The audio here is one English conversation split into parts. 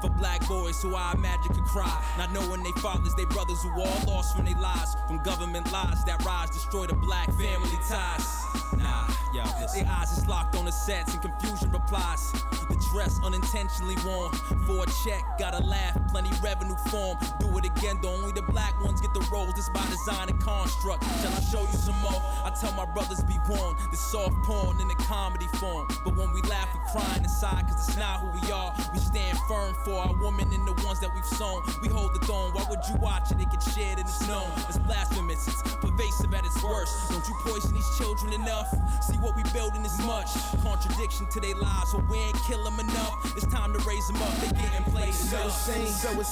For black boys who I imagine could cry, not knowing they fathers, they brothers who all lost from their lives, from government lies that rise, destroy the black family ties. Nah, yo, their eyes is locked on the sets and confusion replies. The dress unintentionally worn for a check, gotta laugh, plenty revenue form. Do it again, though only the black ones get the roles. This by design and construct. Shall I show you some more? I tell my brothers be warned. This soft porn in the comedy form, but when we laugh and crying inside, cause it's not who we are. We stand firm for our women and the ones that we've sown. We hold the throne. Why would you watch it? It gets shared and it's known. It's blasphemous, it's pervasive at its worst. Don't you poison these children enough? See what we building is much contradiction to their lives, but we ain't kill them enough. It's time to raise them up. They getting played enough. So it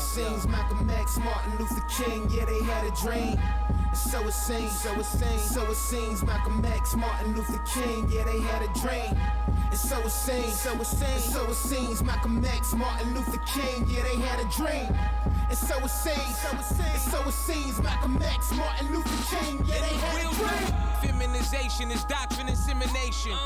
seems Malcolm X, Martin Luther King, yeah, they had a dream. So it seems Malcolm X, Martin Luther King, yeah, they had a dream. And so it seems Malcolm X, Martin Luther King, yeah, they had a dream. And so it seems Malcolm X, Martin Luther King, yeah, they had a dream. Feminization is doctrine insemination.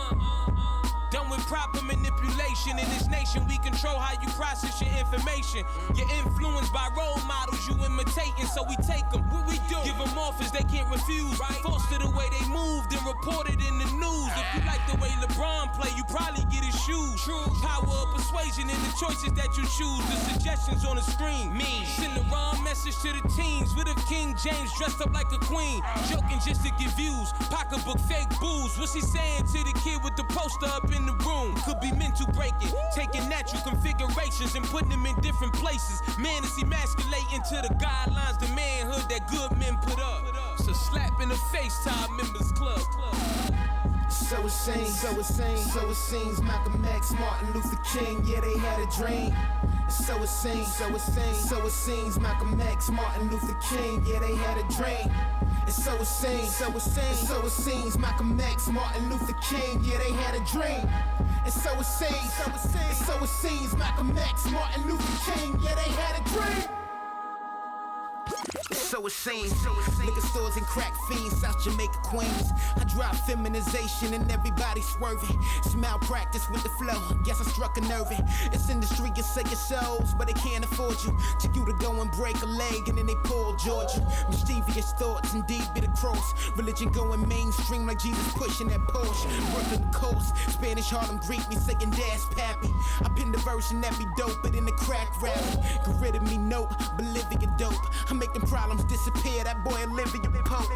Done with proper manipulation. In this nation, we control how you process your information. You're influenced by role models you imitating, so we take them. What we do? Give them offers they can't refuse. Foster the way they moved and report it in the news. If you like the way LeBron play, you probably get his shoes. Power of persuasion in the choices that you choose. The suggestions on the screen. Send the wrong message to the teens. What if King James dressed up like a queen? Joking just to get views. Pocketbook fake booze. What's he saying to the kid with the poster up in the room? Could be mental breaking, taking natural configurations and putting them in different places. Man is emasculating to the guidelines, the manhood that good men put up. So slap in the face to our members club. So it seems Malcolm X, Martin Luther King, yeah, they had a dream. So it seems Malcolm X, Martin Luther King, yeah, they had a dream. And so it seems Malcolm X, Martin Luther King, yeah, they had a dream. And so it seems Malcolm X, Martin Luther King, yeah, they had a dream. So it seems liquor stores and crack fiends, South Jamaica Queens. I drive feminization and everybody swerving. It's malpractice with the flow, guess I struck a nerve. This industry can say it shows, but they can't afford you. To you to go and break a leg and then they pull Georgia. Mischievous thoughts and deep bit of cross. Religion going mainstream like Jesus pushing that Porsche. Brooklyn coast, Spanish Harlem greet me saying that's pappy. I pin the version that be dope, but in the crack rally. Get rid of me, nope, Bolivia dope. I make them problems disappear, that boy Olivia Pope.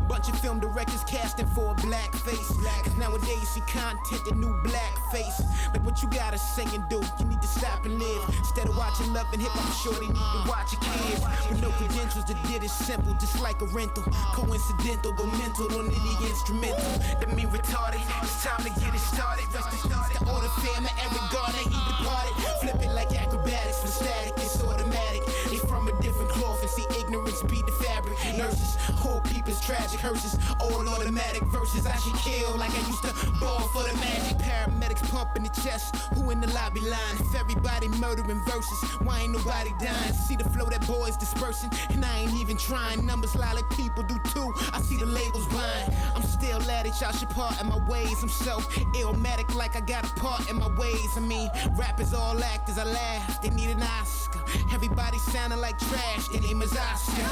Bunch of film directors casting for a black face. Cause nowadays you see content, the new black face. Like what you gotta say and do, you need to stop and live. Instead of watching Love and Hip Hop, sure they need to watch your kids. With no credentials, the did it simple, just like a rental. Coincidental, but mental, on any instrumental. That mean retarded, it's time to get it started. Rest in peace to all the fam and Eric Garner, he departed. Flip it like acrobatics, for static, it's automatic. They from a different cloth and see ignorance be the fabric. Nurses, whole people's tragic hearses, all automatic verses. I should kill like I used to ball for the Magic. Paramedics pumping the chest, who in the lobby line? If everybody murdering verses, why ain't nobody dying? See the flow that boys dispersing, and I ain't even trying. Numbers lie like people do too, I see the labels blind. I'm still at it, y'all should part in my ways. I'm so illmatic like I got a part in my ways. I mean, rappers all actors, I laugh, they need an Oscar. Everybody sounding like trash, their name is Oscar.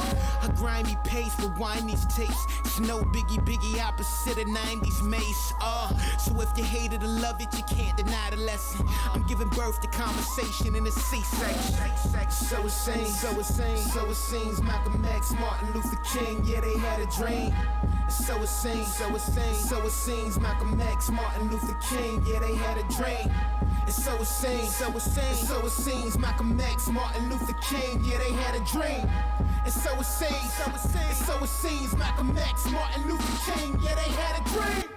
A grimy pace, rewind these tapes. It's no biggie opposite of 90s Mace. So if you hate it or love it, you can't deny the lesson. I'm giving birth to conversation in a C-section. So it seems Malcolm X, Martin Luther King, yeah, they had a dream. So it seems Malcolm X, Martin Luther King, yeah, they had a dream. And so it seems Malcolm X, Martin Luther King, yeah, they had a dream. And so it seems Malcolm X, Martin Luther King, yeah, they had a dream.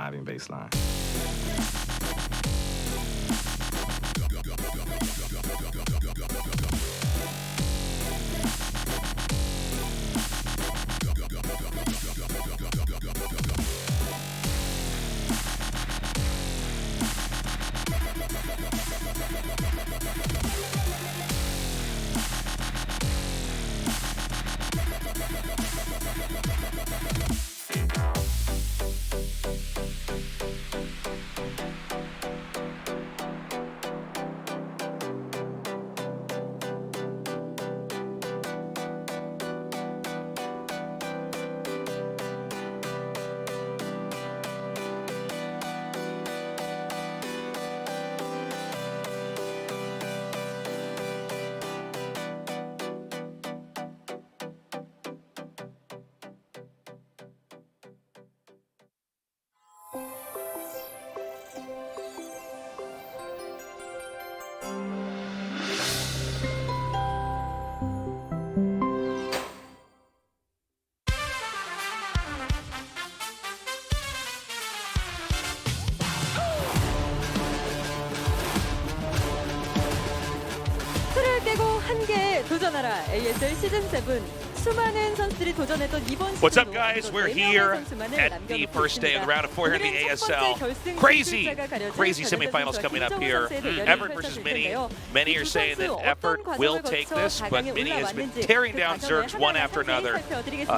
diving baseline. 틀을 깨고 한계에 도전하라. ASL 시즌 7 수많은 선수들이 도전했던 이번 시즌. What's up, guys? We're here at the first day of the round of 4 here in the ASL. Crazy semifinals coming up here. Effort versus Mini. Many are saying that Effort will take this, but Mini has been tearing down Zergs one after another,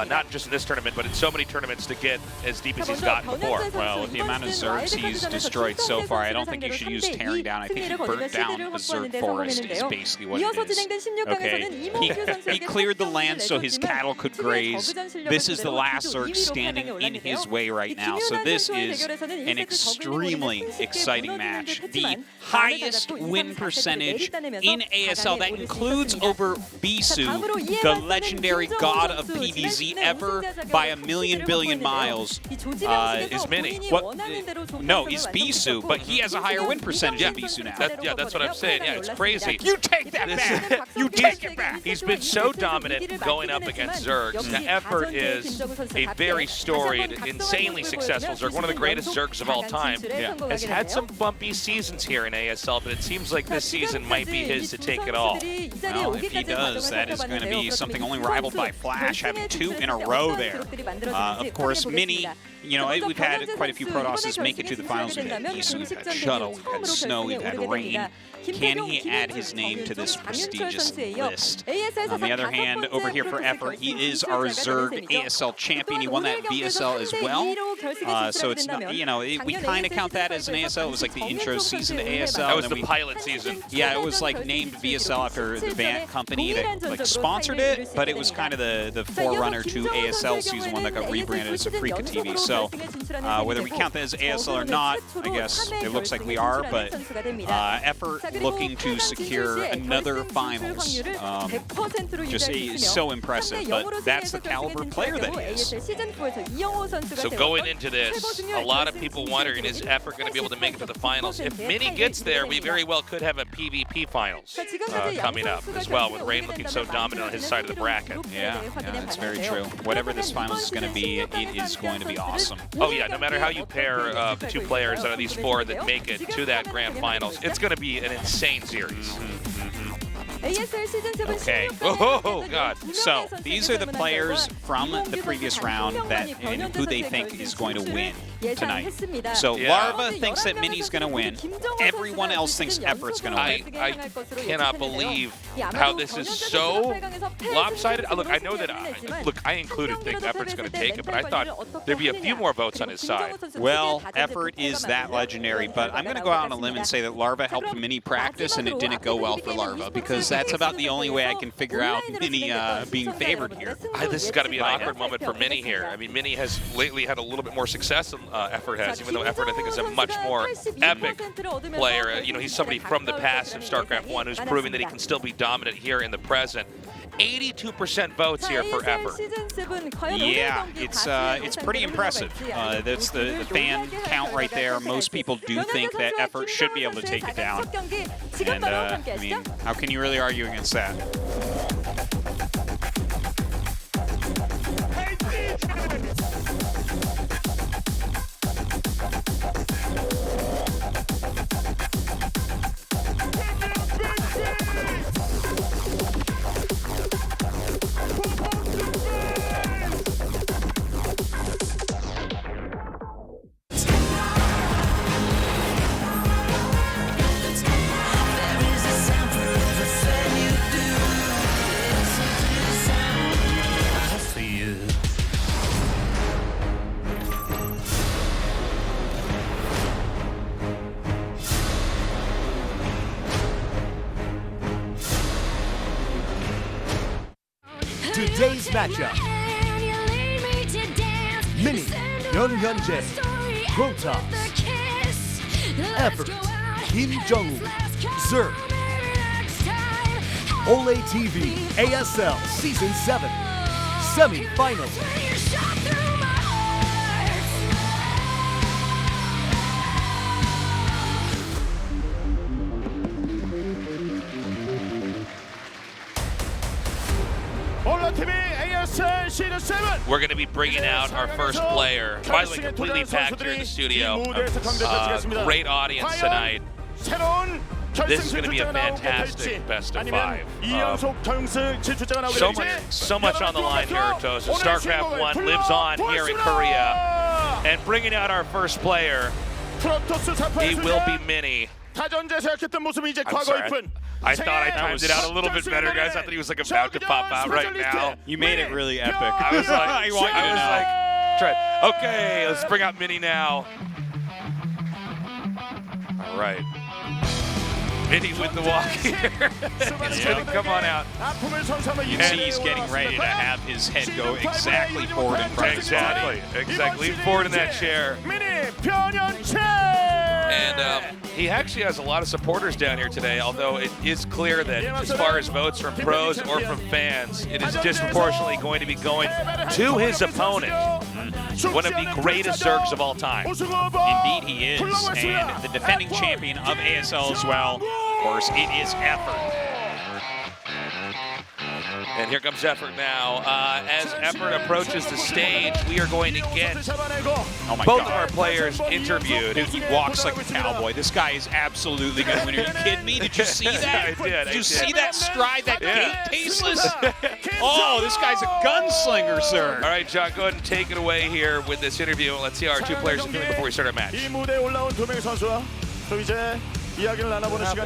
not just in this tournament, but in so many tournaments to get as deep as he's gotten before. Well, with the amount of Zergs he's destroyed so far, I don't think you should use tearing down. I think he burnt down the Zerg forest is basically what it is. Okay, he cleared the land so his cattle could graze. This is the last Zerg standing in his way right now. So this is an extremely exciting match. The highest win percentage in ASL. That includes over Bisu, the legendary god of PvZ ever by a million billion miles. Is Mini. No, is Bisu, but he has a higher win percentage than Bisu now. That's what I'm saying. Yeah, it's crazy. You take that back. You take it back. He's been so dominant going up against Zergs. Now, Effort is a very storied, insanely successful Zerg, one of the greatest Zergs of all time. Has had some bumpy seasons here in ASL, but it seems like this season might be his to take it all. Well, if he does, that is going to be something only rivaled by Flash, having 2 in a row there. Of course, Mini, you know, we've had quite a few Protosses make it to the finals. We've had Bisu, we've had Shuttle, we've had Snow, we've had Rain. Can he add his name to this prestigious list? On the other hand, over here for Effort, he is our Zerg ASL champion. He won that VSL as well. So it's not, you know, we kind of count that as an ASL. It was like the intro season to ASL. That was the pilot season. Yeah, it was like named VSL after the band company that like sponsored it, but it was kind of the forerunner to ASL season 1 that got rebranded as AfreecaTV. So whether we count that as ASL or not, I guess it looks like we are, but Effort looking to secure another finals. Just so impressive, but that's the caliber player that he is. So going into this, a lot of people wondering, is Effort going to be able to make it to the finals? If Mini gets there, we very well could have a PvP finals coming up as well, with Rain looking so dominant on his side of the bracket. Yeah, that's very true. Whatever this finals is going to be, it is going to be awesome. Oh yeah, no matter how you pair the 2 players out of these 4 that make it to that grand finals, it's going to be an insane series. Okay. Oh, God. So, these are the players from the previous round that and who they think is going to win tonight. So, Larva thinks that Mini's going to win. Everyone else thinks Effort's going to win. I cannot believe how this is so lopsided. Look, I know that, I included think Effort's going to take it, but I thought there'd be a few more votes on his side. Well, Effort is that legendary, but I'm going to go out on a limb and say that Larva helped Mini practice, and it didn't go well for Larva, because that's about the only way I can figure out Mini being favored here. This has got to be an awkward moment for Mini here. I mean, Mini has lately had a little bit more success than Effort has, even though Effort, I think, is a much more epic player. You know, he's somebody from the past of StarCraft 1 who's proving that he can still be dominant here in the present. 82% votes here for Effort. Yeah, it's pretty impressive. That's the fan count right there. Most people do think that Effort should be able to take it down. And, I mean, how can you really argue against that? today's matchup. Mini, 연현재, Protoss, Effort, Kim Jong-un, Zerg. AfreecaTV ASL Season 7 Semi-Finals. We're going to be bringing out our first player. By the way, completely packed here in the studio. Great audience tonight. This is going to be a fantastic best of 5. So much on the line here, Tosa. StarCraft 1 lives on here in Korea. And bringing out our first player, he will be Mini. I'm sorry. I thought I timed it out a little bit better, guys. I thought he was like about to pop out right now. You made it really epic. I was like, okay, let's bring out Mini now. All right. Mini with the walk here. It's going to come on out. You see he's getting ready to have his head go exactly forward in front of his body. Exactly. Lean forward in that chair. And he actually has a lot of supporters down here today, although it is clear that as far as votes from pros or from fans, it is disproportionately going to be going to his opponent, one of the greatest Zergs of all time. Indeed he is, and the defending champion of ASL as well. Of course, it is Effort. And here comes Effort now. As Effort approaches the stage, we are going to get both of our players interviewed. Dude, he walks like a cowboy. This guy is absolutely going to win. Are you kidding me? Did you see that? I did. Did you see that stride, that gait, tasteless? Oh, this guy's a gunslinger, sir. All right, John, go ahead and take it away here with this interview. Let's see how our two players are feeling before we start our match.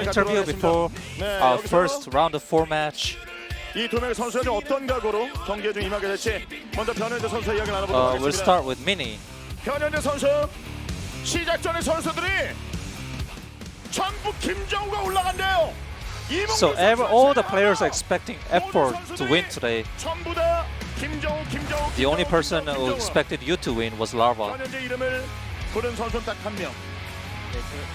Interview before our first round of 4 match. 이 두 명의 선수들이 어떤 각오로 경기에 좀 임하게 될지 먼저 변현재 선수의 이야기를 나눠보도록 하겠습니다. We'll start with Mini. 변현재 선수 시작 전에 선수들이 전부 김정우가 올라간대요. So all the players are expecting Effort to win today. 전부 다 김정우. The only person who expected you to win was Larva. 변현재 이름을 부른 선수는 딱 한 명.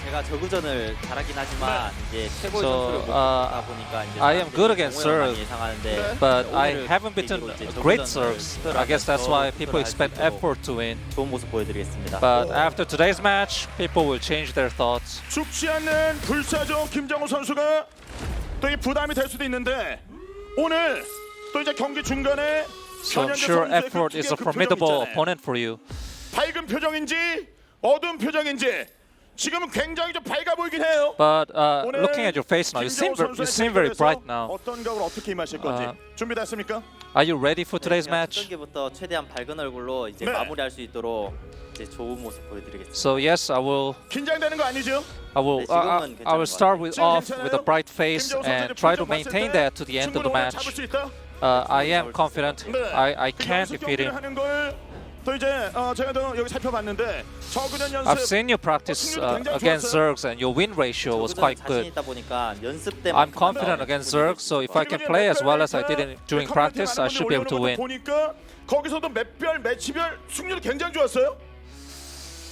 제가 저그전을 잘하긴 하지만 이제 최고의 선수를 못 보다 보니까 이제 I am good against Zerg, 예상하는데 but I haven't beaten great Zergs. I guess that's why people expect Effort to win. 좋은 모습 보여드리겠습니다. But after today's match, people will change their thoughts. 죽지 않는 불사조 김정우 선수가 또 이 부담이 될 수도 있는데 오늘 또 이제 경기 중간에 So I'm sure Effort is a formidable opponent for you. 밝은 표정인지 어두운 표정인지 지금은 굉장히 좀 밝아 보이긴 해요. But looking at your face now, you seem very bright now. 어떤 각오를 어떻게 임하실 건지 준비됐습니까? Are you ready for today's match? 경기부터 최대한 밝은 얼굴로 이제 마무리할 수 있도록 이제 좋은 모습 보여드리겠습니다. So yes, I will. 긴장되는 거 아니죠? I will start off with a bright face and try to maintain that to the end of the match. I am confident. I can defeat him. 또 이제 제가 또 여기 살펴봤는데 저그전 연습. I've seen you practice against Zergs, and your win ratio was quite good. I'm confident against Zergs, so if I can play as well as I did during practice, I should be able to win. 보니까 거기서도 맷별, 매치별 승률이 굉장히 좋았어요.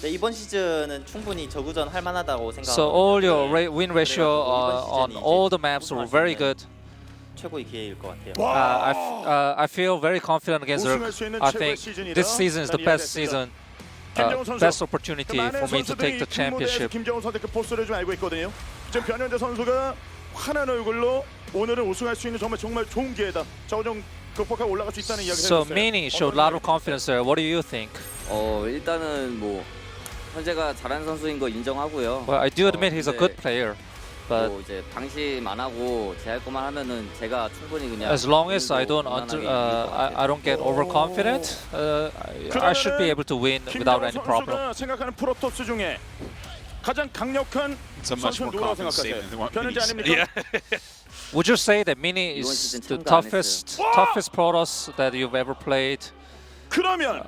네, 이번 시즌은 충분히 저그전 할 만하다고 생각합니다. So all your win ratio on all the maps were very good. 최고의 기회일 것 같아요. I feel very confident against Zerg. I think this season is the best season, best opportunity for me to take the championship. 김정우 선수 그 포스를 좀 알고 있거든요. 지금 변현재 선수가 환한 얼굴로 오늘은 우승할 수 있는 정말 좋은 기회다. 저 좀 극복하고 올라갈 수 있다는 이야기를 So 해줬어요. Mini showed a lot of confidence there. What do you think? 일단은 뭐 현재가 잘하는 선수인 거 인정하고요. Well, I do admit he's a good player. But 이제 방심 안 하고 제 할 것만 하면은 제가 충분히 그냥 as long as I don't get overconfident, I should be able to win without any problem. 생각하는 프로토스 중에 가장 강력한 선수는 누구라고 생각하세요? 변현재 아닙니까? Would you say that Mini is the toughest Protoss that you've ever played? 그러면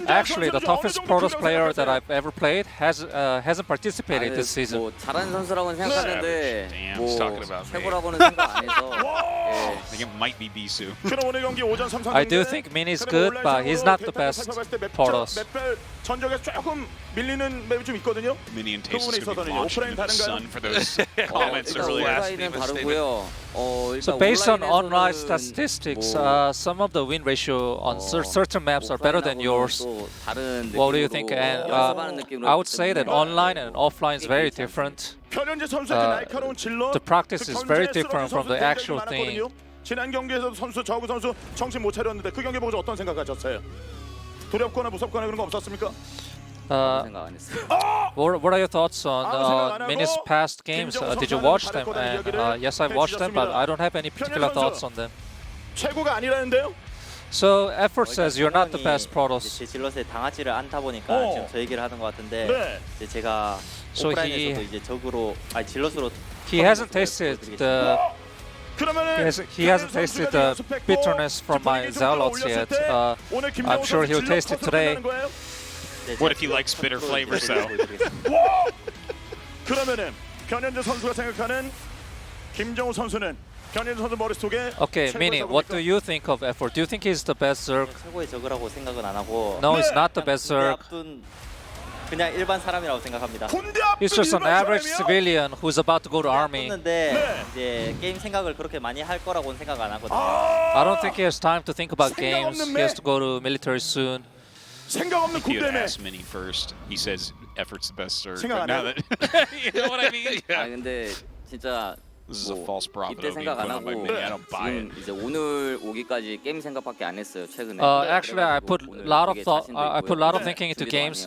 actually, the toughest Protoss player that I've ever played hasn't participated this season. 뭐 잘하는 선수라고는 생각하는데 Damn, 뭐 he's talking about me. 최고라고는 생각 안 해서. I think it might be Bisu. 그럼 오늘 경기 오전 3상 I do think Mini's good, but he's not the best Protoss. 맵별 전적에 조금 밀리는 맵이 좀 있거든요. Mini and 그 Taste 부분에 is going to be 있어서는 launching 오프라인 into the sun 다른가요? for those comments 일단 earlier. 오프라인은 다르고요. So based on online 온라인에서는 statistics, 뭐 some of the win ratio on certain maps are better than yours. 또 다른 What do you think? And I would say that online and offline is very different. 변현재 선수의 그 날카로운 진로, The practice 그 is very 견제스러운 different from the 선수들이 actual 많았거든요. thing. 지난 경기에서도 저구 선수 정신 못 차렸는데 그 경기 보고 어떤 생각하셨어요? 두렵거나 무섭거나 그런 거 없었습니까? 생각 안 했어요. What are your thoughts on Mini's past games? Did you watch them? And, yes, I've watched them, but I don't have any particular thoughts on them. 최고가 아니라는데요? So effort says you're not the best Protoss. 제 질럿에 당하지를 않다 보니까 지금 저 얘기를 하는 것 같은데 네. 이제 제가 So 오프라인에서도 이제 적으로 아니 질럿으로 He hasn't tasted the 그러면은 he hasn't tasted the bitterness from my zealots yet. I'm sure he'll taste it today. What if he likes bitter flavors though? 그러면은 변현재 선수가 생각하는 김정우 선수는 변현재 선수 머릿속에 Okay, Mini, what do you think of effort? Do you think he's the best Zerg? 최고의 적이라고 생각은 안 하고 No, he's not the best Zerg. 그냥 일반 사람이라고 생각합니다. He's just an average civilian who's about to go to army. 했는데 이제 게임 생각을 그렇게 많이 할 거라고는 생각 안 하거든요. I don't think he has time to think about games. He has to go to military soon. 생각 없는 He would 군대네. ask Mini first. He says effort's the best Zerg. 생각 But 안 now 해요? that you know what I mean? 아 근데 진짜 This is a false prophet 이때 of being 생각 put 안 on by 하고 Mini. I don't buy it. 지금 이제 오늘 오기까지 게임 생각밖에 안 했어요 최근에. Actually, I put a lot of thought. I put a lot of thinking into games.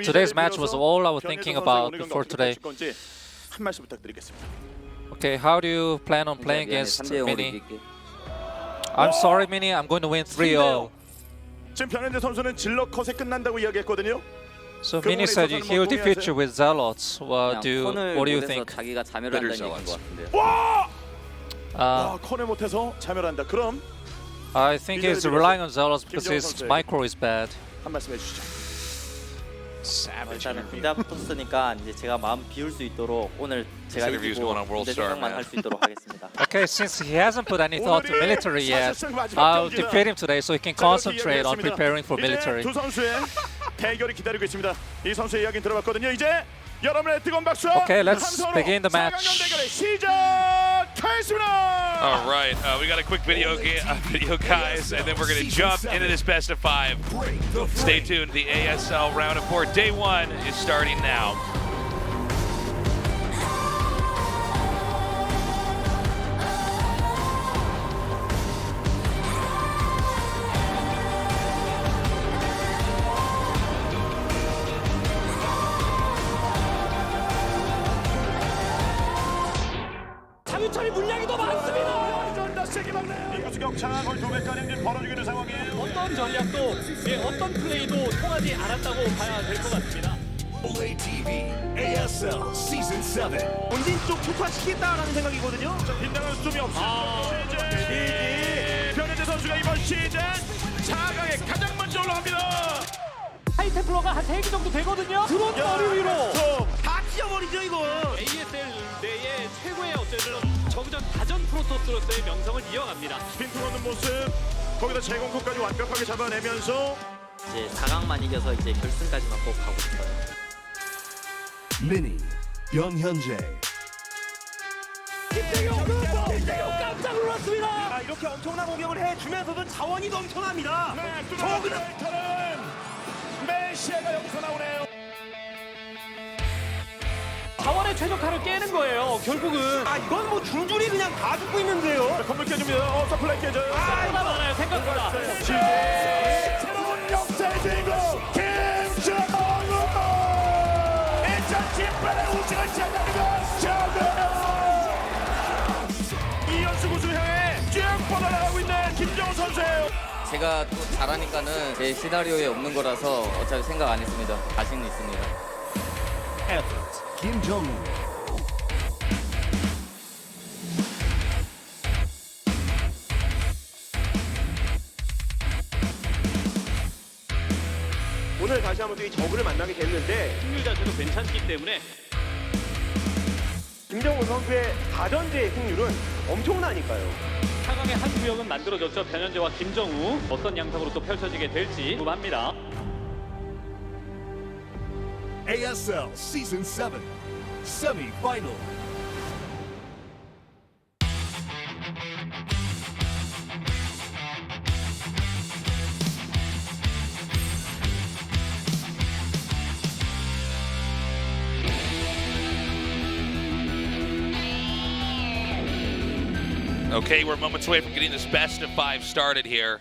Today's match was all I was thinking about before today. 한 말씀 부탁드리겠습니다. Okay, how do you plan on playing against Mini? I'm sorry, Mini. I'm going to win 3-0. 지금 변현재 선수는 질럿 컷에 끝난다고 이야기했거든요. So Mini said he'll defeat you with zealots. What do you think? 자기가 자멸을 한다는 얘기인 것 같은데요. 와, 컷을 못해서 자멸한다. 그럼 I think he's relying on zealots because his micro is bad. 한 말씀 해주시죠. 일단은 군대 붙었으니까 이제 제가 마음 비울 수 있도록 오늘 제가 이기고 군대 생각만 할 수 있도록 하겠습니다. Okay, since he hasn't put any thought to military yet, I'll defeat him today so he can concentrate on preparing for military. 두 선수의 대결이 기다리고 있습니다. 이 선수의 이야기는 들어봤거든요. 이제 여러분의 뜨거운 박수. Okay, let's begin the match. 대결의 시작하겠습니다. All right, we got a quick video, guys, and then we're going to jump into this best of 5. Stay tuned. The ASL Ro.4 Day1 is starting now. 장윤철이 물량이 더 많습니다. 이곳 격차가 거의 2배가량 벌어지고 있는 상황이에요. 어떤 전략도 어떤 플레이도 통하지 않았다고 봐야 될 것 같습니다. AfreecaTV ASL Season 7. 본진 쪽 초토화시키겠다라는 생각이거든요. 빗나갈 수이 없습니다. 시즌 변현재 선수가 이번 시즌 4강에 가장 먼저 올라갑니다. 하이테플러가 한 3개 정도 되거든요. 드론 머리 위로 다 찢어버리죠 이거. ASL 내의 최고의 어쨌든 저그전 다전 프로토스로서의 명성을 이어갑니다. 빈틈 없는 모습, 거기다 제공권까지 완벽하게 잡아내면서 이제 4강만 이겨서 이제 결승까지만 꼭 가고 싶어요. Mini, 변현재. 김태경 깜짝 놀랐습니다. 이렇게 엄청난 공격을 해주면서도 자원이 넘쳐납니다. 저그는 메시아가 여기서 나오네요. 자원의 최적화를 깨는 거예요. 결국은 이건 뭐 줄줄이 그냥 다 죽고 있는데요. 건물 깨집니다. 서플라이 깨져요. 생각보다 많아요. 생각보다. 새로운 역사의 주인공 김정우 2018의 우승을 찾아내는 저그 2연승 우승을 향해 쭉 뻗어나가고 있는 김정우 선수예요. 제가 또 잘하니까는 제 시나리오에 없는 거라서 어차피 생각 안 했습니다. 자신은 있습니다. 김정우. 오늘 다시 한번 또 이 저그를 만나게 됐는데 승률 자체도 괜찮기 때문에 김정우 선수의 다전제의 승률은 엄청나니까요. 4강의 한 구역은 만들어졌죠. 변현재와 김정우 어떤 양상으로 또 펼쳐지게 될지 궁금합니다. ASL Season 7 Semi-Final. Okay, we're moments away from getting this best of 5 started here.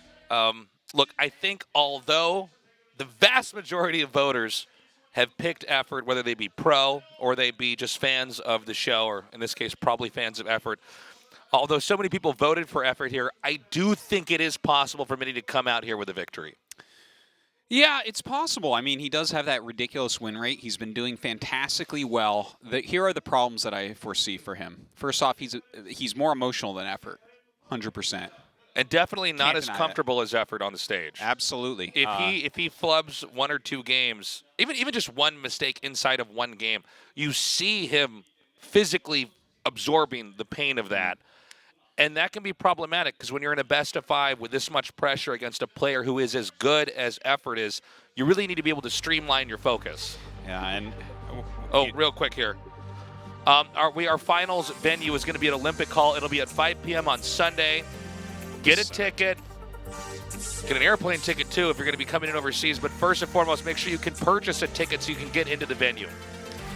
Look, I think although the vast majority of voters have picked Effort, whether they be pro or they be just fans of the show, or in this case, probably fans of Effort, although so many people voted for Effort here, I do think it is possible for Mini to come out here with a victory. Yeah, it's possible. I mean, he does have that ridiculous win rate. He's been doing fantastically well. Here are the problems that I foresee for him. First off, he's more emotional than Effort, 100%. And definitely not as comfortable as Effort on the stage. Absolutely. If he flubs 1 or 2 games, even just one mistake inside of 1 game, you see him physically absorbing the pain of that. And that can be problematic because when you're in a best of 5 with this much pressure against a player who is as good as Effort is, you really need to be able to streamline your focus. Yeah, and real quick here. Our finals venue is going to be at Olympic Hall. It'll be at 5 p.m. on Sunday. Get a ticket. Get an airplane ticket, too, if you're going to be coming in overseas. But first and foremost, make sure you can purchase a ticket so you can get into the venue.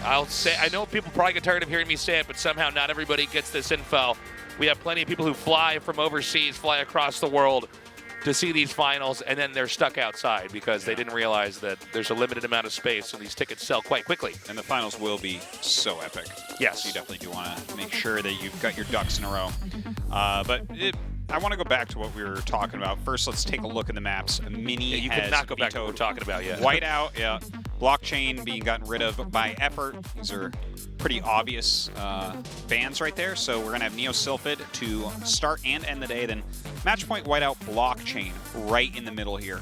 I know people probably get tired of hearing me say it, but somehow not everybody gets this info. We have plenty of people who fly from overseas, fly across the world to see these finals, and then they're stuck outside because they didn't realize that there's a limited amount of space, and these tickets sell quite quickly. And the finals will be so epic. Yes. So you definitely do want to make sure that you've got your ducks in a row. I want to go back to what we were talking about. First, let's take a look at the maps. Mini you has cannot go back to what we're talking about yet. Whiteout, yeah. Blockchain being gotten rid of by Effort. These are pretty obvious bans right there. So we're going to have Neo Sylphid to start and end the day. Then Matchpoint, Whiteout, Blockchain right in the middle here.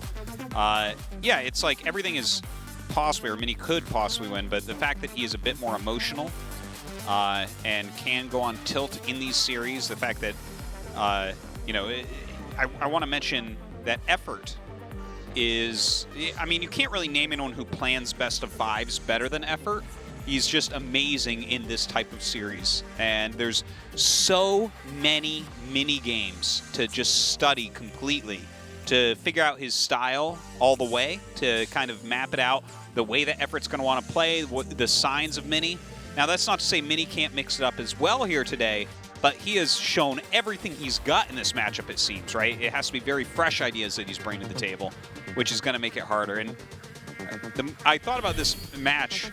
Yeah, it's like everything is possibly, or Mini could possibly win, but the fact that he is a bit more emotional and can go on tilt in these series, the fact that you know, I want to mention that Effort is, I mean, you can't really name anyone who plans best of 5s better than Effort. He's just amazing in this type of series. And there's so many mini games to just study completely, to figure out his style all the way, to kind of map it out, the way that Effort's going to want to play, the signs of Mini. Now, that's not to say Mini can't mix it up as well here today, but he has shown everything he's got in this matchup, it seems, right? It has to be very fresh ideas that he's bringing to the table, which is going to make it harder. And I thought about this match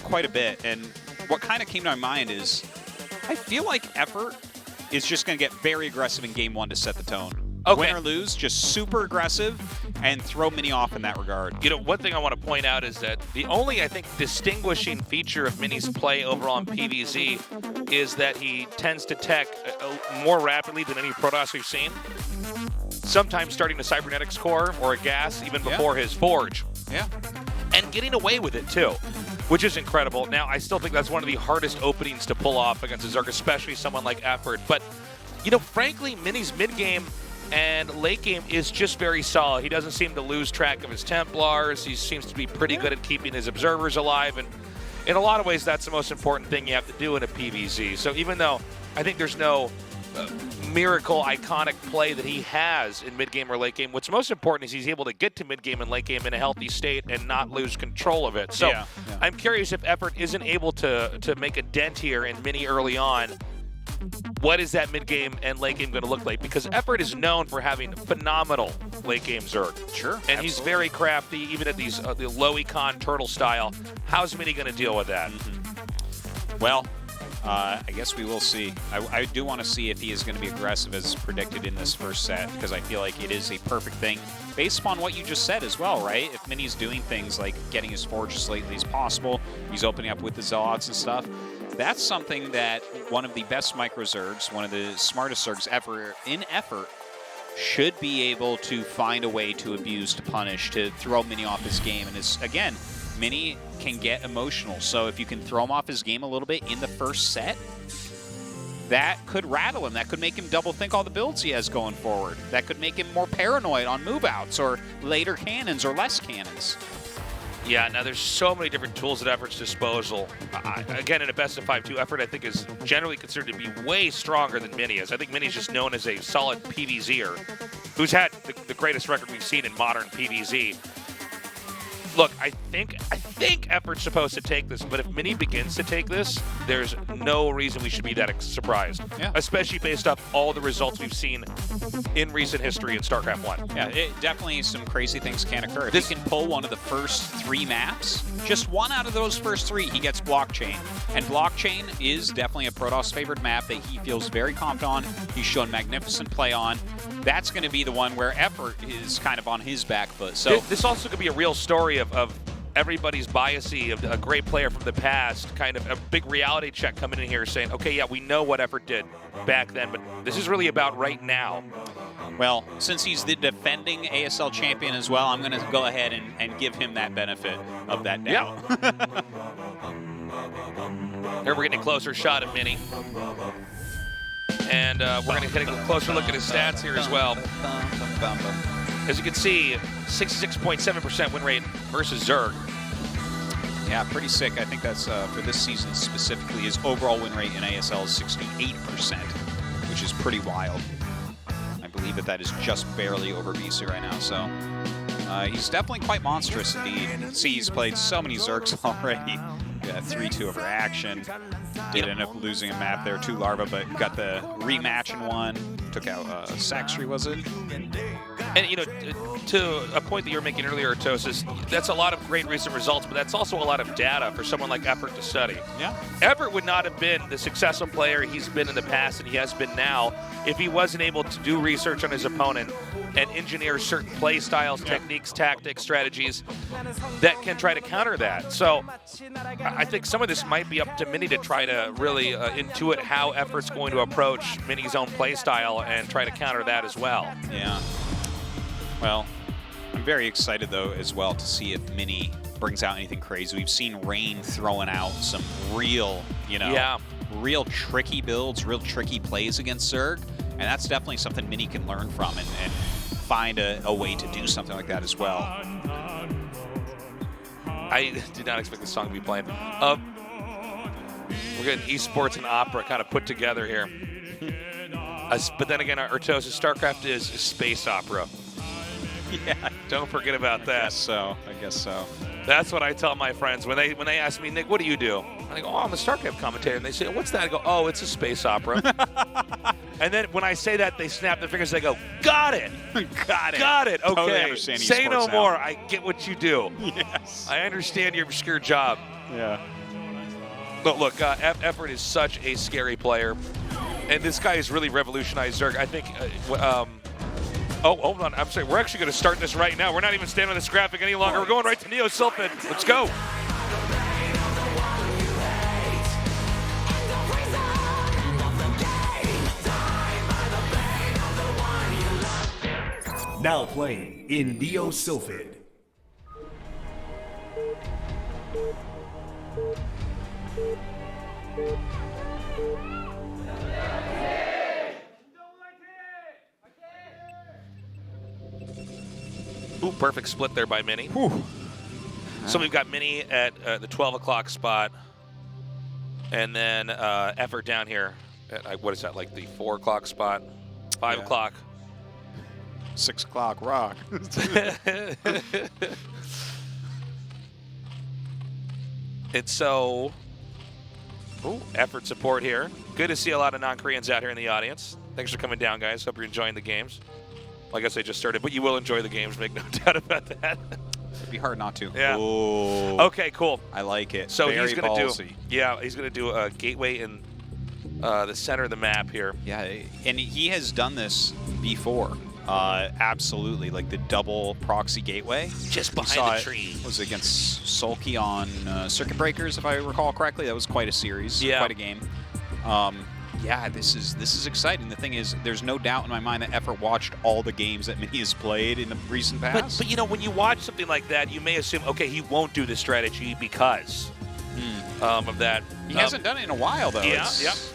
quite a bit, and what kind of came to my mind is I feel like Effort is just going to get very aggressive in Game 1 to set the tone. Okay. Win or lose, just super aggressive and throw Mini off in that regard. You know, one thing I want to point out is that the only, I think, distinguishing feature of Mini's play overall on PvZ is that he tends to tech more rapidly than any Protoss we've seen. Sometimes starting a Cybernetics core or a gas even before his Forge. Yeah. And getting away with it, too, which is incredible. Now, I still think that's one of the hardest openings to pull off against a Zerg, especially someone like Effort. But, you know, frankly, Mini's mid-game and late game is just very solid. He doesn't seem to lose track of his Templars. He seems to be pretty good at keeping his observers alive. And in a lot of ways, that's the most important thing you have to do in a PvZ. So even though I think there's no miracle iconic play that he has in mid-game or late game, what's most important is he's able to get to mid-game and late game in a healthy state and not lose control of it. So I'm curious if Effort isn't able to make a dent here in Mini early on. What is that mid-game and late game going to look like? Because Effort is known for having phenomenal late-game Zerg. Sure, and he's very crafty, even at these the low econ turtle style. How's Mini going to deal with that? Well, I guess we will see. I do want to see if he is going to be aggressive as predicted in this first set, because I feel like it is a perfect thing based upon what you just said as well, right? If Mini's doing things like getting his Forge as lately as possible, he's opening up with the Zealots and stuff, that's something that one of the best micro Zergs, one of the smartest Zergs ever in Effort, should be able to find a way to abuse, to punish, to throw Mini off his game. And again, Mini can get emotional. So if you can throw him off his game a little bit in the first set, that could rattle him. That could make him double think all the builds he has going forward. That could make him more paranoid on move outs or later cannons or less cannons. Yeah, now there's so many different tools at Effort's disposal. Again, in a best of 5-2, Effort, I think, is generally considered to be way stronger than Mini is. I think Mini's just known as a solid PvZer who's had the greatest record we've seen in modern PvZ. Look, I think Effort's supposed to take this, but if Mini begins to take this, there's no reason we should be that surprised. Yeah. Especially based off all the results we've seen in recent history in StarCraft 1. Yeah, definitely some crazy things can occur. If he can pull one of the first 3 maps, just one out of those first 3, he gets Blockchain. And Blockchain is definitely a Protoss favorite map that he feels very confident on. He's shown magnificent play on. That's going to be the one where Effort is kind of on his back foot. So this also could be a real story of everybody's biasy of a great player from the past, kind of a big reality check coming in here saying, okay, yeah, we know what Effort did back then, but this is really about right now. Well, since he's the defending ASL champion as well, I'm going to go ahead and give him that benefit of that doubt. Yeah. Here we're getting a closer shot of Mini. And we're going to take a closer look at his stats here as well. As you can see, 66.7% win rate versus Zerg. Yeah, pretty sick. I think that's for this season specifically. His overall win rate in ASL is 68%, which is pretty wild. I believe that is just barely over BC right now. So he's definitely quite monstrous indeed. See, he's played so many Zergs already. Got 3-2 over action. Did end up losing a map there to Larva, but got the rematch in one. Took out Saxtry, was it? And, you know, to a point that you were making earlier, Tosis, that's a lot of great recent results, but that's also a lot of data for someone like Effort to study. Yeah. Effort would not have been the successful player he's been in the past and he has been now if he wasn't able to do research on his opponent and engineer certain play styles, techniques, tactics, strategies that can try to counter that. So I think some of this might be up to Mini to try to really intuit how Effort's going to approach Mini's own play style and try to counter that as well. Yeah. Well, I'm very excited, though, as well, to see if Mini brings out anything crazy. We've seen Rain throwing out some real, you know, real tricky builds, real tricky plays against Zerg, and that's definitely something Mini can learn from and find a way to do something like that as well. I did not expect this song to be playing. We're getting esports and opera kind of put together here. But then again, Tosis, StarCraft is space opera. Yeah, don't forget about that. I guess so. That's what I tell my friends when they ask me, Nick, what do you do? And I go, oh, I'm a StarCraft commentator. And they say, what's that? I go, oh, it's a space opera. And then when I say that, they snap their fingers. They go, got it, got it, got it. Okay, totally understand say no now. more. I get what you do. Yes, I understand your obscure job. Yeah. But look, Effort is such a scary player, and this guy has really revolutionized Zerg. I think. Oh, hold on. I'm sorry. We're actually going to start this right now. We're not even standing on this graphic any longer. We're going right to Neo Sylphid. Let's go. Now playing in Neo Sylphid. Ooh, perfect split there by Mini. So we've got Mini at the 12 o'clock spot, and then Effort down here at, what is that, like the 4 o'clock spot? 5 o'clock. 6 o'clock rock. And so, Effort support here. Good to see a lot of non-Koreans out here in the audience. Thanks for coming down, guys. Hope you're enjoying the games. Well, I guess they just started, but you will enjoy the games, make no doubt about that. It'd be hard not to. Yeah. Ooh. Okay, cool. I like it. So Very he's going to ballsy. he's going to do a gateway in the center of the map here. Yeah, and he has done this before. Absolutely, like the double proxy gateway. Just behind the tree. Was against Sulky on Circuit Breakers, if I recall correctly. That was quite a series, quite a game. Yeah, this is exciting. The thing is, there's no doubt in my mind that Effort watched all the games that Mini has played in the recent past. But you know, when you watch something like that, you may assume, okay, he won't do this strategy because of that. He hasn't done it in a while, though. Yeah,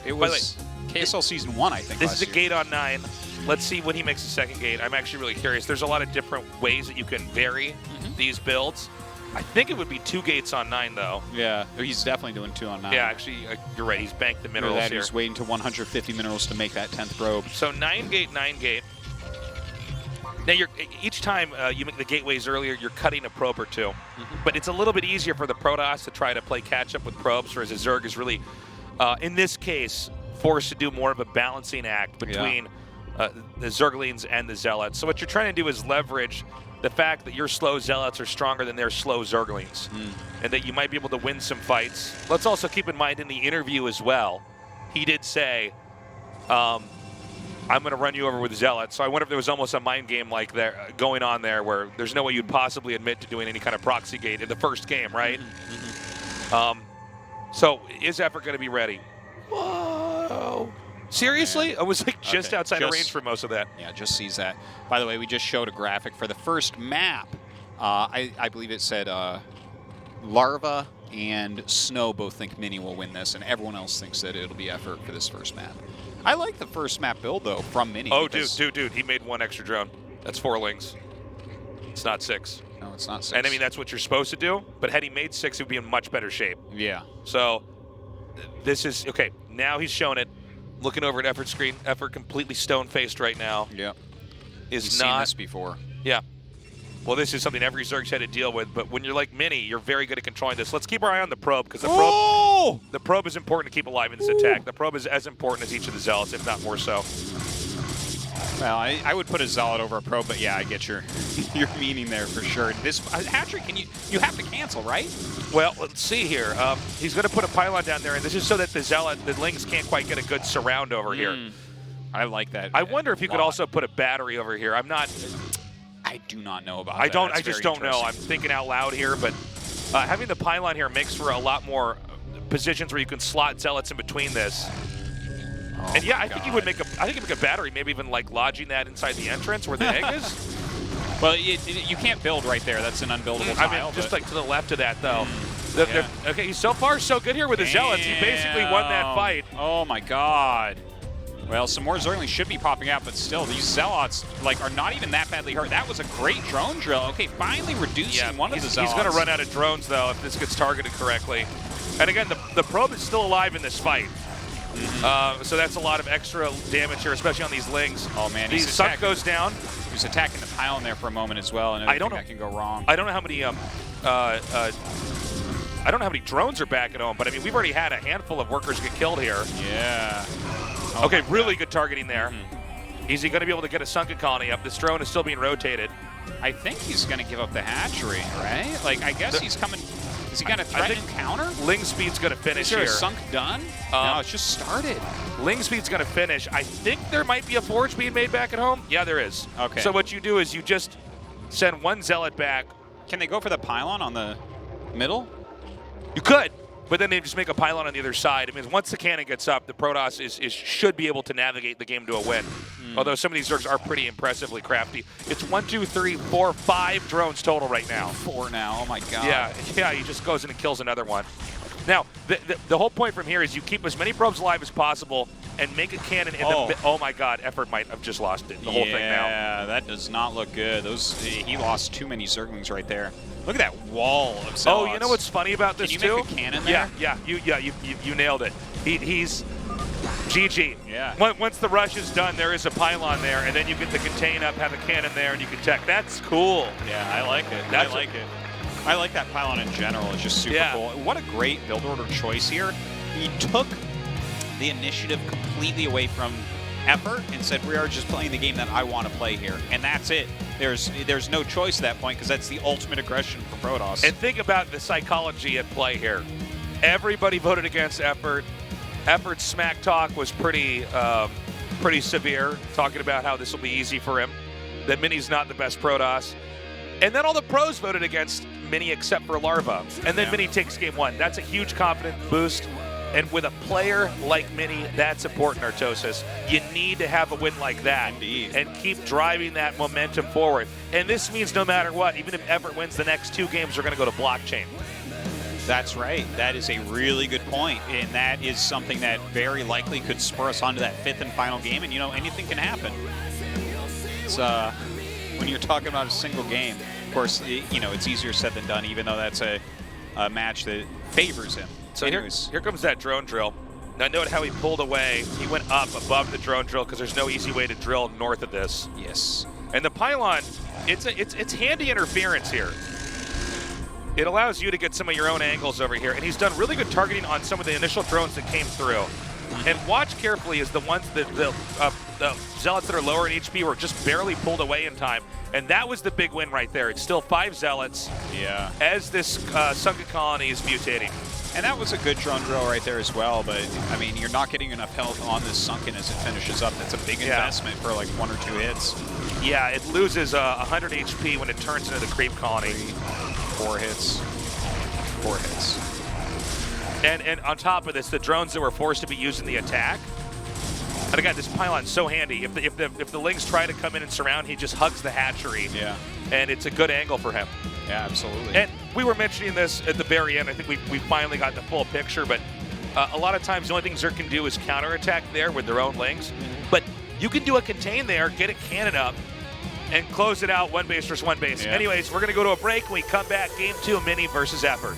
It was KSL Season 1, I think. This is a gate on 9. Let's see when he makes the second gate. I'm actually really curious. There's a lot of different ways that you can vary these builds. I think it would be 2 gates on 9, though. Yeah, he's definitely doing 2 on 9. Yeah, actually, you're right. He's banked the minerals here. He's waiting to 150 minerals to make that 10th probe. So 9 gate, 9 gate. Now, each time you make the gateways earlier, you're cutting a probe or 2. But it's a little bit easier for the Protoss to try to play catch-up with probes, whereas the Zerg is really, in this case, forced to do more of a balancing act between the Zerglings and the Zealots. So what you're trying to do is leverage the fact that your slow Zealots are stronger than their slow Zerglings, and that you might be able to win some fights. Let's also keep in mind in the interview as well, he did say, I'm going to run you over with Zealots. So I wonder if there was almost a mind game like there going on there where there's no way you'd possibly admit to doing any kind of proxy gate in the first game, right? So is Effort going to be ready? Whoa. Seriously? I was like just outside of range for most of that. Yeah, just sees that. By the way, we just showed a graphic for the first map. I believe it said Larva and Snow both think Mini will win this, and everyone else thinks that it'll be Effort for this first map. I like the first map build, though, from Mini. Oh, dude, he made 1 extra drone. That's 4 lings. It's not 6. No, it's not 6. And I mean, that's what you're supposed to do, but had he made 6, he would be in much better shape. Yeah. So this is, okay, now he's shown it. Looking over at Effort screen, Effort completely stone-faced right now. Yeah. He's seen this before. Yeah. Well, this is something every Zerg's had to deal with, but when you're like Mini, you're very good at controlling this. Let's keep our eye on the probe, because the probe is important to keep alive in this attack. The probe is as important as each of the Zealots, if not more so. Well, I would put a Zealot over a probe, but yeah, I get your meaning there for sure. This hatchery, you have to cancel, right? Well, let's see here. He's going to put a pylon down there, and this is so that the Lings can't quite get a good surround over here. I like that. I wonder if you could also put a battery over here. I do not know about that. I just don't know. I'm thinking out loud here, but having the pylon here makes for a lot more positions where you can slot Zealots in between this. And yeah, I think you would make a battery, maybe even like lodging that inside the entrance where the egg is. Well, you can't build right there. That's an unbuildable tile. I mean, just like to the left of that, though. Okay, so far so good here with the Zealots. He basically won that fight. Oh my God. Well, some more Zerglings should be popping out, but still, these Zealots are not even that badly hurt. That was a great drone drill. Okay, finally reducing one of the Zealots. He's going to run out of drones, though, if this gets targeted correctly. And again, the probe is still alive in this fight. So that's a lot of extra damage here, especially on these Lings. Oh man, the Sunk goes down. He was attacking the pylon there for a moment as well, and I don't think that can go wrong. I don't know how many I don't know how many drones are back at home, but I mean we've already had a handful of workers get killed here. Yeah. Oh, okay, really good targeting there. Is he going to be able to get a sunken colony up? This drone is still being rotated. I think he's going to give up the hatchery, right? Like I guess he's coming. Is he going to threaten counter? Ling speed's going to finish here. Is there a sunk done? No, it's just started. Ling speed's going to finish. I think there might be a forge being made back at home. Yeah, there is. Okay. So what you do is you just send 1 Zealot back. Can they go for the pylon on the middle? You could, but then they just make a pylon on the other side. I mean, once the cannon gets up, the Protoss should be able to navigate the game to a win. Although some of these Zergs are pretty impressively crafty. It's 1, 2, 3, 4, 5 drones total right now. 4 now. Oh my God. Yeah. He just goes in and kills another one. Now, the whole point from here is you keep as many probes alive as possible and make a cannon in the. Oh my God, Effort might have just lost it. The whole thing now. Yeah, that does not look good. He lost too many Zerglings right there. Look at that wall of Zealots. Oh, you know what's funny about this too? Can you make a cannon there? You nailed it. He's GG. Yeah. Once the rush is done, there is a pylon there, and then you get the contain up, have a cannon there, and you can check. That's cool. Yeah, I like it. I like it. I like that pylon in general. It's just super cool. What a great build order choice here. He took the initiative completely away from Effort and said, we are just playing the game that I want to play here. And that's it. There's no choice at that point because that's the ultimate aggression for Protoss. And think about the psychology at play here. Everybody voted against Effort. Effort's smack talk was pretty severe, talking about how this will be easy for him, that Mini's not the best Protoss. And then all the pros voted against Mini except for Larva. And then Mini takes game 1. That's a huge confidence boost. And with a player like Mini, that's important, Artosis. You need to have a win like that. Indeed. And keep driving that momentum forward. And this means no matter what, even if Everett wins the next 2 games, they're going to go to blockchain. That's right. That is a really good point, and that is something that very likely could spur us on to that 5th and final game, and, you know, anything can happen. It's, when you're talking about a single game, of course, you know, it's easier said than done, even though that's a match that favors him. So here comes that drone drill. Now note how he pulled away. He went up above the drone drill because there's no easy way to drill north of this. Yes. And the pylon, it's handy interference here. It allows you to get some of your own angles over here. And he's done really good targeting on some of the initial drones that came through. And watch carefully as the ones that the Zealots that are lower in HP were just barely pulled away in time. And that was the big win right there. It's still 5 Zealots as this sunken colony is mutating. And that was a good drone drill right there as well, but I mean, you're not getting enough health on this sunken as it finishes up. That's a big investment for like 1 or 2 hits. Yeah, it loses 100 HP when it turns into the creep colony. 4 hits. 4 hits. And on top of this, the drones that were forced to be used in the attack. And again, this pylon's so handy. If the Lings try to come in and surround, he just hugs the hatchery. Yeah. And it's a good angle for him. Yeah, absolutely. And we were mentioning this at the very end. I think we finally got the full picture, but a lot of times the only thing Zerg can do is counterattack there with their own Lings. But you can do a contain there, get a cannon up, and close it out 1 base versus 1 base. Yeah. Anyways, we're going to go to a break. When we come back, Game 2, Mini versus Effort.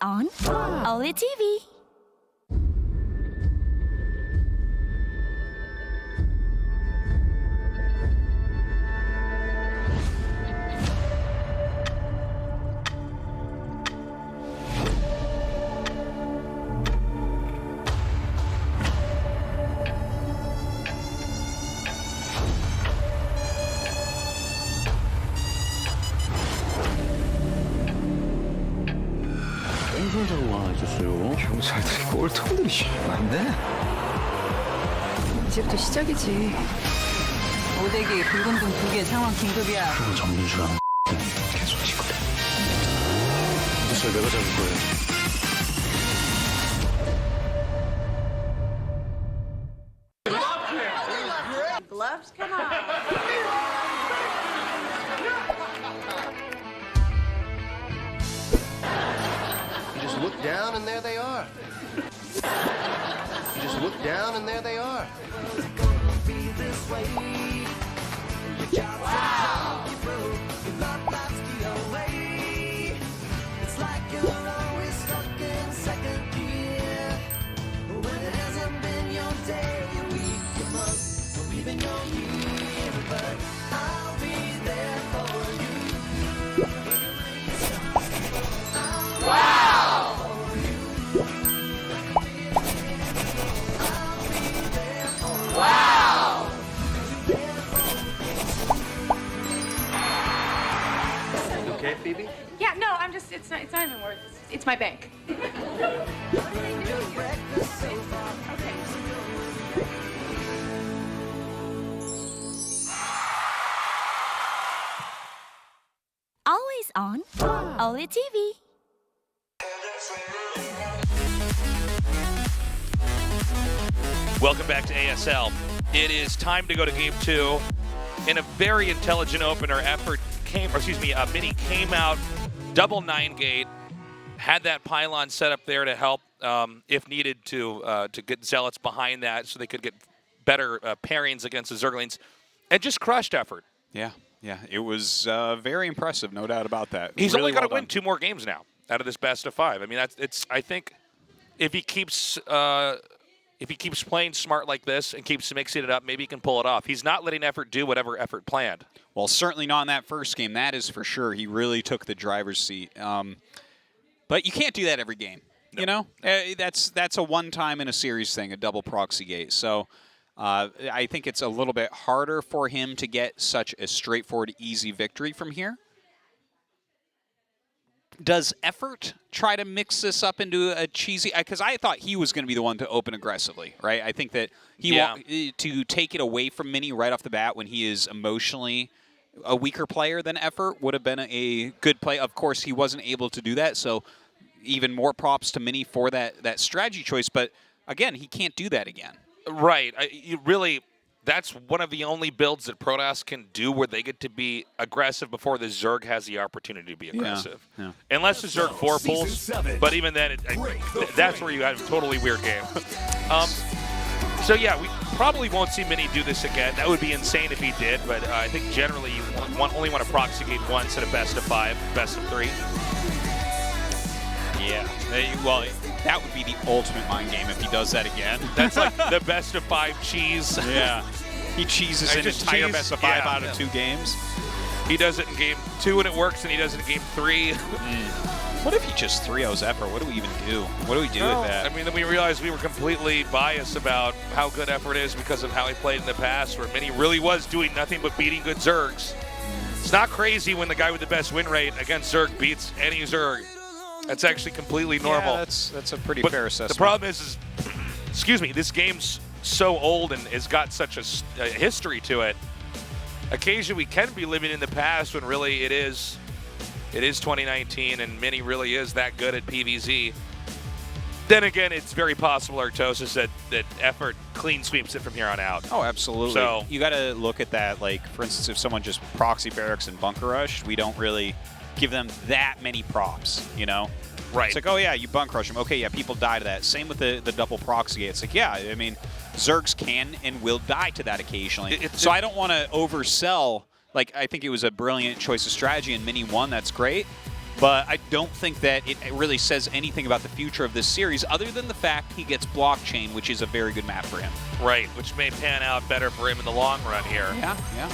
On OLED TV. 뺑소니자고 와주셨어요. 경찰들이 꼴통들이 안 돼. 이제부터 시작이지. 오대기 붉은 등 2개 상황 긴급이야. 그거 전민주랑 계속 짓거든. 무슨 내가 잡을 거예요. Gloves, come on. Look down and there they are. You just look down and there they are. Wow! It's like you're always stuck in second gear. When it hasn't been your day, your week, your month, or even your year. But I'll be there for you. Wow! Wow! You okay, Phoebe? Yeah, no, I'm just, it's not even worth it. It's my bank. Always on OLED TV. Welcome back to ASL. It is time to go to Game 2. in a very intelligent opener, Mini came out, double 9-gate, had that pylon set up there to help, if needed, to get Zealots behind that so they could get better pairings against the Zerglings, and just crushed Effort. Yeah, yeah, it was very impressive, no doubt about that. He's really only got to well win 2 more games now out of this best of 5. I mean, I think if he keeps playing smart like this and keeps mixing it up, maybe he can pull it off. He's not letting Effort do whatever Effort planned. Well, certainly not in that first game. That is for sure. He really took the driver's seat. But you can't do that every game. No. You know, that's a one-time in a series thing, a double proxy gate. So I think it's a little bit harder for him to get such a straightforward, easy victory from here. Does Effort try to mix this up into a cheesy? Because I thought he was going to be the one to open aggressively, right? I think that to take it away from Mini right off the bat when he is emotionally a weaker player than Effort would have been a good play. Of course, he wasn't able to do that, so even more props to Mini for that strategy choice. But again, he can't do that again. Right. That's one of the only builds that Protoss can do where they get to be aggressive before the Zerg has the opportunity to be aggressive. Yeah. Unless the Zerg 4 pulls, but even then, that's where you have a totally weird game. So yeah, we probably won't see Mini do this again. That would be insane if he did, but I think generally you only want to proxy gate once at a best of 5, best of 3. Yeah, well, that would be the ultimate mind game if he does that again. That's like the best of 5 cheese. Yeah, he cheeses an entire best of 5 out of 2 games. He does it in game 2 and it works, and he does it in game 3. What if he just 3-0s Effort? What do we even do? What do we do with that? I mean, then we realized we were completely biased about how good Effort is because of how he played in the past, where Mini really was doing nothing but beating good Zergs. It's not crazy when the guy with the best win rate against Zerg beats any Zerg. That's actually completely normal. Yeah, that's a pretty fair assessment. The problem is excuse me, this game's so old and has got such a history to it. Occasionally we can be living in the past when really it is 2019 and Mini really is that good at PvZ. Then again, it's very possible, Artosis, that Effort clean sweeps it from here on out. Oh, absolutely. So you got to look at that. Like, for instance, if someone just proxy barracks and bunker rush, we don't really give them that many props, you know? Right. It's like, oh yeah, you bunker rush them. Okay, yeah, people die to that. Same with the double proxy gate. It's like, yeah, I mean, Zergs can and will die to that occasionally. So I don't want to oversell. Like, I think it was a brilliant choice of strategy and Mini won. That's great. But I don't think that it really says anything about the future of this series other than the fact he gets blockchain, which is a very good map for him. Right, which may pan out better for him in the long run here. Yeah, yeah.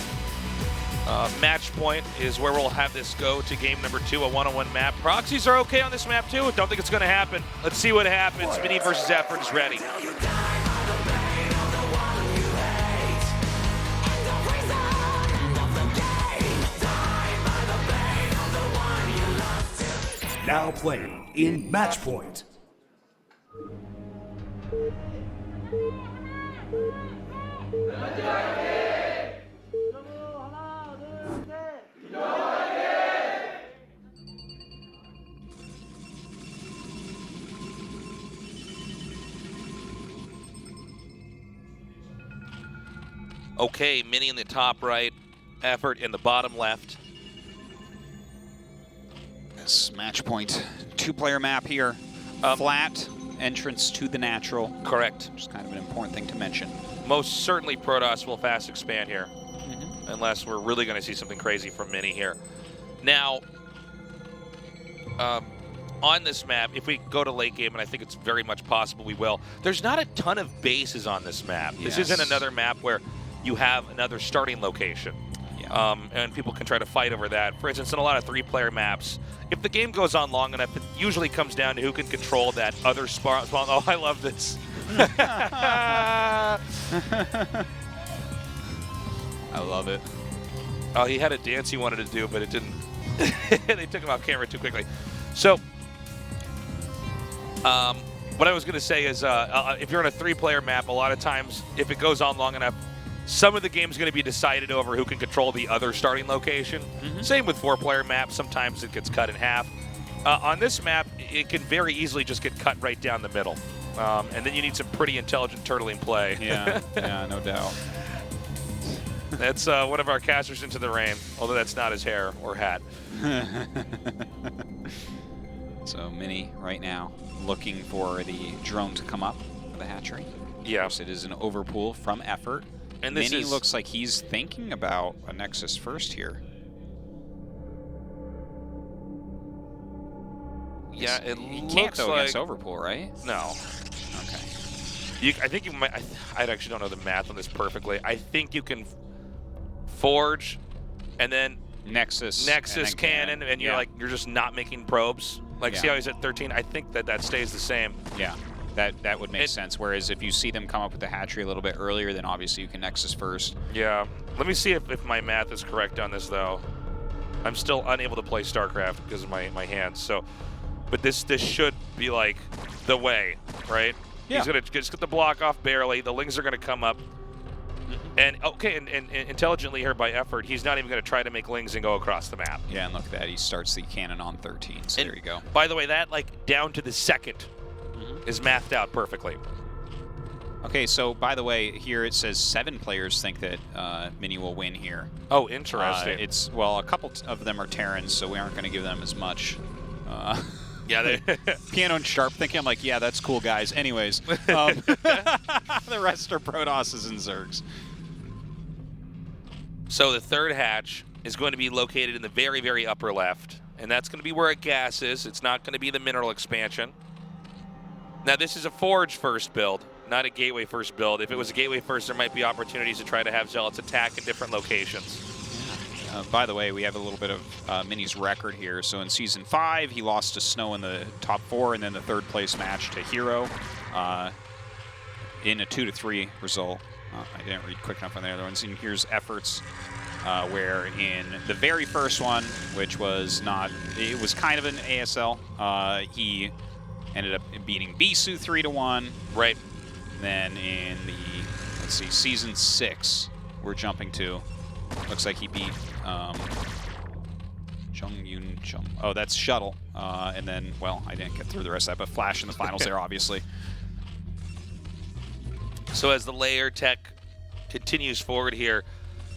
Match point is where we'll have this go to game number 2, a 1-on-1 map. Proxies are okay on this map too. Don't think it's going to happen. Let's see what happens. Mini versus Effort is ready. Now playing in match point. Okay, Mini in the top right, Effort in the bottom left. Yes, match point. 2-player map here. Flat entrance to the natural. Correct. Just kind of an important thing to mention. Most certainly Protoss will fast expand here, unless we're really going to see something crazy from Mini here. Now, on this map, if we go to late game, and I think it's very much possible we will, there's not a ton of bases on this map. Yes. This isn't another map where you have another starting location. Yeah. And people can try to fight over that. For instance, in a lot of 3-player maps, if the game goes on long enough, it usually comes down to who can control that other spawn. Oh, I love this. I love it. Oh, he had a dance he wanted to do, but it didn't. They took him off camera too quickly. So, what I was going to say is, if you're on a 3-player map, a lot of times, if it goes on long enough, some of the game's going to be decided over who can control the other starting location. Same with 4-player maps. Sometimes it gets cut in half. On this map, it can very easily just get cut right down the middle. And then you need some pretty intelligent turtling play. Yeah, yeah, no doubt. That's one of our casters into the rain, although that's not his hair or hat. So Mini right now looking for the drone to come up for the hatchery. Yeah. It is an overpool from Effort. And this Mini looks like he's thinking about a Nexus first here. Yeah, it he looks can't go like against overpool, right? No. Okay. I think you might. I actually don't know the math on this perfectly. I think you can forge, and then Nexus cannon, and you're just not making probes. Like, see how he's at 13? I think that stays the same. Yeah. That would make sense. Whereas if you see them come up with the hatchery a little bit earlier, then obviously you can Nexus first. Yeah. Let me see if my math is correct on this, though. I'm still unable to play StarCraft because of my hands. So, but this should be like the way, right? Yeah. He's gonna just get the block off barely. The Lings are gonna come up. And and intelligently here by Effort, he's not even going to try to make Lings and go across the map. Yeah, and look at that. He starts the cannon on 13. So there you go. By the way, that down to the second is mathed out perfectly. Okay, so by the way, here it says 7 players think that Mini will win here. Oh, interesting. Well, a couple of them are Terrans, so we aren't going to give them as much. Yeah, they Piano and Sharp thinking, I'm like, yeah, that's cool, guys. Anyways, the rest are Protosses and Zergs. So the third hatch is going to be located in the very, very upper left, and that's going to be where a gas is. It's not going to be the mineral expansion. Now, this is a Forge first build, not a Gateway first build. If it was a Gateway first, there might be opportunities to try to have Zealots attack in different locations. By the way, we have a little bit of Mini's record here. So in Season 5, he lost to Snow in the top 4, and then the 3rd place match to Hero in a 2-3 result. I didn't read quick enough on the other ones. And here's Efforts, where in the very first one, which was it was kind of an ASL, he ended up beating Bisu 3-1. Right. Then in the, let's see, Season 6, we're jumping to. Looks like he beat Jung Yun Chung. Oh, that's Shuttle. And then, well, I didn't get through the rest of that, but Flash in the finals there, obviously. So as the layer tech continues forward here,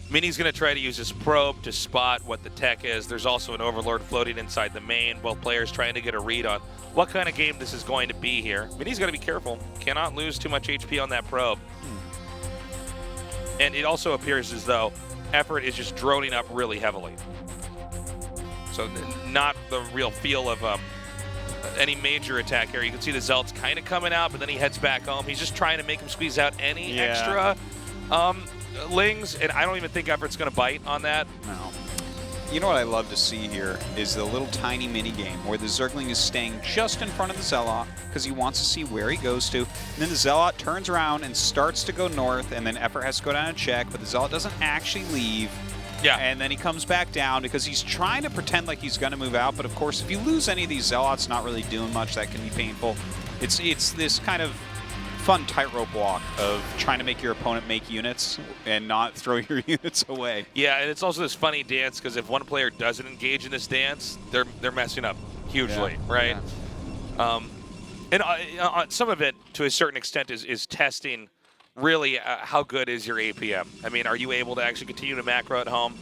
Mini's going to try to use his probe to spot what the tech is. There's also an Overlord floating inside the main. Both players trying to get a read on what kind of game this is going to be here. Mini's got to be careful. Cannot lose too much HP on that probe. And it also appears as though Effort is just droning up really heavily. So not the real feel of any major attack here. You can see the Zealot's kind of coming out, but then he heads back home. He's just trying to make him squeeze out any extra Lings, and I don't even think Effort's going to bite on that. No. You know what I love to see here is the little tiny mini game where the Zergling is staying just in front of the Zealot because he wants to see where he goes to. And then the Zealot turns around and starts to go north, and then Effort has to go down and check, but the Zealot doesn't actually leave. Yeah. And then he comes back down because he's trying to pretend like he's going to move out, but of course, if you lose any of these Zealots not really doing much, that can be painful. It's this kind of fun tightrope walk of trying to make your opponent make units and not throw your units away. Yeah, and it's also this funny dance because if one player doesn't engage in this dance, they're messing up hugely, right? Yeah. And some of it, to a certain extent, is testing really how good is your APM. I mean, are you able to actually continue to macro at home?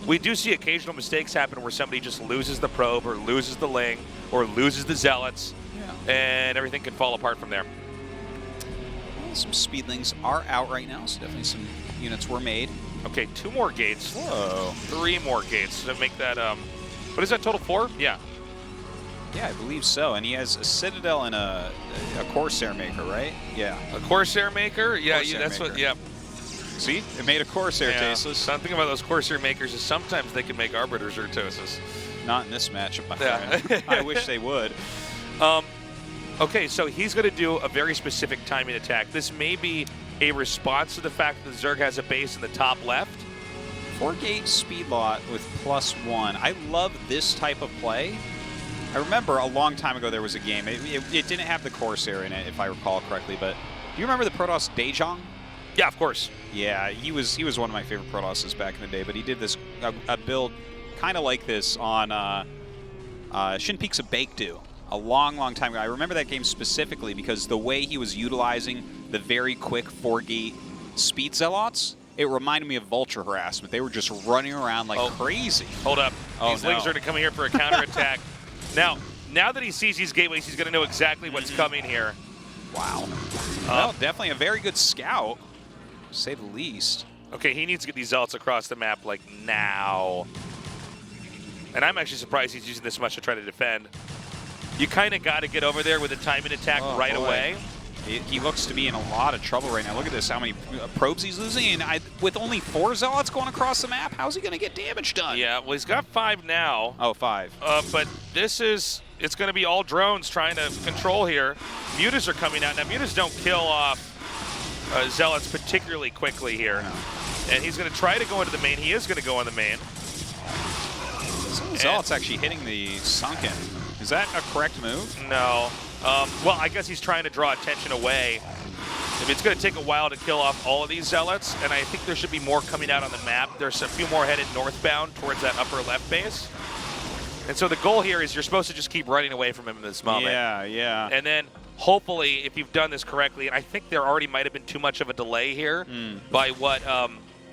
We do see occasional mistakes happen where somebody just loses the probe or loses the Ling or loses the Zealots, and everything can fall apart from there. Some Speedlings are out right now, so definitely some units were made. Okay, 2 more gates. Whoa. 3 more gates to make that, what is that, total 4? Yeah. Yeah, I believe so. And he has a Citadel and a Corsair Maker, right? Yeah. A Corsair Maker? Yeah, Corsair that's Maker. what, yeah. See? It made a Corsair tasteless. Something about those Corsair Makers is sometimes they can make Arbiters or Tosis. Not in this matchup, my friend. I wish they would. Okay, so he's going to do a very specific timing attack. This may be a response to the fact that Zerg has a base in the top left. 4-gate speed lot with +1. I love this type of play. I remember a long time ago there was a game. It didn't have the Corsair in it, if I recall correctly, but do you remember the Protoss Daejong? Yeah, of course. Yeah, he was one of my favorite Protosses back in the day, but he did this a build kind of like this on Shin Peaks of Baekdu. A long, long time ago. I remember that game specifically because the way he was utilizing the very quick 4-gate speed Zealots it reminded me of vulture harassment. They were just running around like crazy. Hold up. Oh, These Lings are going to come here for a counterattack. Now that he sees these gateways, he's going to know exactly what's coming here. Wow. Well, definitely a very good scout, to say the least. Okay, he needs to get these Zealots across the map, like, now. And I'm actually surprised he's using this much to try to defend. You kind of got to get over there with a timing attack right away. He looks to be in a lot of trouble right now. Look at this, how many probes he's losing. And with only 4 Zealots going across the map, how's he going to get damage done? Yeah, well, he's got 5 now. Oh, 5. But this is, it's going to be all drones trying to control here. Mutas are coming out. Now, Mutas don't kill off Zealots particularly quickly here. No. And he's going to try to go into the main. He is going to go in the main. Some of the Zealots actually hitting the sunken. Is that a correct move? No. Well, I guess he's trying to draw attention away. It's going to take a while to kill off all of these Zealots, and I think there should be more coming out on the map. There's a few more headed northbound towards that upper left base. And so the goal here is you're supposed to just keep running away from him in this moment. Yeah. And then hopefully, if you've done this correctly, and I think there already might have been too much of a delay here by what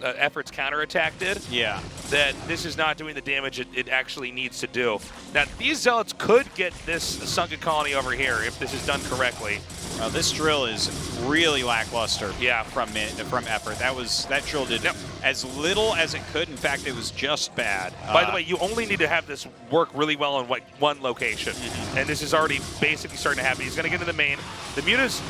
Effort's counterattack did. Yeah. That this is not doing the damage it actually needs to do. Now, these Zealots could get this sunken colony over here if this is done correctly. Well, this drill is really lackluster. Yeah. From Effort. That drill did as little as it could. In fact, it was just bad. By the way, you only need to have this work really well in like one location, and this is already basically starting to happen. He's going to get into the main. The Mutas.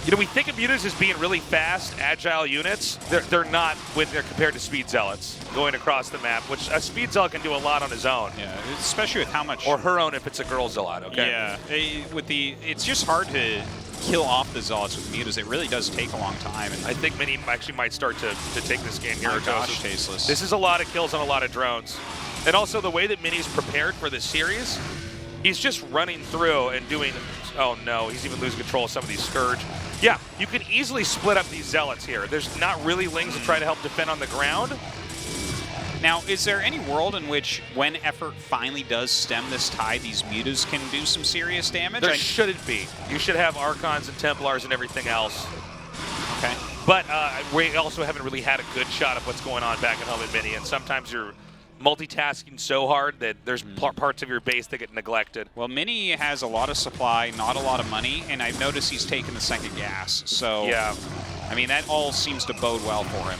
You know, we think of Mutas as being really fast, agile units. They're not when they're compared to Speed Zealots going across the map, which a Speed Zealot can do a lot on his own. Yeah, especially with how much... Or her own if it's a girl Zealot, okay? Yeah, it's just hard to kill off the Zealots with Mutas. It really does take a long time. And I think many actually might start to take this game here. Oh gosh, Tasteless. This is a lot of kills on a lot of drones. And also the way that Mini's prepared for this series, he's just running through and doing... Oh no, he's even losing control of some of these Scourge. Yeah, you can easily split up these Zealots here. There's not really Lings to try to help defend on the ground. Now, is there any world in which, when Effort finally does stem this tide, these Mutas can do some serious damage? There shouldn't be. You should have Archons and Templars and everything else. Okay. But we also haven't really had a good shot of what's going on back at home in Mini, and sometimes you're multitasking so hard that there's parts of your base that get neglected. Well, Mini has a lot of supply, not a lot of money, and I've noticed he's taken the second gas. So, yeah. I mean, that all seems to bode well for him.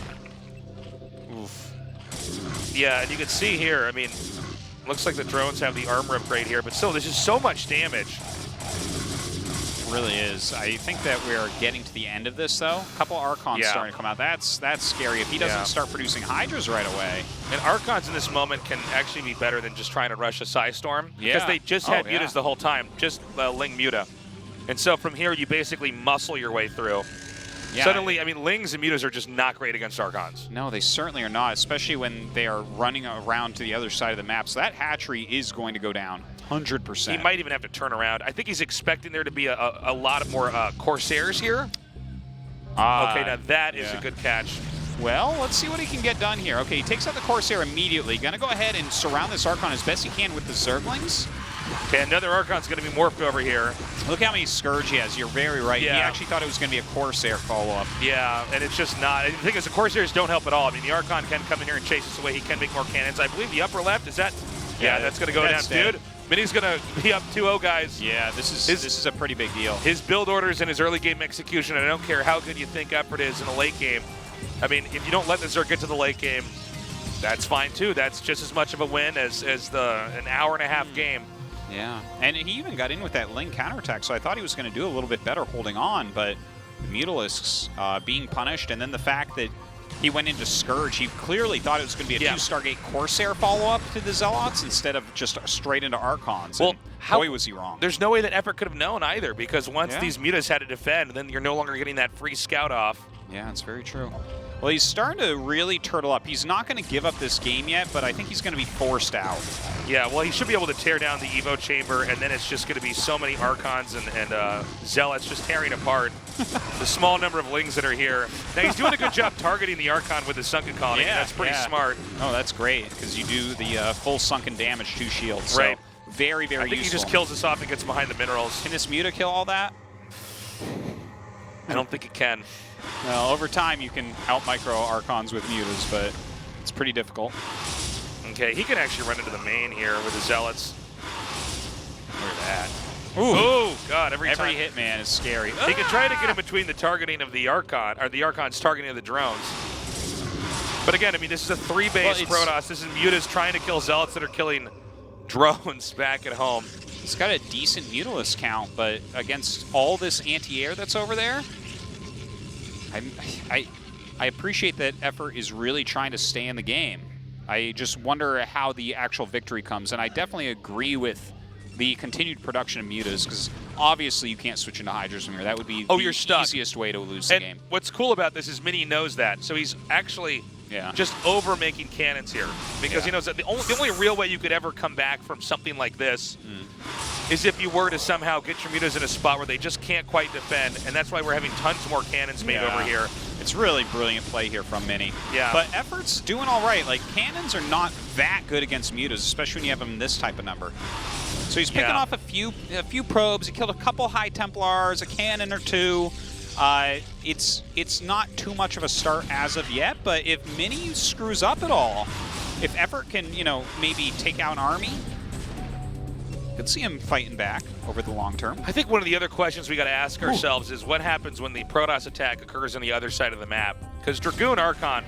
Oof. Yeah, and you can see here, I mean, looks like the drones have the armor upgrade here, but still, this is so much damage. It really is. I think that we are getting to the end of this, though. A couple Archons starting to come out. That's scary. If he doesn't start producing Hydras right away. And Archons in this moment can actually be better than just trying to rush a Psystorm. Yeah. Because they just had Mutas the whole time, just Ling Muta. And so from here, you basically muscle your way through. Yeah. Suddenly, I mean, Lings and Mutas are just not great against Archons. No, they certainly are not, especially when they are running around to the other side of the map. So that hatchery is going to go down 100%. He might even have to turn around. I think he's expecting there to be a lot more Corsairs here. Okay, now that is a good catch. Well, let's see what he can get done here. Okay, he takes out the Corsair immediately. Going to go ahead and surround this Archon as best he can with the Zerglings. Okay, another Archon's going to be morphed over here. Look how many Scourge he has. You're very right. Yeah. He actually thought it was going to be a Corsair follow-up. Yeah, and it's just not. The thing is, the Corsairs don't help at all. I mean, the Archon can come in here and chase us away. He can make more cannons. I believe the upper left, is that? Yeah, that's going to go down, dude. Mini's going to be up 2-0, guys. Yeah, this is a pretty big deal. His build orders and his early game execution, and I don't care how good you think Effort is in the late game. I mean, if you don't let the Zerg get to the late game, that's fine too. That's just as much of a win as an hour-and-a-half game. Yeah, and he even got in with that Ling counterattack, so I thought he was going to do a little bit better holding on, but the Mutalisks being punished, and then the fact that he went into Scourge, he clearly thought it was going to be a 2-Stargate Corsair follow-up to the Zealots instead of just straight into Archons. Well, boy, was he wrong. There's no way that Effort could have known either, because once these Mutas had to defend, then you're no longer getting that free scout off. Yeah, it's very true. Well, he's starting to really turtle up. He's not going to give up this game yet, but I think he's going to be forced out. Yeah, well, he should be able to tear down the Evo chamber, and then it's just going to be so many Archons and Zealots just tearing apart the small number of Lings that are here. Now, he's doing a good job targeting the Archon with his Sunken Colony. Yeah, that's pretty smart. Oh, that's great, because you do the full sunken damage to shields. Right. So very, very useful. I think he just kills us off and gets behind the minerals. Can this Muta kill all that? I don't think it can. Well, over time you can out-micro Archons with mutas, but it's pretty difficult. Okay, he can actually run into the main here with the Zealots. Look at that. Ooh. Oh, God, every Every time. hitman is scary. He can try to get in between the targeting of the Archon, or the Archon's targeting of the drones. But again, I mean, this is a 3-base Protoss. This is mutas trying to kill Zealots that are killing drones back at home. It's got a decent Mutalist count, but against all this anti-air that's over there, I appreciate that Effort is really trying to stay in the game. I just wonder how the actual victory comes, and I definitely agree with the continued production of mutas, because obviously you can't switch into Hydras from here. That would be the easiest way to lose the game. What's cool about this is Mini knows that, so he's actually just over making cannons here, because he knows that the only real way you could ever come back from something like this is if you were to somehow get your mutas in a spot where they just can't quite defend, and that's why we're having tons more cannons made over here. It's really brilliant play here from Mini. Yeah. But Effort's doing all right. Like, cannons are not that good against mutas, especially when you have them in this type of number. So he's picking off a few probes. He killed a couple High Templars, a cannon or two. It's not too much of a start as of yet, but if Mini screws up at all, if Effort can, you know, maybe take out an army, could see him fighting back over the long term. I think one of the other questions we got to ask ourselves is what happens when the Protoss attack occurs on the other side of the map? Because Dragoon Archon,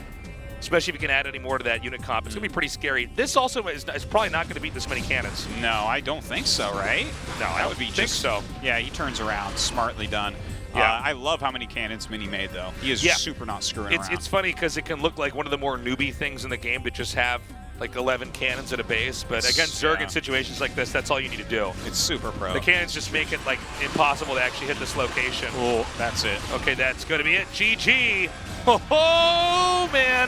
especially if you can add any more to that unit comp, it's going to be pretty scary. This also is probably not going to beat this many cannons. No, I don't think so, right? No, I would think so. Yeah, he turns around. Smartly done. Yeah. I love how many cannons Mini made, though. He is super not screwing around. It's funny because it can look like one of the more newbie things in the game to just have like 11 cannons at a base, but against Zerg in situations like this, that's all you need to do. It's super pro. The cannons just make it like impossible to actually hit this location. Oh, that's it. Okay, that's going to be it. GG. Oh, man.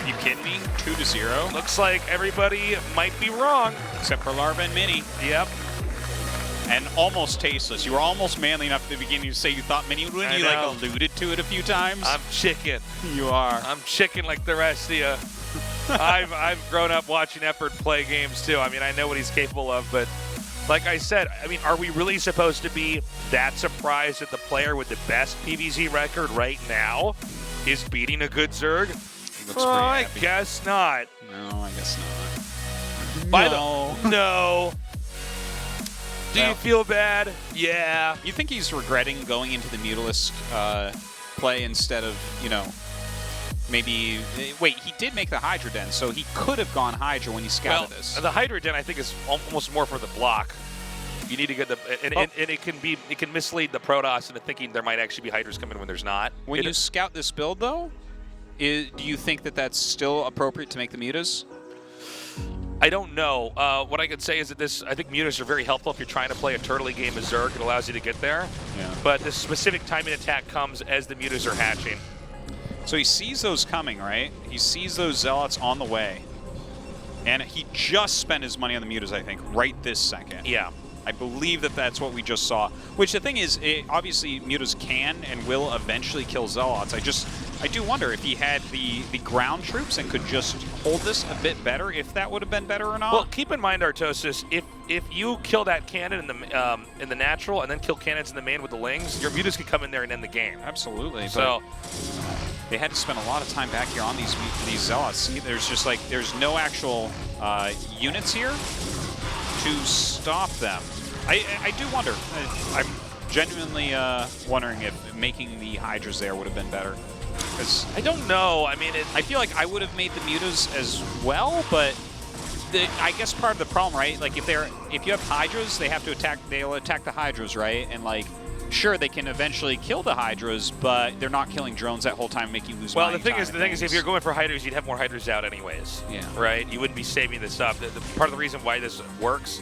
You kidding me? 2-0. Looks like everybody might be wrong. Except for Larva and Mini. Yep. And almost tasteless. You were almost manly enough at the beginning to say you thought Mini would win. You like alluded to it a few times. I'm chicken. You are. I'm chicken like the rest of you. I've grown up watching Effort play games too. I mean, I know what he's capable of, but like I said, I mean, are we really supposed to be that surprised that the player with the best PvZ record right now is beating a good Zerg? I guess not. No, I guess not. No. Do you feel bad? Yeah. You think he's regretting going into the Mutalist play instead of, you know, maybe... Wait, he did make the Hydra Den, so he could have gone Hydra when he scouted this. The Hydra Den, I think, is almost more for the block. You need to get the... And it can mislead the Protoss into thinking there might actually be Hydras coming when there's not. When you scout this build, though, do you think that that's still appropriate to make the mutas? I don't know. What I could say is that I think mutas are very helpful if you're trying to play a turtley game of Zerg. It allows you to get there. Yeah. But the specific timing attack comes as the mutas are hatching. So he sees those coming, right? He sees those Zealots on the way. And he just spent his money on the mutas, I think, right this second. Yeah. I believe that that's what we just saw. Which the thing is, obviously mutas can and will eventually kill Zealots. I do wonder if he had the ground troops and could just hold this a bit better, if that would have been better or not. Well, keep in mind, Artosis, if you kill that cannon in the natural and then kill cannons in the main with the lings, your mutas could come in there and end the game. Absolutely. So they had to spend a lot of time back here on these Zealots. See, there's no actual units here to stop them. I do wonder. I'm genuinely wondering if making the Hydras there would have been better. I don't know. I mean, I feel like I would have made the mutas as well, but I guess part of the problem, right? Like if you have Hydras, they have to attack. They'll attack the Hydras, right? And like, sure, they can eventually kill the Hydras, but they're not killing drones that whole time, making you lose money. Well, the thing is, if you're going for Hydras, you'd have more Hydras out anyways. Yeah. Right. You wouldn't be saving this up. Part of the reason why this works.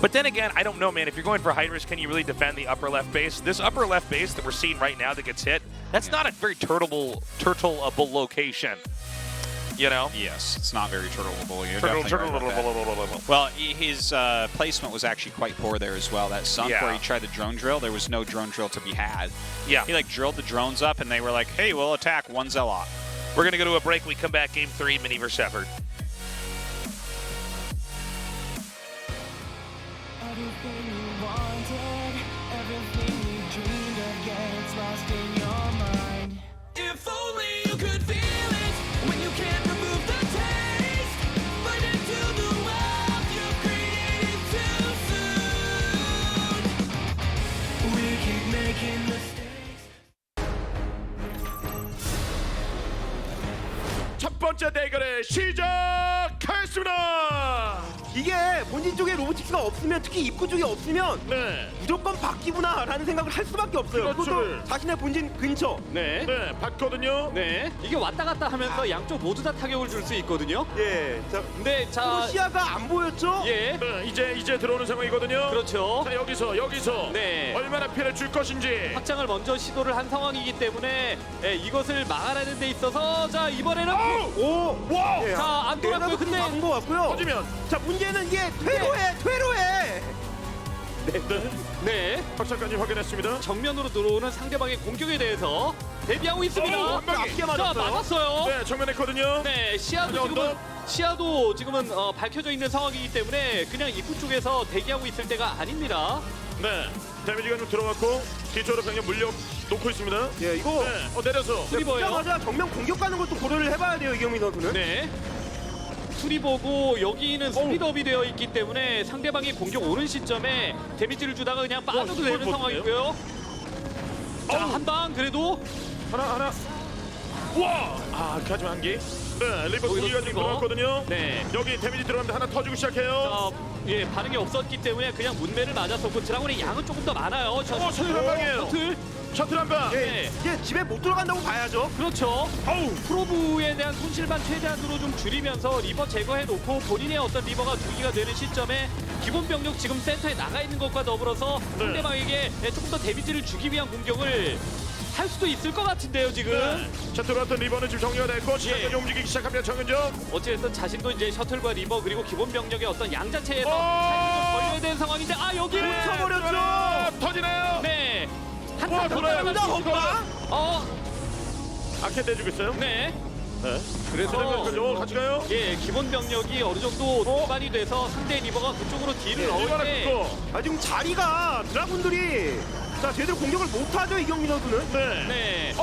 But then again, I don't know, man. If you're going for Hydras, can you really defend the upper left base? This upper left base that we're seeing right now that gets hit, that's not a very turtleable location. You know? Yes, it's not very turtleable. Well, his placement was actually quite poor there as well. That sunk where he tried the drone drill, there was no drone drill to be had. Yeah. He like drilled the drones up, and they were like, hey, we'll attack one Zealot. We're going to go to a break. We come back, Game 3, Mini vs. Effort. Everything you wanted, everything you dreamed of gets lost in your mind. 첫 번째 대결을 시작하겠습니다. 이게 본진 쪽에 로보틱스가 없으면, 특히 입구 쪽에 없으면 무조건 바뀌구나라는 생각을 할 수밖에 없어요. 그것도 자신의 본진 근처. 네. 봤거든요. 네. 이게 왔다 갔다 하면서 양쪽 모두 다 타격을 줄 수 있거든요. 예. 자, 근데 자 시야가 안 보였죠? 예. 이제 들어오는 상황이거든요. 그렇죠. 자, 여기서 네. 얼마나 피해를 줄 것인지. 확장을 먼저 시도를 한 상황이기 때문에 이것을 막아내는 데 있어서 자 이번에는 와! 자 안 돌았고요. 근데 막은 것 같고요. 터지면 자, 문제는 이게 퇴로해. 네. 확장까지 확인했습니다. 정면으로 들어오는 상대방의 공격에 대해서 대비하고 있습니다. 앞에 맞았어요. 맞았어요. 네, 정면했거든요. 네, 시야도 지금은 밝혀져 있는 상황이기 때문에 그냥 입구 쪽에서 대기하고 있을 때가 아닙니다. 네, 데미지가 좀 들어갔고 뒤쪽으로 병력 물려 놓고 있습니다. 예, 이거 내려서 붙자마자 정면 공격 가는 것도 고려를 해봐야 돼요, 이경민 선수는. 네. 수리보고 여기는 스피드업이 되어 있기 때문에 상대방이 공격 오는 시점에 데미지를 주다가 그냥 빠져도 되는 상황이고요. 자, 한 방 그래도 하나. 와! 하지만 한 개. 네, 리버 2기가 지금 들어왔거든요. 네. 여기 데미지 들어가는데 하나 터지고 시작해요. 예, 반응이 없었기 때문에 그냥 문매를 맞았었고 드라곤의 양은 조금 더 많아요. 셔틀 한 방이에요. 셔틀 한 방. 예, 이게 집에 못 들어간다고 봐야죠. 그렇죠. 프로브에 대한 손실만 최대한으로 좀 줄이면서 리버 제거해놓고 본인의 어떤 리버가 2기가 되는 시점에 기본 병력 지금 센터에 나가 있는 것과 더불어서 상대방에게 조금 더 데미지를 주기 위한 공격을 할 수도 있을 것 같은데요, 지금. 자, 들어왔던 리버는 지금 정리가 됐고 시작까지 움직이기 시작합니다, 정은정. 어찌됐든 자신도 이제 셔틀과 리버 그리고 기본 병력의 어떤 양 자체에서 걸려야 되는 상황인데 여기를 놓쳐버렸죠. 터지네요. 네. 한타 돌아갑니다, 헛방. 아켓 내주고 있어요. 네. 그래서 같이 가요. 예, 기본 병력이 어느 정도 동반이 돼서 상대 리버가 그쪽으로 딜을 넣을 때 지금 자리가 드라군들이 제대로 공격을 못하죠, 이경민 선수는. 네.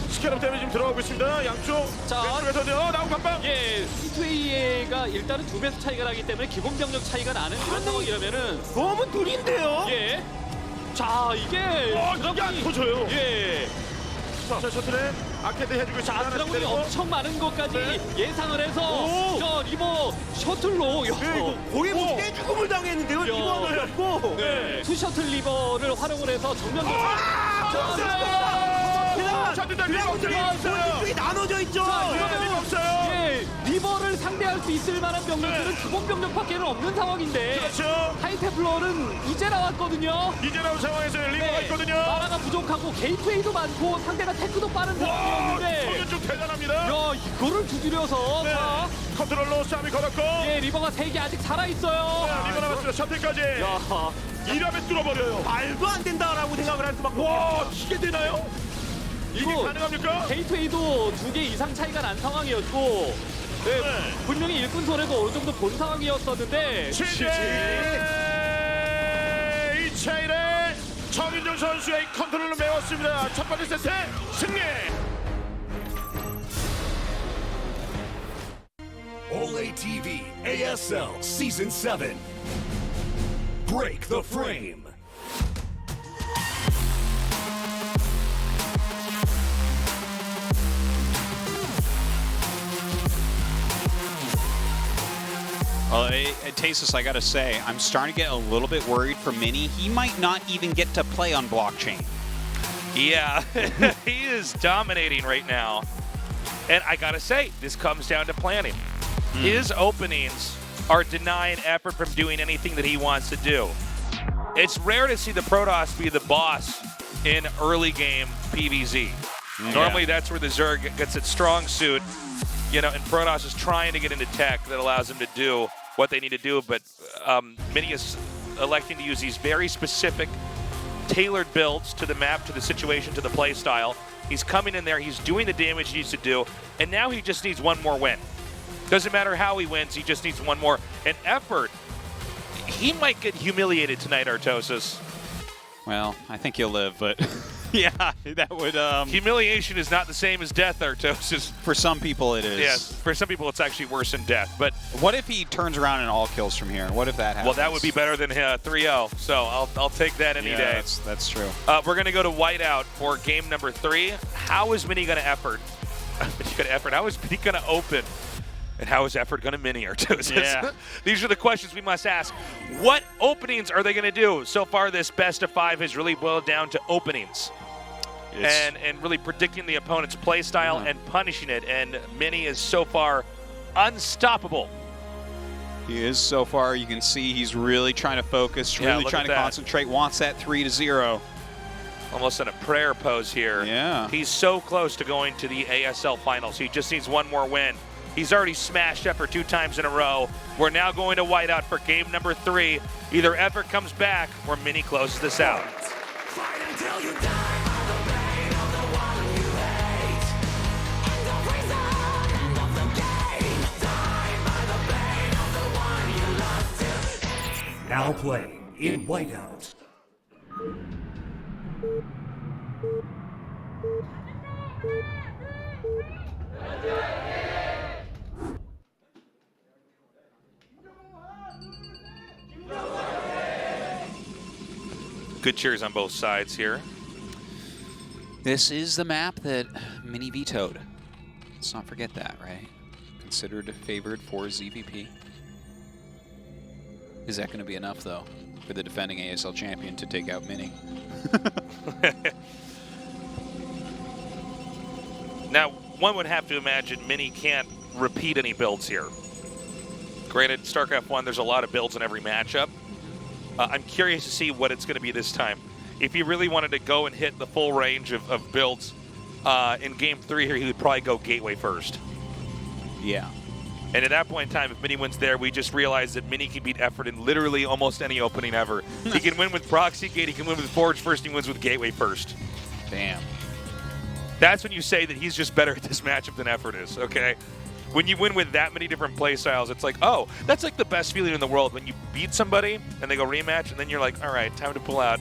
스캐럽 데미지 지금 들어가고 있습니다. 양쪽. 자, 왼쪽에서 나오고 한 방. 예, 히트웨이가 일단은 2배수 차이가 나기 때문에 기본 병력 차이가 나는 그런 상황이라면은 너무 둘인데요. 예. 자, 이게 이게 안 터져요. 예. 자, 셔틀에 아케드 해주고 있습니다. 자, 드라군이 엄청 많은 것까지 예상을 해서 저 리버 셔틀로 이거 거의 뭐 떼죽음을 당했는데요, 리버를 갖고. 네. 투 셔틀 리버를 활용을 해서 정면으로 드라군들이 나눠져 있죠. 리버 없어요. 예, 리버를 상대할 수 있을 만한 병력들은 기본 병력밖에 없는 상황인데 그렇죠. 하이테플러는 이제 나왔거든요. 이제 나온 상황에서 리버가 있거든요. 마라가 부족하고 게이트웨이도 많고 상대가 테크도 빠른 상황이었는데 성현 좀 대단합니다. 야, 이거를 두드려서 컨트롤로 싸움이 걸었고 예, 리버가 3개 아직 살아있어요. 리버 남았습니다. 셔틀까지. 이라면 뚫어버려요. 말도 안 된다라고 생각을 할 수밖에 없어요. 이게 되나요? 이게 가능합니까? 게이트웨이도 2개 이상 차이가 난 상황이었고 분명히 일꾼 손해도 어느 정도 본 상황이었었는데 이 차이를 정인종 선수의 컨트롤로 메웠습니다. 첫 번째 세트 승리. AfreecaTV ASL Season 7. Break the frame. Tasis, I gotta say, I'm starting to get a little bit worried for Mini. He might not even get to play on blockchain. Yeah, he is dominating right now. And I gotta say, this comes down to planning. His openings are denying effort from doing anything that he wants to do. It's rare to see the Protoss be the boss in early game PvZ. Normally that's where the Zerg gets its strong suit, you know, and Protoss is trying to get into tech that allows them to do what they need to do, but Mini is electing to use these very specific, tailored builds to the map, to the situation, to the play style. He's coming in there, he's doing the damage he needs to do, and now he just needs one more win. Doesn't matter how he wins, he just needs one more. And effort, he might get humiliated tonight, Artosis. Well, I think he'll live, but yeah, that would... Humiliation is not the same as death, Artosis. For some people it is. Yes, for some people it's actually worse than death. But what if he turns around and all kills from here? What if that happens? Well, that would be better than 3-0, so I'll take that any day. That's true. We're going to go to whiteout for game number 3. How is Mini going to effort? look at Effort. How is Mini going to open? And how is Effort going to mini Artosis? Yeah. These are the questions we must ask. What openings are they going to do? So far, this best of 5 has really boiled down to openings. And really predicting the opponent's play style and punishing it. And Mini is so far unstoppable. He is so far. You can see he's really trying to focus, really trying to concentrate, wants that 3-0. Almost in a prayer pose here. Yeah. He's so close to going to the ASL finals. He just needs one more win. He's already smashed Effort 2 times in a row. We're now going to whiteout for game number 3. Either Effort comes back or Mini closes this out. Fight until you die by the pain of the one you hate. And the reason of the game. Die by the pain of the one you love to. Now playing in whiteout. Good cheers on both sides here. This is the map that Mini vetoed. Let's not forget that, right? Considered favored for ZVP. Is that going to be enough, though, for the defending ASL champion to take out Mini? Now, one would have to imagine Mini can't repeat any builds here. Granted, StarCraft 1, there's a lot of builds in every matchup. I'm curious to see what it's going to be this time. If he really wanted to go and hit the full range of builds in Game 3 here, he would probably go Gateway first. Yeah. And at that point in time, if Mini wins there, we just realize that Mini can beat Effort in literally almost any opening ever. He can win with Proxy Gate, he can win with Forge first, he wins with Gateway first. Damn. That's when you say that he's just better at this matchup than Effort is, okay? When you win with that many different play styles, it's like, oh, that's like the best feeling in the world when you beat somebody and they go rematch, and then you're like, all right, time to pull out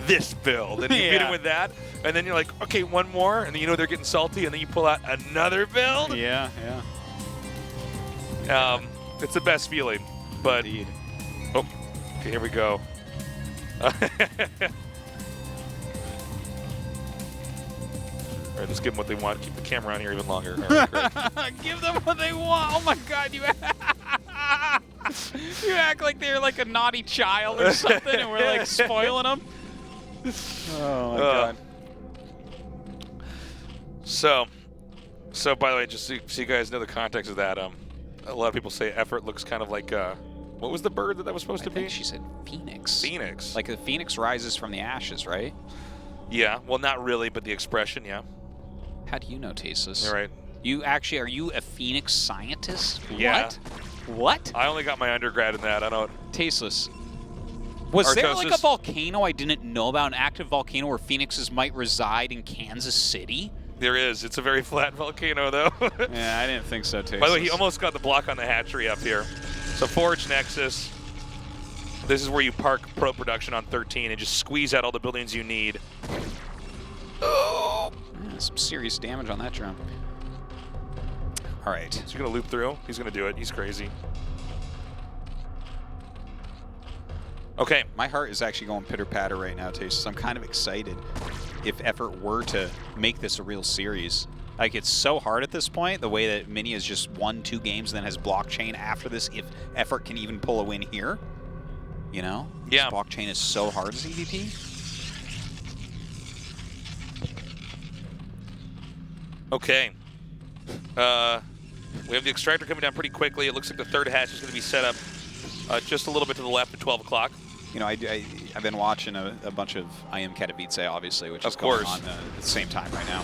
this build. And you beat him with that, and then you're like, okay, one more, and then you know they're getting salty, and then you pull out another build. Yeah, it's the best feeling, but... Indeed. Oh, okay, here we go. All right, let's give them what they want. Keep the camera on here even longer. All right, great. Give them what they want. Oh my God, you you act like they're like a naughty child or something, and we're like spoiling them. Oh my God. So by the way, just so you guys know the context of that, a lot of people say Effort looks kind of like what was the bird that was supposed to be? I think she said Phoenix. Phoenix. Like the Phoenix rises from the ashes, right? Yeah. Well, not really, but the expression, yeah. How do you know, Tasteless? You're right. You actually, are you a Phoenix scientist? Yeah. What? What? I only got my undergrad in that. I don't. Tasteless. Was there like a volcano I didn't know about, an active volcano where phoenixes might reside in Kansas City? There is. It's a very flat volcano, though. Yeah, I didn't think so, Tasteless. By the way, he almost got the block on the hatchery up here. So Forge Nexus. This is where you park Pro Production on 13 and just squeeze out all the buildings you need. Oh! Yeah, some serious damage on that drone. All right. Is he going to loop through? He's going to do it. He's crazy. Okay. My heart is actually going pitter-patter right now, Tasteless. I'm kind of excited if Effort were to make this a real series. Like, it's so hard at this point, the way that Mini has just won 2 games and then has blockchain after this, if Effort can even pull a win here. You know? Yeah. This blockchain is so hard as EVP. Okay. We have the extractor coming down pretty quickly. It looks like the third hatch is going to be set up just a little bit to the left at 12 o'clock. You know, I've been watching a bunch of I Am Katowice, obviously, which is going on at the same time right now.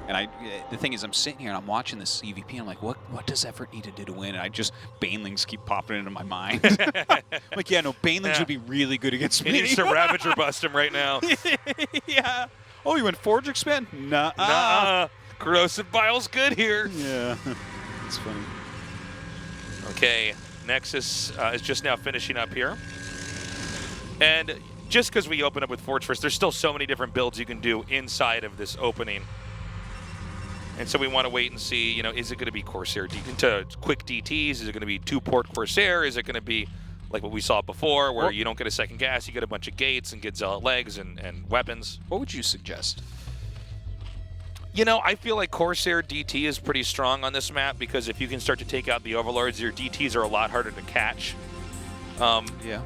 And the thing is, I'm sitting here and I'm watching this EVP, and I'm like, what does Effort need to do to win? And Banelings keep popping into my mind. Like, yeah, no, Banelings would be really good against me. He needs to Ravager bust him right now. Yeah. Oh, you went Forge Expand? Nuh-uh. Nuh-uh. Corrosive Bile's good here. Yeah. It's funny. Okay, Nexus is just now finishing up here. And just because we open up with Forge first, there's still so many different builds you can do inside of this opening. And so we want to wait and see, you know, is it going to be Corsair into quick DTs? Is it going to be 2-port Corsair? Is it going to be like what we saw before, where you don't get a second gas, you get a bunch of gates and get zealot legs and weapons? What would you suggest? You know, I feel like Corsair DT is pretty strong on this map because if you can start to take out the Overlords, your DTs are a lot harder to catch. Yeah.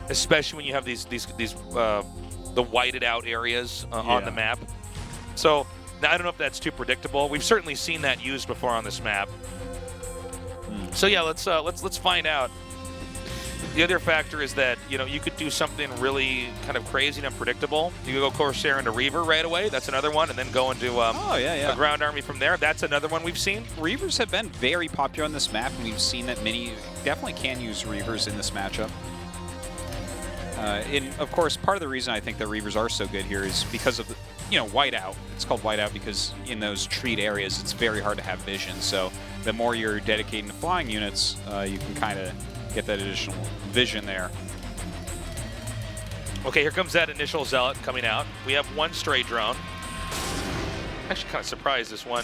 Especially when you have these the whited out areas on the map. So now I don't know if that's too predictable. We've certainly seen that used before on this map. So yeah, let's find out. The other factor is that, you know, you could do something really kind of crazy and unpredictable. You could go Corsair into Reaver right away. That's another one. And then go into a ground army from there. That's another one we've seen. Reavers have been very popular on this map, and we've seen that many definitely can use Reavers in this matchup. And of course, part of the reason I think that Reavers are so good here is because of, you know, whiteout. It's called whiteout because in those treed areas, it's very hard to have vision. So the more you're dedicating to flying units, you can kind of get that additional vision there. Okay, here comes that initial Zealot coming out. We have one stray drone. Actually kind of surprised this one.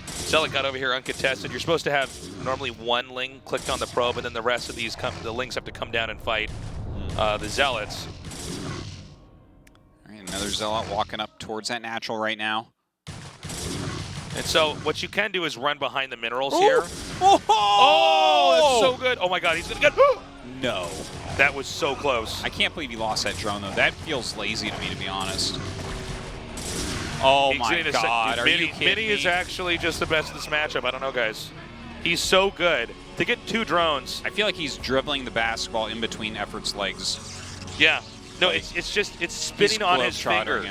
Zealot got over here uncontested. You're supposed to have normally one Ling clicked on the probe, and then the rest of these the Lings have to come down and fight the Zealots. All right, another Zealot walking up towards that natural right now. And so what you can do is run behind the minerals here. Oh, that's so good. Oh my God, he's gonna get. No. That was so close. I can't believe he lost that drone though. That feels lazy to me, to be honest. Oh my God, are you kidding me? Mini is actually just the best of this matchup. I don't know, guys. He's so good. To get 2 drones. I feel like he's dribbling the basketball in between Effort's legs. Yeah. No, like, it's spinning on his finger.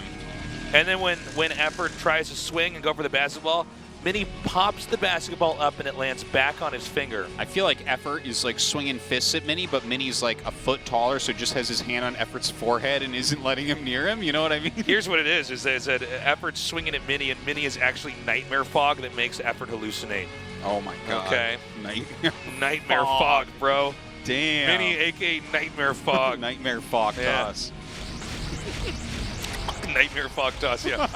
And then when Effort tries to swing and go for the basketball, Mini pops the basketball up and it lands back on his finger. I feel like Effort is like swinging fists at Mini, but Mini's like a foot taller, so just has his hand on Effort's forehead and isn't letting him near him. You know what I mean? Here's what it is that Effort's swinging at Mini, and Mini is actually nightmare fog that makes Effort hallucinate. Oh my God. Okay. Nightmare fog, bro. Damn. Mini, aka Nightmare Fog. Nightmare Fog toss. Nightmare Fog toss, yeah.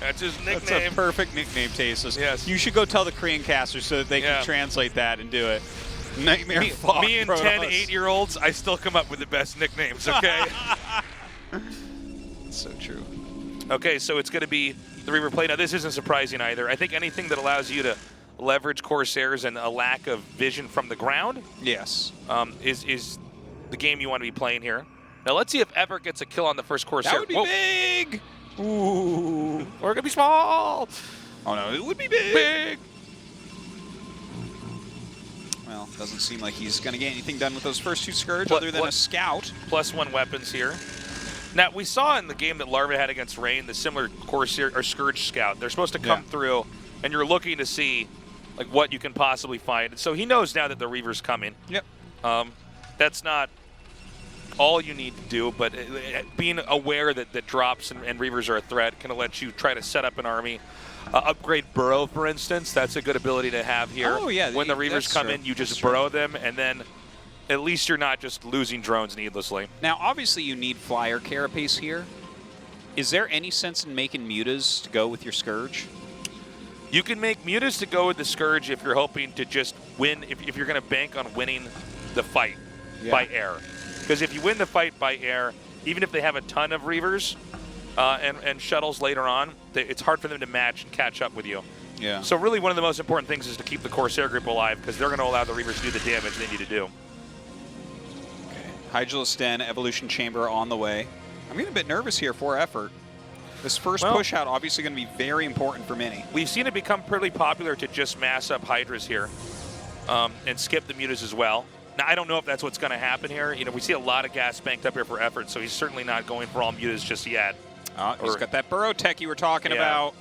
That's his nickname. That's a perfect nickname, Tasus. Yes. You should go tell the Korean casters so that they can translate that and do it. Nightmare Fog. Me and 10 8-year-olds, I still come up with the best nicknames, okay? It's so true. Okay, so it's going to be the Reaver play. Now, this isn't surprising either. I think anything that allows you to leverage Corsairs and a lack of vision from the ground is the game you want to be playing here. Now, let's see if Ever gets a kill on the first Corsair. That would be big! Ooh. Or it could be small. Oh, no, it would be big. Well, doesn't seem like he's going to get anything done with those first 2 Scourge other than a scout. +1 weapons here. Now, we saw in the game that Larva had against Rain the similar Corsair or Scourge scout. They're supposed to come through, and you're looking to see like what you can possibly find. And so he knows now that the Reaver's coming. Yep. That's not all you need to do, but being aware that drops and Reavers are a threat can let you try to set up an army. Upgrade Burrow, for instance. That's a good ability to have here. Oh, yeah. When the Reavers come in, you just burrow them, and then at least you're not just losing drones needlessly. Now, obviously, you need flyer carapace here. Is there any sense in making mutas to go with your Scourge? You can make mutas to go with the Scourge if you're hoping to just win, if you're going to bank on winning the fight by air. Because if you win the fight by air, even if they have a ton of Reavers and shuttles later on, it's hard for them to match and catch up with you. Yeah. So really one of the most important things is to keep the Corsair group alive, because they're going to allow the Reavers to do the damage they need to do. Hydralis Den, Evolution Chamber on the way. I'm getting a bit nervous here for Effort. This first push out obviously going to be very important for Mini. We've seen it become pretty popular to just mass up Hydras here and skip the mutas as well. Now, I don't know if that's what's going to happen here. You know, we see a lot of gas banked up here for Effort, so he's certainly not going for all mutas just yet. He's got that burrow tech you were talking about.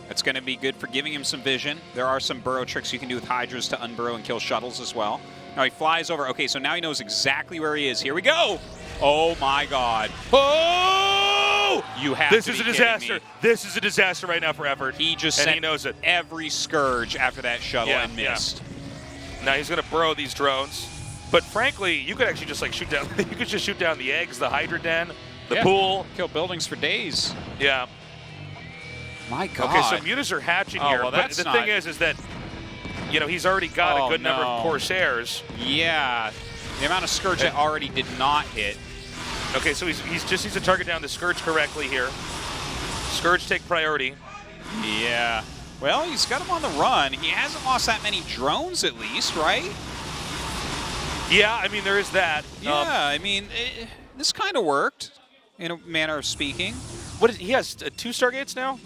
That's going to be good for giving him some vision. There are some burrow tricks you can do with Hydras to unburrow and kill shuttles as well. Now he flies over. Okay, so now he knows exactly where he is. Here we go. Oh, my God. Oh! You have this to is be a disaster. Me. This is a disaster right now for Effort. He just and he knows it. Every Scourge after that shuttle and missed. Now he's going to burrow these drones. But frankly, you could actually just like shoot down. You could just shoot down the eggs, the Hydra Den, the pool, kill buildings for days. Yeah. My God. Okay, so mutas are hatching here. Well, but the thing is that you know he's already got a good number of Corsairs. Yeah. The amount of Scourge that already did not hit. Okay, so he's just needs to target down the Scourge correctly here. Scourge take priority. Yeah. Well, he's got him on the run. He hasn't lost that many drones, at least, right? Yeah, I mean, there is that. Yeah, I mean, this kind of worked, in a manner of speaking. He has 2 Stargates now?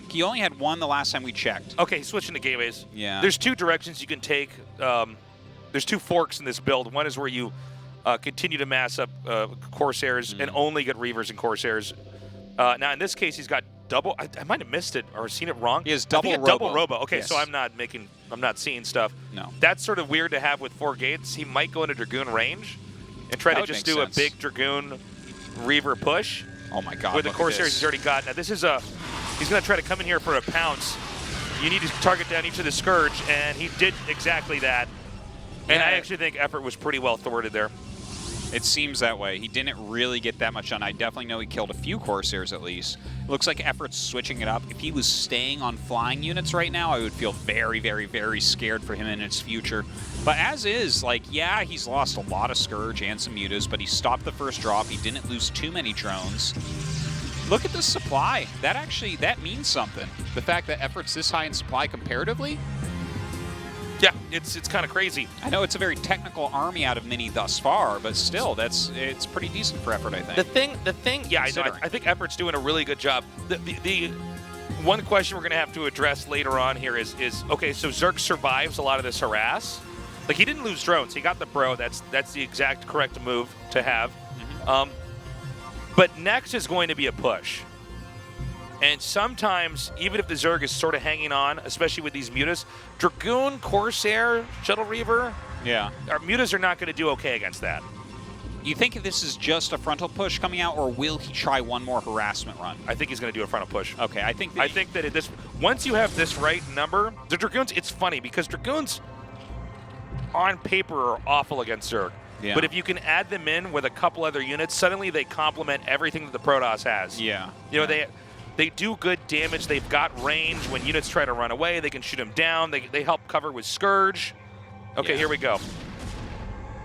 He only had 1 the last time we checked. Okay, he's switching to gateways. Yeah. There's 2 directions you can take. There's 2 forks in this build. One is where you continue to mass up Corsairs and only get Reavers and Corsairs. Now, in this case, he's got double. I might have missed it or seen it wrong. He has double Robo. Double Robo. Okay, yes. so I'm not seeing stuff. No. That's sort of weird to have with 4 gates. He might go into Dragoon range and try to just do a big Dragoon Reaver push. Oh my God! With the Corsairs he's already got. Now this is he's going to try to come in here for a pounce. You need to target down each of the Scourge, and he did exactly that. And I actually think effort was pretty well thwarted there. It seems that way. He didn't really get that much done. I definitely know he killed a few Corsairs at least. It looks like effort's switching it up. If he was staying on flying units right now, I would feel very, very, very scared for him in his future. But as is, like, yeah, he's lost a lot of Scourge and some mutas, but he stopped the first drop. He didn't lose too many drones. Look at the supply. That means something. The fact that effort's this high in supply comparatively. Yeah, it's kind of crazy. I know it's a very technical army out of Mini thus far, but still, it's pretty decent for effort, I think. The thing, yeah, I know. I think effort's doing a really good job. The one question we're going to have to address later on here is okay, so Zerg survives a lot of this harass. Like, he didn't lose drones. He got the bro. That's the exact correct move to have. But next is going to be a push. And sometimes, even if the Zerg is sort of hanging on, especially with these mutas, Dragoon, Corsair, Shuttle Reaver, our mutas are not going to do okay against that. You think this is just a frontal push coming out, or will he try one more harassment run? I think he's going to do a frontal push. Okay, I think that once you have this right number, the Dragoons, it's funny because Dragoons on paper are awful against Zerg. Yeah. But if you can add them in with a couple other units, suddenly they complement everything that the Protoss has. Yeah. You know, they do good damage. They've got range. When units try to run away, they can shoot them down. They help cover with Scourge. Okay, here we go.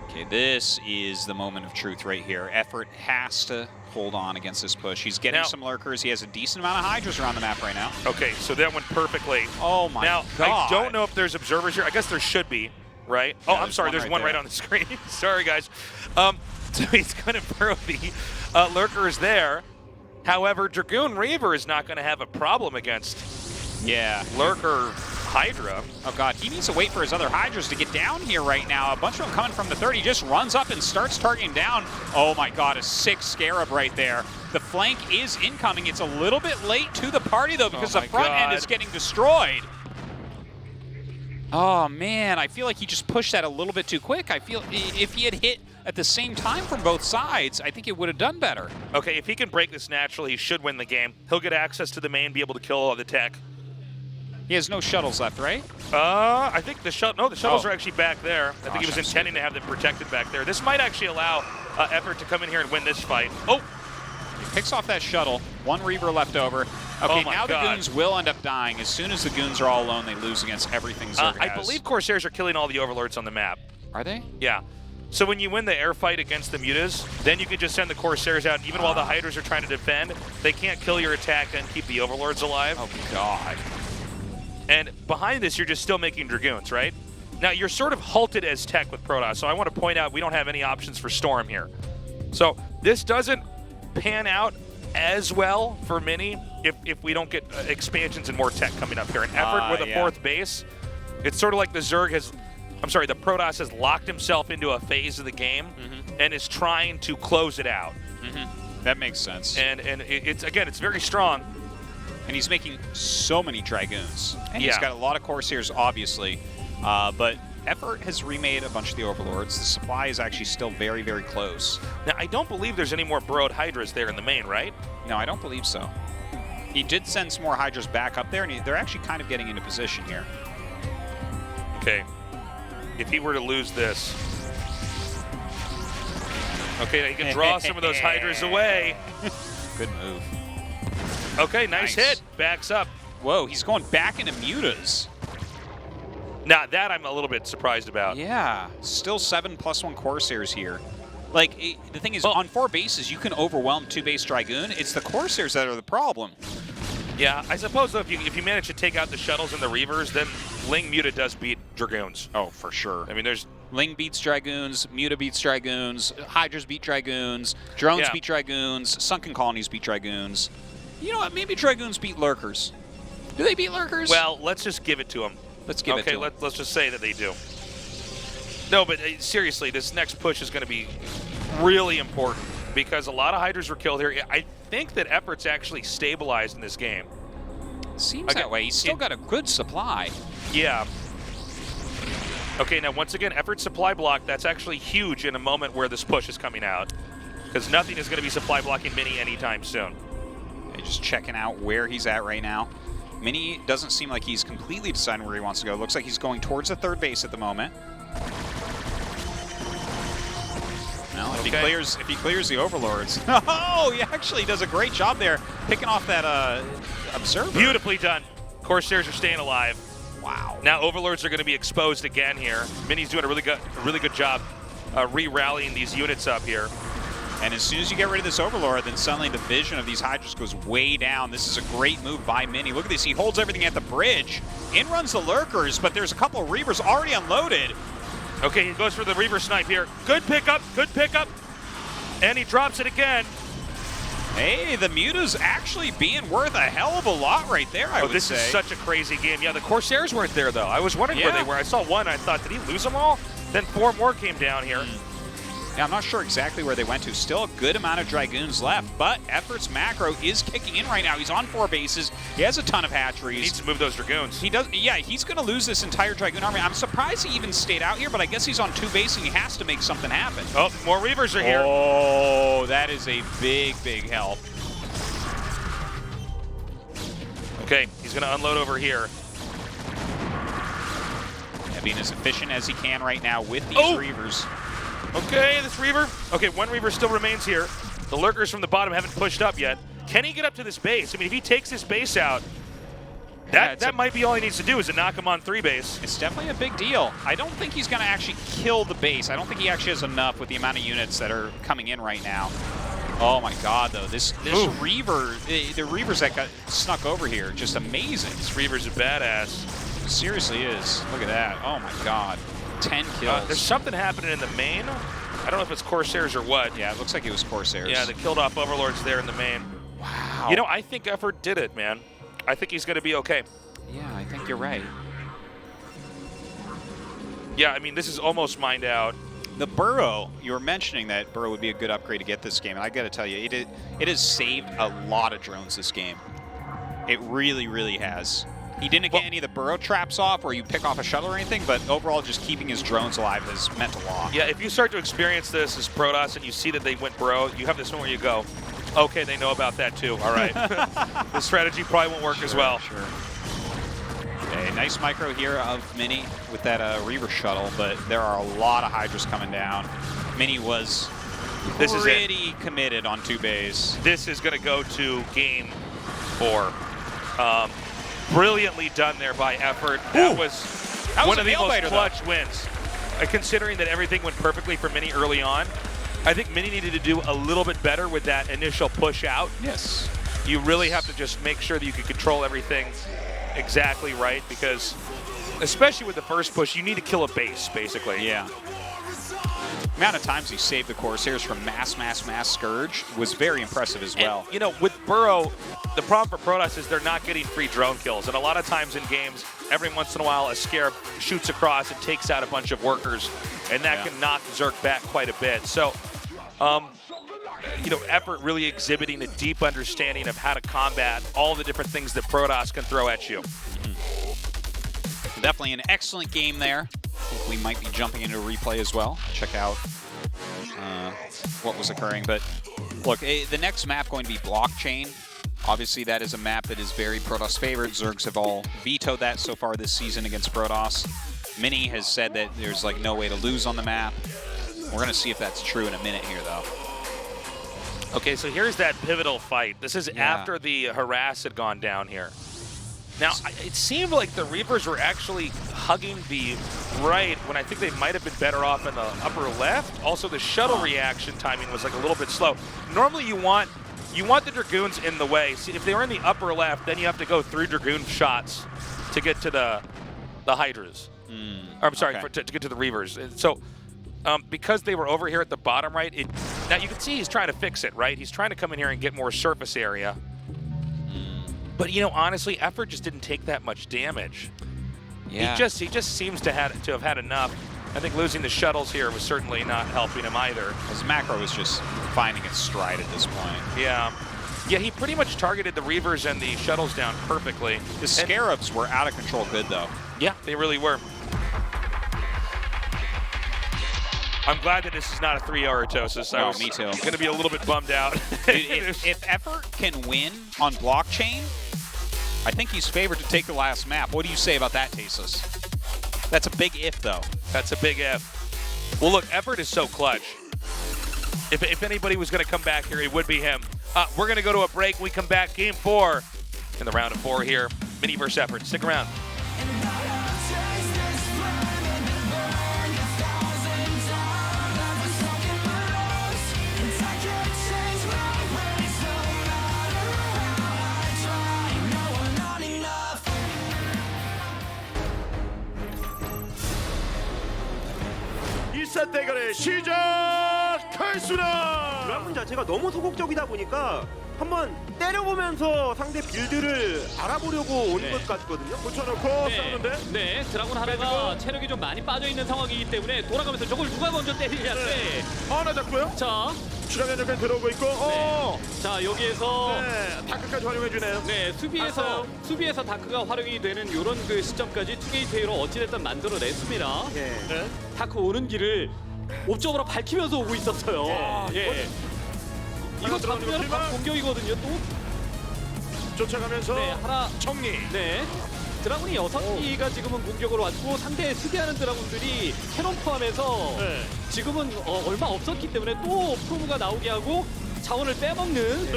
Okay, this is the moment of truth right here. Effort has to hold on against this push. He's getting some lurkers. He has a decent amount of Hydras around the map right now. Okay, so that went perfectly. Oh my God. I don't know if there's observers here. I guess there should be, right? Yeah, I'm sorry, there's one right on the screen. Sorry, guys. So he's going to burrow the lurkers there. However, Dragoon Reaver is not going to have a problem against Lurker Hydra. Oh God, he needs to wait for his other Hydras to get down here right now. A bunch of them coming from the 30. He just runs up and starts targeting down. Oh my God, a 6 Scarab right there. The flank is incoming. It's a little bit late to the party though because the front end is getting destroyed. Oh man, I feel like he just pushed that a little bit too quick. I feel if he had hit at the same time from both sides, I think it would have done better. Okay, if he can break this naturally, he should win the game. He'll get access to the main, be able to kill all the tech. He has no shuttles left, right? I think the shuttles are actually back there. I think he was intending to have them protected back there. This might actually allow effort to come in here and win this fight. Oh! He picks off that shuttle. 1 Reaver left over. Okay, now the goons will end up dying. As soon as the goons are all alone, they lose against everything Zerg has. I believe Corsairs are killing all the Overlords on the map. Are they? Yeah. So when you win the air fight against the mutas, then you can just send the Corsairs out. Even while the Hydras are trying to defend, they can't kill your attack and keep the Overlords alive. Oh, God. And behind this, you're just still making Dragoons, right? Now, you're sort of halted as tech with Protoss, so I want to point out we don't have any options for Storm here. So this doesn't pan out as well for Mini if we don't get expansions and more tech coming up here. An effort with a 4th base, it's sort of like the Protoss has locked himself into a phase of the game and is trying to close it out. That makes sense. And it's very strong. And he's making so many Dragoons. And he's got a lot of Corsairs, obviously. But Effort has remade a bunch of the Overlords. The supply is actually still very, very close. Now, I don't believe there's any more burrowed Hydras there in the main, right? No, I don't believe so. He did send some more Hydras back up there, and they're actually kind of getting into position here. Okay. If he were to lose this... Okay, he can draw some of those Hydras away. Good move. Okay, nice hit. Backs up. Whoa, he's going back into mutas. Now, that I'm a little bit surprised about. Yeah, still 7+1 Corsairs here. Like, the thing is, on 4 bases, you can overwhelm 2 base Dragoon. It's the Corsairs that are the problem. Yeah, I suppose though, if you manage to take out the shuttles and the Reavers, then Ling Muta does beat Dragoons. Oh, for sure. I mean, there's Ling beats Dragoons, Muta beats Dragoons, Hydras beat Dragoons, Drones beat Dragoons, Sunken Colonies beat Dragoons. You know what? Maybe Dragoons beat Lurkers. Do they beat Lurkers? Well, let's just give it to them. Let's give it to them. Okay, let's just say that they do. No, but seriously, this next push is going to be really important because a lot of Hydras were killed here. I think that Effort's actually stabilized in this game. Seems that way. He's still got a good supply. Yeah. Okay, now once again, Effort supply block, that's actually huge in a moment where this push is coming out because nothing is going to be supply blocking Mini anytime soon. Just checking out where he's at right now. Mini doesn't seem like he's completely deciding where he wants to go. Looks like he's going towards the third base at the moment. Well, if he clears the Overlords. Oh, he actually does a great job there, picking off that Observer. Beautifully done. Corsairs are staying alive. Wow. Now Overlords are going to be exposed again here. Mini's doing a really good job re-rallying these units up here. And as soon as you get rid of this Overlord, then suddenly the vision of these Hydras goes way down. This is a great move by Mini. Look at this. He holds everything at the bridge. In runs the Lurkers, but there's a couple of Reavers already unloaded. Okay, he goes for the Reaver snipe here. Good pickup, good pickup. And he drops it again. Hey, the Muta's actually being worth a hell of a lot right there, I would say. This is such a crazy game. Yeah, the Corsairs weren't there, though. I was wondering where they were. I saw one. I thought, did he lose them all? Then 4 more came down here. Yeah, I'm not sure exactly where they went to. Still a good amount of Dragoons left, but Effort's macro is kicking in right now. He's on 4 bases. He has a ton of hatcheries. He needs to move those Dragoons. He does. Yeah, he's going to lose this entire Dragoon army. I'm surprised he even stayed out here, but I guess he's on 2 bases and he has to make something happen. Oh, more Reavers are here. Oh, that is a big, big help. Okay, he's going to unload over here. Yeah, being as efficient as he can right now with these Reavers. Okay, this Reaver. Okay, 1 Reaver still remains here. The Lurkers from the bottom haven't pushed up yet. Can he get up to this base? I mean, if he takes this base out, that might be all he needs to do is to knock him on 3 base. It's definitely a big deal. I don't think he's going to actually kill the base. I don't think he actually has enough with the amount of units that are coming in right now. Oh my God, though, this Reaver, the Reavers that got snuck over here, just amazing. This Reaver's a badass. It seriously is. Look at that. Oh my God. 10 kills. There's something happening in the main. I don't know if it's Corsairs or what. Yeah, it looks like it was Corsairs. Yeah, they killed off Overlords there in the main. Wow. You know, I think Effort did it, man. I think he's going to be okay. Yeah, I think you're right. Yeah, I mean, this is almost mined out. The Burrow, you were mentioning that Burrow would be a good upgrade to get this game, and I got to tell you, it has saved a lot of drones this game. It really, really has. He didn't get any of the Burrow traps off where you pick off a shuttle or anything, but overall just keeping his drones alive has meant a lot. Yeah, if you start to experience this as Protoss and you see that they went Burrow, you have this one where you go, okay, they know about that too, all right. The strategy probably won't work as well. Sure. Okay, nice micro here of Mini with that Reaver shuttle, but there are a lot of Hydras coming down. Mini was pretty committed on 2 bays. This is going to go to game 4. Brilliantly done there by Effort. That was one of the most clutch wins. Considering that everything went perfectly for Mini early on, I think Mini needed to do a little bit better with that initial push out. Yes. You really have to just make sure that you can control everything exactly right, because especially with the first push, you need to kill a base, basically. Yeah. The amount of times he saved the Corsairs from mass Scourge was very impressive as well. And, you know, with Burrow, the problem for Protoss is they're not getting free drone kills. And a lot of times in games, every once in a while, a Scarab shoots across and takes out a bunch of workers, and that can knock Zerg back quite a bit. So, you know, Effort really exhibiting a deep understanding of how to combat all the different things that Protoss can throw at you. Definitely an excellent game there. I think we might be jumping into a replay as well. Check out what was occurring. But look, the next map going to be Blockchain. Obviously, that is a map that is very Protoss favorite. Zergs have all vetoed that so far this season against Protoss. Mini has said that there's like no way to lose on the map. We're going to see if that's true in a minute here, though. Okay, so here's that pivotal fight. This is after the harass had gone down here. Now, it seemed like the Reavers were actually hugging the right when I think they might have been better off in the upper left. Also, the shuttle reaction timing was like a little bit slow. Normally, you want you want the Dragoons in the way. See, if they were in the upper left, then you have to go through Dragoon shots to get to the Hydras. Or, I'm sorry, okay. to get to the Reavers. And so because they were over here at the bottom right, now you can see he's trying to fix it, right? He's trying to come in here and get more surface area. But, you know, honestly, Effort just didn't take that much damage. Yeah. He just seems to have had enough. I think losing the shuttles here was certainly not helping him either. His macro was just finding its stride at this point. Yeah. Yeah, he pretty much targeted the Reavers and the shuttles down perfectly. The Scarabs were out of control good, though. Yeah, they really were. I'm glad that this is not a 3-hour Tosis. Oh, me too. I'm going to be a little bit bummed out. if Effort can win on blockchain, I think he's favored to take the last map. What do you say about that, Tosis? That's a big if, though. That's a big if. Well, look, Effort is so clutch. If anybody was going to come back here, it would be him. We're going to go to a break. When we come back, Game 4 in the round of 4 here. Mini versus Effort. Stick around. 대결의 시작하겠습니다. 드라군 자체가 너무 소극적이다 보니까 한번 때려보면서 상대 빌드를 알아보려고 오는 것 같거든요. 붙여놓고 싸우는데. 네, 드라군 하나가 체력이 좀 많이 빠져있는 상황이기 때문에 돌아가면서 저걸 누가 먼저 때리냐인데. 하나 잡고요. 자, 추가 면역까지 들어오고 있고. 네. 자, 여기에서 다크까지 활용해주네요. 네, 수비에서 다크가 활용이 되는 이런 그 시점까지 투게이트웨이로 어찌됐든 만들어냈습니다. 네. 다크 오는 길을 옵적으로 밝히면서 오고 있었어요. 예. 이거 잡으면 바로 공격이거든요. 또 쫓아가면서 하나 정리. 네. 드라군이 6기가 지금은 공격으로 왔고 상대 수비하는 드라군들이 캐논 포함해서 지금은 얼마 없었기 때문에 또 프로브가 나오게 하고 자원을 빼먹는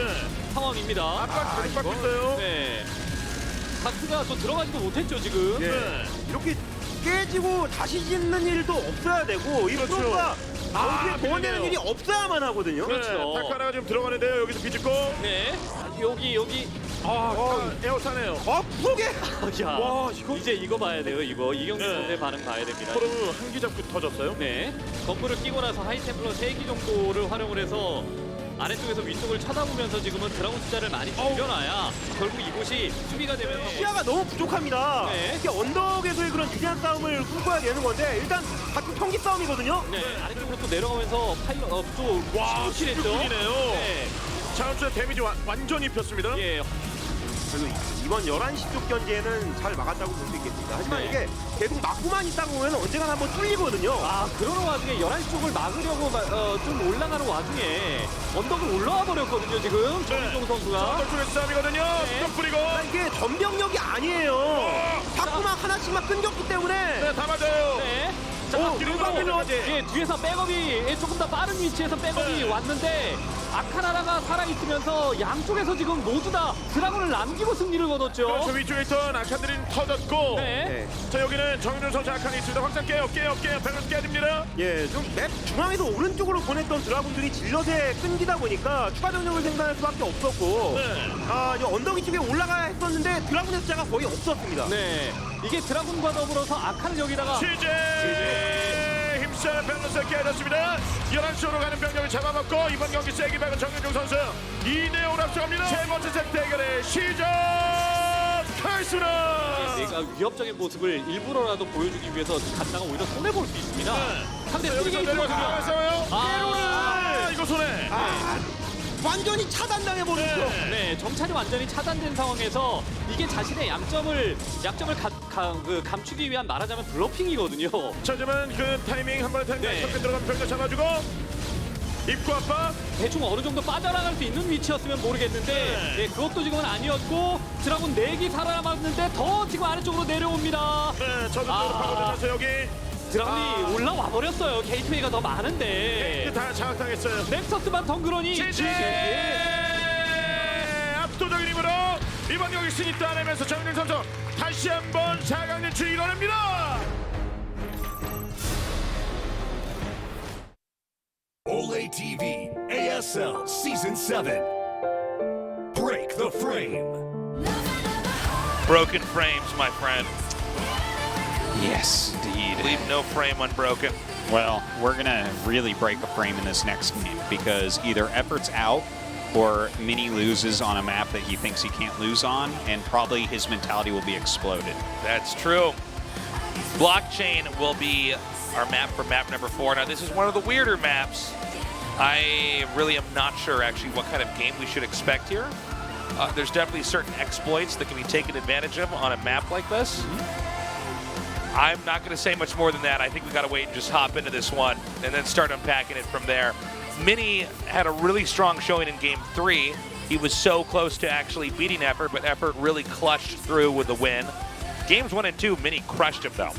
상황입니다. 아까 계속 받고 있어요. 네. 다크가 또 들어가지도 못했죠 지금. 이렇게 깨지고 다시 짓는 일도 없어야 되고 이 프로가 아웃에 도와내는 일이 없어야만 하거든요. 그렇죠. 다크 하나가 지금 들어가는데요. 여기서 비집고. 네. 여기. 에어사네요. 프로게. 야, 와, 이제 이거 봐야 돼요. 이거 이경민 선수의 반응 봐야 됩니다. 프로브 한 기 잡고 터졌어요. 네. 건물을 끼고 나서 하이템플러 3기 정도를 활용을 해서 아래쪽에서 위쪽을 쳐다보면서 지금은 드라군 숫자를 많이 줄여놔야 결국 이곳이 수비가 되면 시야가 너무 부족합니다. 특히 언덕에서의 그런 유리한 싸움을 꿈꿔야 되는 건데 일단 같은 평기 싸움이거든요. 네, 아래쪽으로 또 내려가면서 파일럿 또 킬했죠. 네. 자원수의 데미지 완전히 입혔습니다. 예. 이번 11시 쪽 견제는 잘 막았다고 볼 수 있겠습니다. 하지만 이게 계속 막고만 있다 보면 언젠가 한번 뚫리거든요. 그러는 와중에 11시 쪽을 막으려고 좀 올라가는 와중에 언덕을 올라와 버렸거든요, 지금. 정민종 선수가. 언덕 쪽의 싸움이거든요. 또 뿌리고. 이게 전병력이 아니에요. 자꾸만 하나씩만 끊겼기 때문에. 네, 다 맞아요. 네. 자, 그리고 뒤에서 백업이 조금 더 빠른 위치에서 백업이 왔는데 아카나라가 살아있으면서 양쪽에서 지금 모두 다 드라군을 남기고 승리를 거뒀죠. 그렇죠. 위쪽에 있던 아칸들은 터졌고. 자, 여기는 정윤준 선수 아칸이 있습니다. 확장 깨요. 밸런스 깨집니다. 예, 좀 맵 중앙에서 오른쪽으로 보냈던 드라군들이 질럿에 끊기다 보니까 추가 병력을 생산할 수밖에 없었고 이제 언덕 쪽에 올라가야 했었는데 드라군의 숫자가 거의 없었습니다. 네, 이게 드라군과 더불어서 아칸을 여기다가 힘싸는 밸런스 깨졌습니다. 11시로 가는 병력을 잡아먹고 이번 경기 세기 박은 정윤중 선수 2대5로 앞서갑니다. 세 번째 세트 대결의 시작하겠습니다. 내가 위협적인 모습을 일부러라도 보여주기 위해서 갔다가 오히려 손해볼 수 있습니다. 상대 여기서 싸워요. 이거 손해. 완전히 차단당해버렸죠. 네, 정찰이 완전히 차단된 상황에서 이게 자신의 약점을 감추기 위한 말하자면 블러핑이거든요. 자, 하지만 그 타이밍 한 번에 섞여 들어가면 병력 잡아주고 입구 압박. 대충 어느 정도 빠져나갈 수 있는 위치였으면 모르겠는데 그것도 지금은 아니었고 드라군 4기 살아남았는데 더 지금 아래쪽으로 내려옵니다. 네, 저승으로 파고들면서 여기 드라군이 올라와 버렸어요. 게이트웨이가 더 많은데 다 장악당했어요. 넥서스만 덩그러니 압도적인 힘으로 이번 경기 승리 따내면서 정윤 선수 다시 한번 4강 진출 이뤄냅니다. AfreecaTV ASL Season 7 break the frame. Broken frames, my friend. Yes, indeed. Leave no frame unbroken. Well, we're going to really break a frame in this next game because either Effort's out or Mini loses on a map that he thinks he can't lose on, and probably his mentality will be exploded. That's true. Blockchain will be our map for map number 4. Now, this is one of the weirder maps. I really am not sure, actually, what kind of game we should expect here. There's definitely certain exploits that can be taken advantage of on a map like this. I'm not going to say much more than that. I think we got to wait and just hop into this one and then start unpacking it from there. Mini had a really strong showing in Game 3. He was so close to actually beating Effort, but Effort really clutched through with the win. Games 1 and 2, Mini crushed him, though.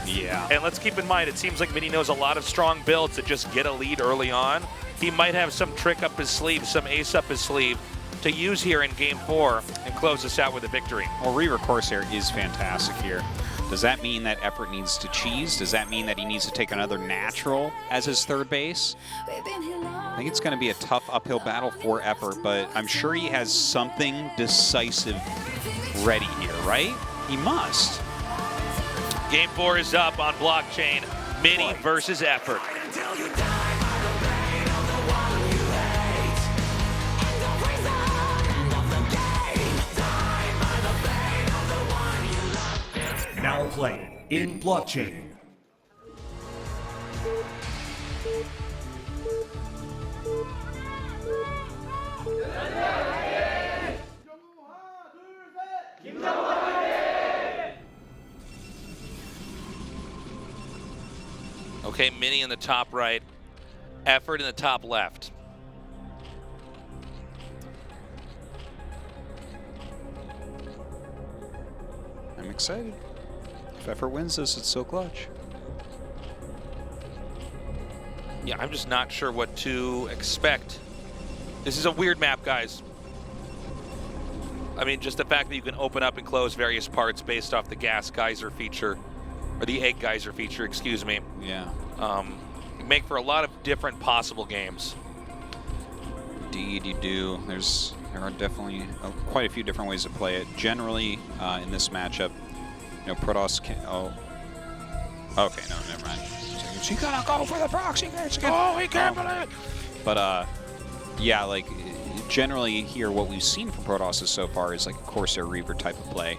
Yeah. And let's keep in mind, it seems like Mini knows a lot of strong builds that just get a lead early on. He might have some trick up his sleeve, some ace up his sleeve to use here in Game 4 and close us out with a victory. Well, Reaver Corsair is fantastic here. Does that mean that Effort needs to cheese? Does that mean that he needs to take another natural as his third base? I think it's going to be a tough uphill battle for Effort, but I'm sure he has something decisive ready here, right? He must. Game 4 is up on Blockchain. Mini versus Effort. Now playing in Blockchain. Okay, Mini in the top right, Effort in the top left. I'm excited. If Effort wins this, it's so clutch. Yeah, I'm just not sure what to expect. This is a weird map, guys. I mean, just the fact that you can open up and close various parts based off the gas geyser feature, or the egg geyser feature, excuse me. Yeah. Make for a lot of different possible games. Indeed, you do. There are definitely quite a few different ways to play it. Generally, in this matchup, you know, Protoss can. Oh. Okay, no, never mind. So you gotta go for the proxy gates again. Oh, he can't believe. But yeah, like generally here, what we've seen from Protoss so far is like a Corsair Reaver type of play.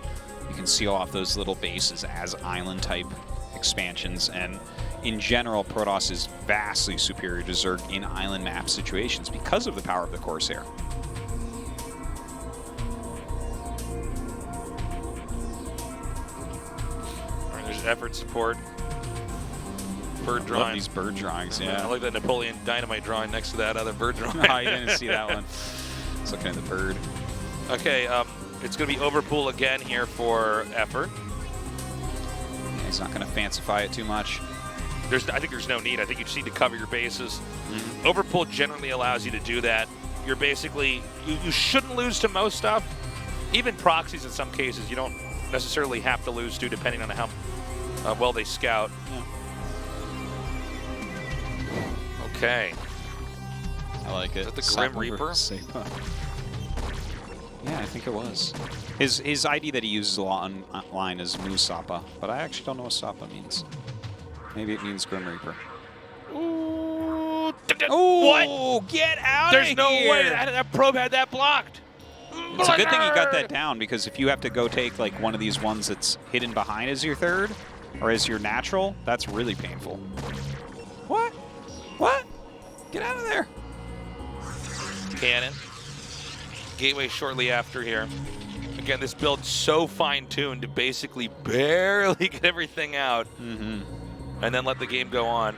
You can seal off those little bases as island type expansions, and in general, Protoss is vastly superior to Zerg in island map situations because of the power of the Corsair. There's Effort support. Bird drawing. Love these bird drawings, yeah. I like that Napoleon Dynamite drawing next to that other bird drawing. No, I didn't see that one. I was looking at the bird. Okay, it's going to be overpool again here for Effort. Yeah, he's not going to fancify it too much. I think there's no need. I think you just need to cover your bases. Overpool generally allows you to do that. You're basically, you shouldn't lose to most stuff. Even proxies in some cases, you don't necessarily have to lose to, depending on how well they scout. Yeah. Okay. I like it. Is that the Grim Reaper? Yeah, I think it was. His ID that he uses a lot online is Musapa, but I actually don't know what Sapa means. Maybe it means Grim Reaper. Ooh, what? Get out of here! There's no way that probe had that blocked. It's a good thing you got that down, because if you have to go take like one of these ones that's hidden behind as your third, or as your natural, that's really painful. What? What? Get out of there. Cannon. Gateway shortly after here. Again, this build's so fine-tuned to basically barely get everything out. And then let the game go on.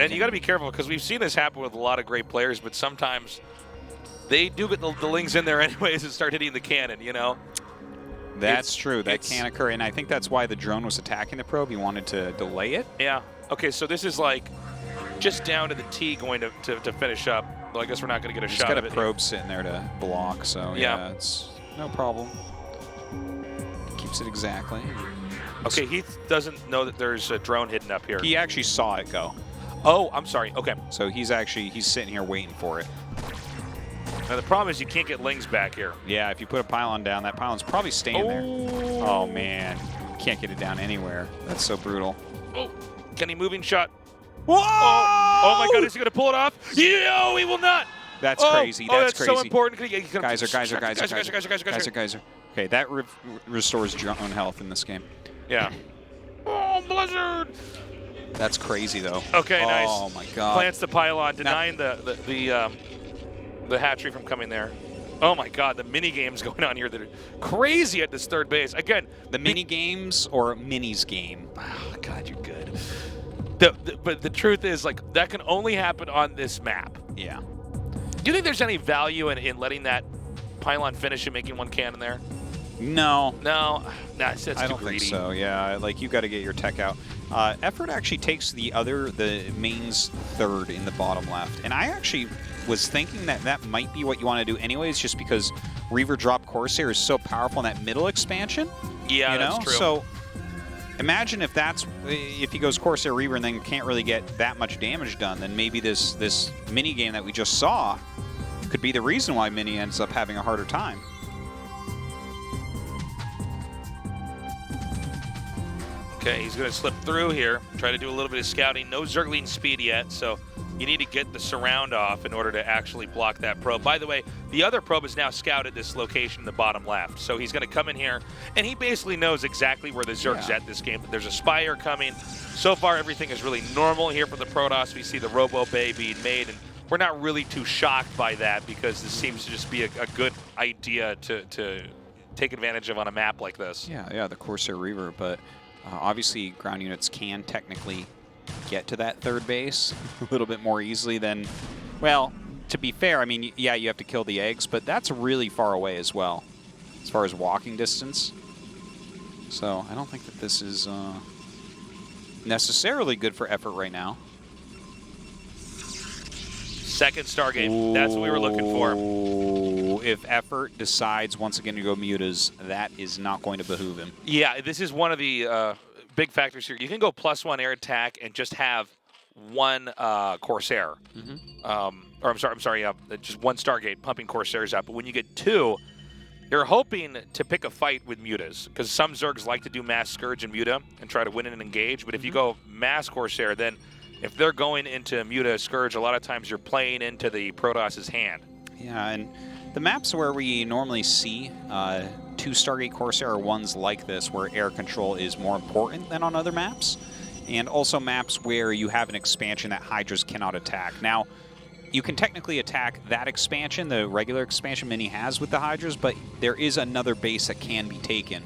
And you got to be careful, because we've seen this happen with a lot of great players, but sometimes they do get the lings in there anyways and start hitting the cannon, you know? That's true. That can occur, and I think that's why the drone was attacking the probe. He wanted to delay it. Yeah. Okay, so this is like just down to the T going to finish up. Well, I guess we're not going to get a shot of it. He's got a probe sitting there to block, so yeah, it's no problem. Keeps it exactly. Okay, Heath doesn't know that there's a drone hidden up here. He actually saw it go. Oh, I'm sorry. Okay. So he's sitting here waiting for it. Now the problem is you can't get Lings back here. Yeah, if you put a pylon down, that pylon's probably staying there. Oh man, can't get it down anywhere. That's so brutal. Oh, can he moving shot? Whoa! Oh my God, is he gonna pull it off? No, he will not. That's crazy. That's crazy. So important. Geyser. Okay, that restores your own health in this game. Yeah. Oh, Blizzard! That's crazy though. Okay, nice. Oh my God. Plants the pylon, denying the hatchery from coming there. Oh my God, the mini games going on here that are crazy at this third base. Again, the mini games or minis game. Oh God, you're good. But the truth is, like, that can only happen on this map. Yeah. Do you think there's any value in letting that pylon finish and making one cannon there? No. No, that's too I don't greedy. think so. Yeah, like you got to get your tech out. Effort actually takes the mains third in the bottom left, and I actually was thinking that might be what you want to do anyways, just because Reaver drop Corsair is so powerful in that middle expansion. Yeah, you know? that's true. So imagine if he goes Corsair Reaver and then can't really get that much damage done, then maybe this mini game that we just saw could be the reason why Mini ends up having a harder time. Okay, he's going to slip through here, try to do a little bit of scouting. No Zergling speed yet, so you need to get the surround off in order to actually block that probe. By the way, the other probe is now scouted this location in the bottom left, so he's going to come in here, and he basically knows exactly where the Zerg's at this game. There's a Spire coming. So far, everything is really normal here for the Protoss. We see the Robo Bay being made, and we're not really too shocked by that because this seems to just be a good idea to take advantage of on a map like this. Yeah, the Corsair Reaver, but obviously ground units can technically get to that third base a little bit more easily than, well, to be fair, I mean, yeah, you have to kill the eggs, but that's really far away as well, as far as walking distance. So I don't think that this is necessarily good for effort right now. Second Stargate, that's what we were looking for. If effort decides once again to go mutas, that is not going to behoove him. Yeah, this is one of the big factors here. You can go +1 air attack and just have one Corsair. Or I'm sorry, just one Stargate pumping Corsairs out. But when you get two, you're hoping to pick a fight with mutas, because some Zergs like to do mass Scourge and muta and try to win and engage. But if you go mass Corsair, then if they're going into muta Scourge, a lot of times you're playing into the Protoss's hand. Yeah, and the maps where we normally see two Stargate Corsair are ones like this, where air control is more important than on other maps, and also maps where you have an expansion that Hydras cannot attack. Now, you can technically attack that expansion, the regular expansion Mini has with the Hydras, but there is another base that can be taken,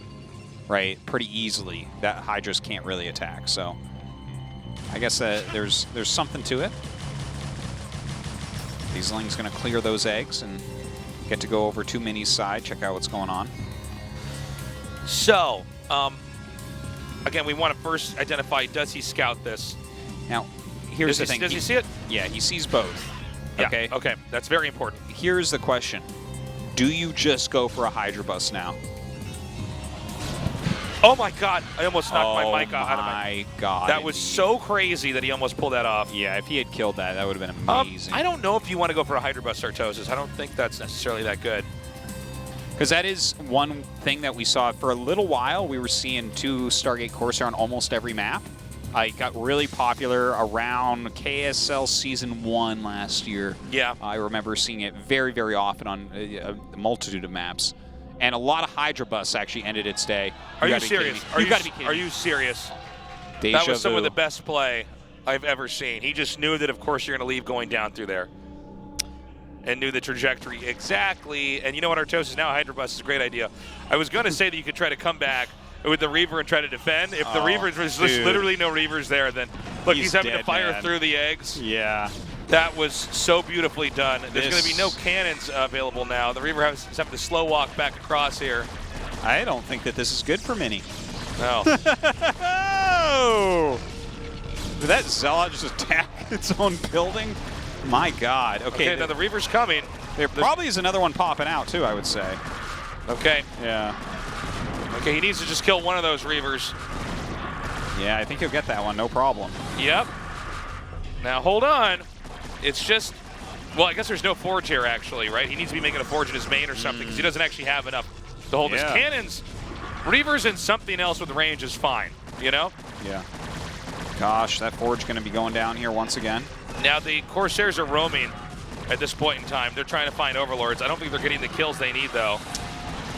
right, pretty easily that Hydras can't really attack. So I guess there's something to it. Liesling's going to clear those eggs and get to go over to Mini's side, check out what's going on. So, again, we want to first identify, does he scout this? Now, here's the thing. Does he see it? Yeah, he sees both. Yeah, okay. Okay, that's very important. Here's the question. Do you just go for a Hydra bus now? Oh my God, I almost knocked my mic out of it. Oh my God. That was so crazy that he almost pulled that off. Yeah, if he had killed that, that would have been amazing. I don't know if you want to go for a Hydra bus Sartosis. I don't think that's necessarily that good. Because that is one thing that we saw for a little while. We were seeing two Stargate Corsair on almost every map. It got really popular around KSL Season 1 last year. Yeah. I remember seeing it very, very often on a multitude of maps. And a lot of Hydra Bus actually ended its day. Are you serious? Are you serious? That was some of the best play I've ever seen. He just knew that, of course, you're going to leave going down through there. And knew the trajectory exactly. And you know what, Artosis, now Hydra Bus is a great idea. I was going to say that you could try to come back with the Reaver and try to defend. If the Reavers, there's literally no Reavers there, then look, he's having to fire through the eggs. Yeah. That was so beautifully done. There's going to be no cannons available now. The Reaver has to slow walk back across here. I don't think that this is good for Mini. No. Oh! Did that Zealot just attack its own building? My God. Okay, now the Reaver's coming. There probably is another one popping out, too, I would say. Okay. Yeah. Okay, he needs to just kill one of those Reavers. Yeah, I think he'll get that one, no problem. Yep. Now, hold on. It's just, well, I guess there's no forge here, actually, right? He needs to be making a forge in his main or something because he doesn't actually have enough to hold his cannons. Reavers and something else with range is fine, you know? Yeah. Gosh, that forge going to be going down here once again. Now, the Corsairs are roaming at this point in time. They're trying to find Overlords. I don't think they're getting the kills they need, though.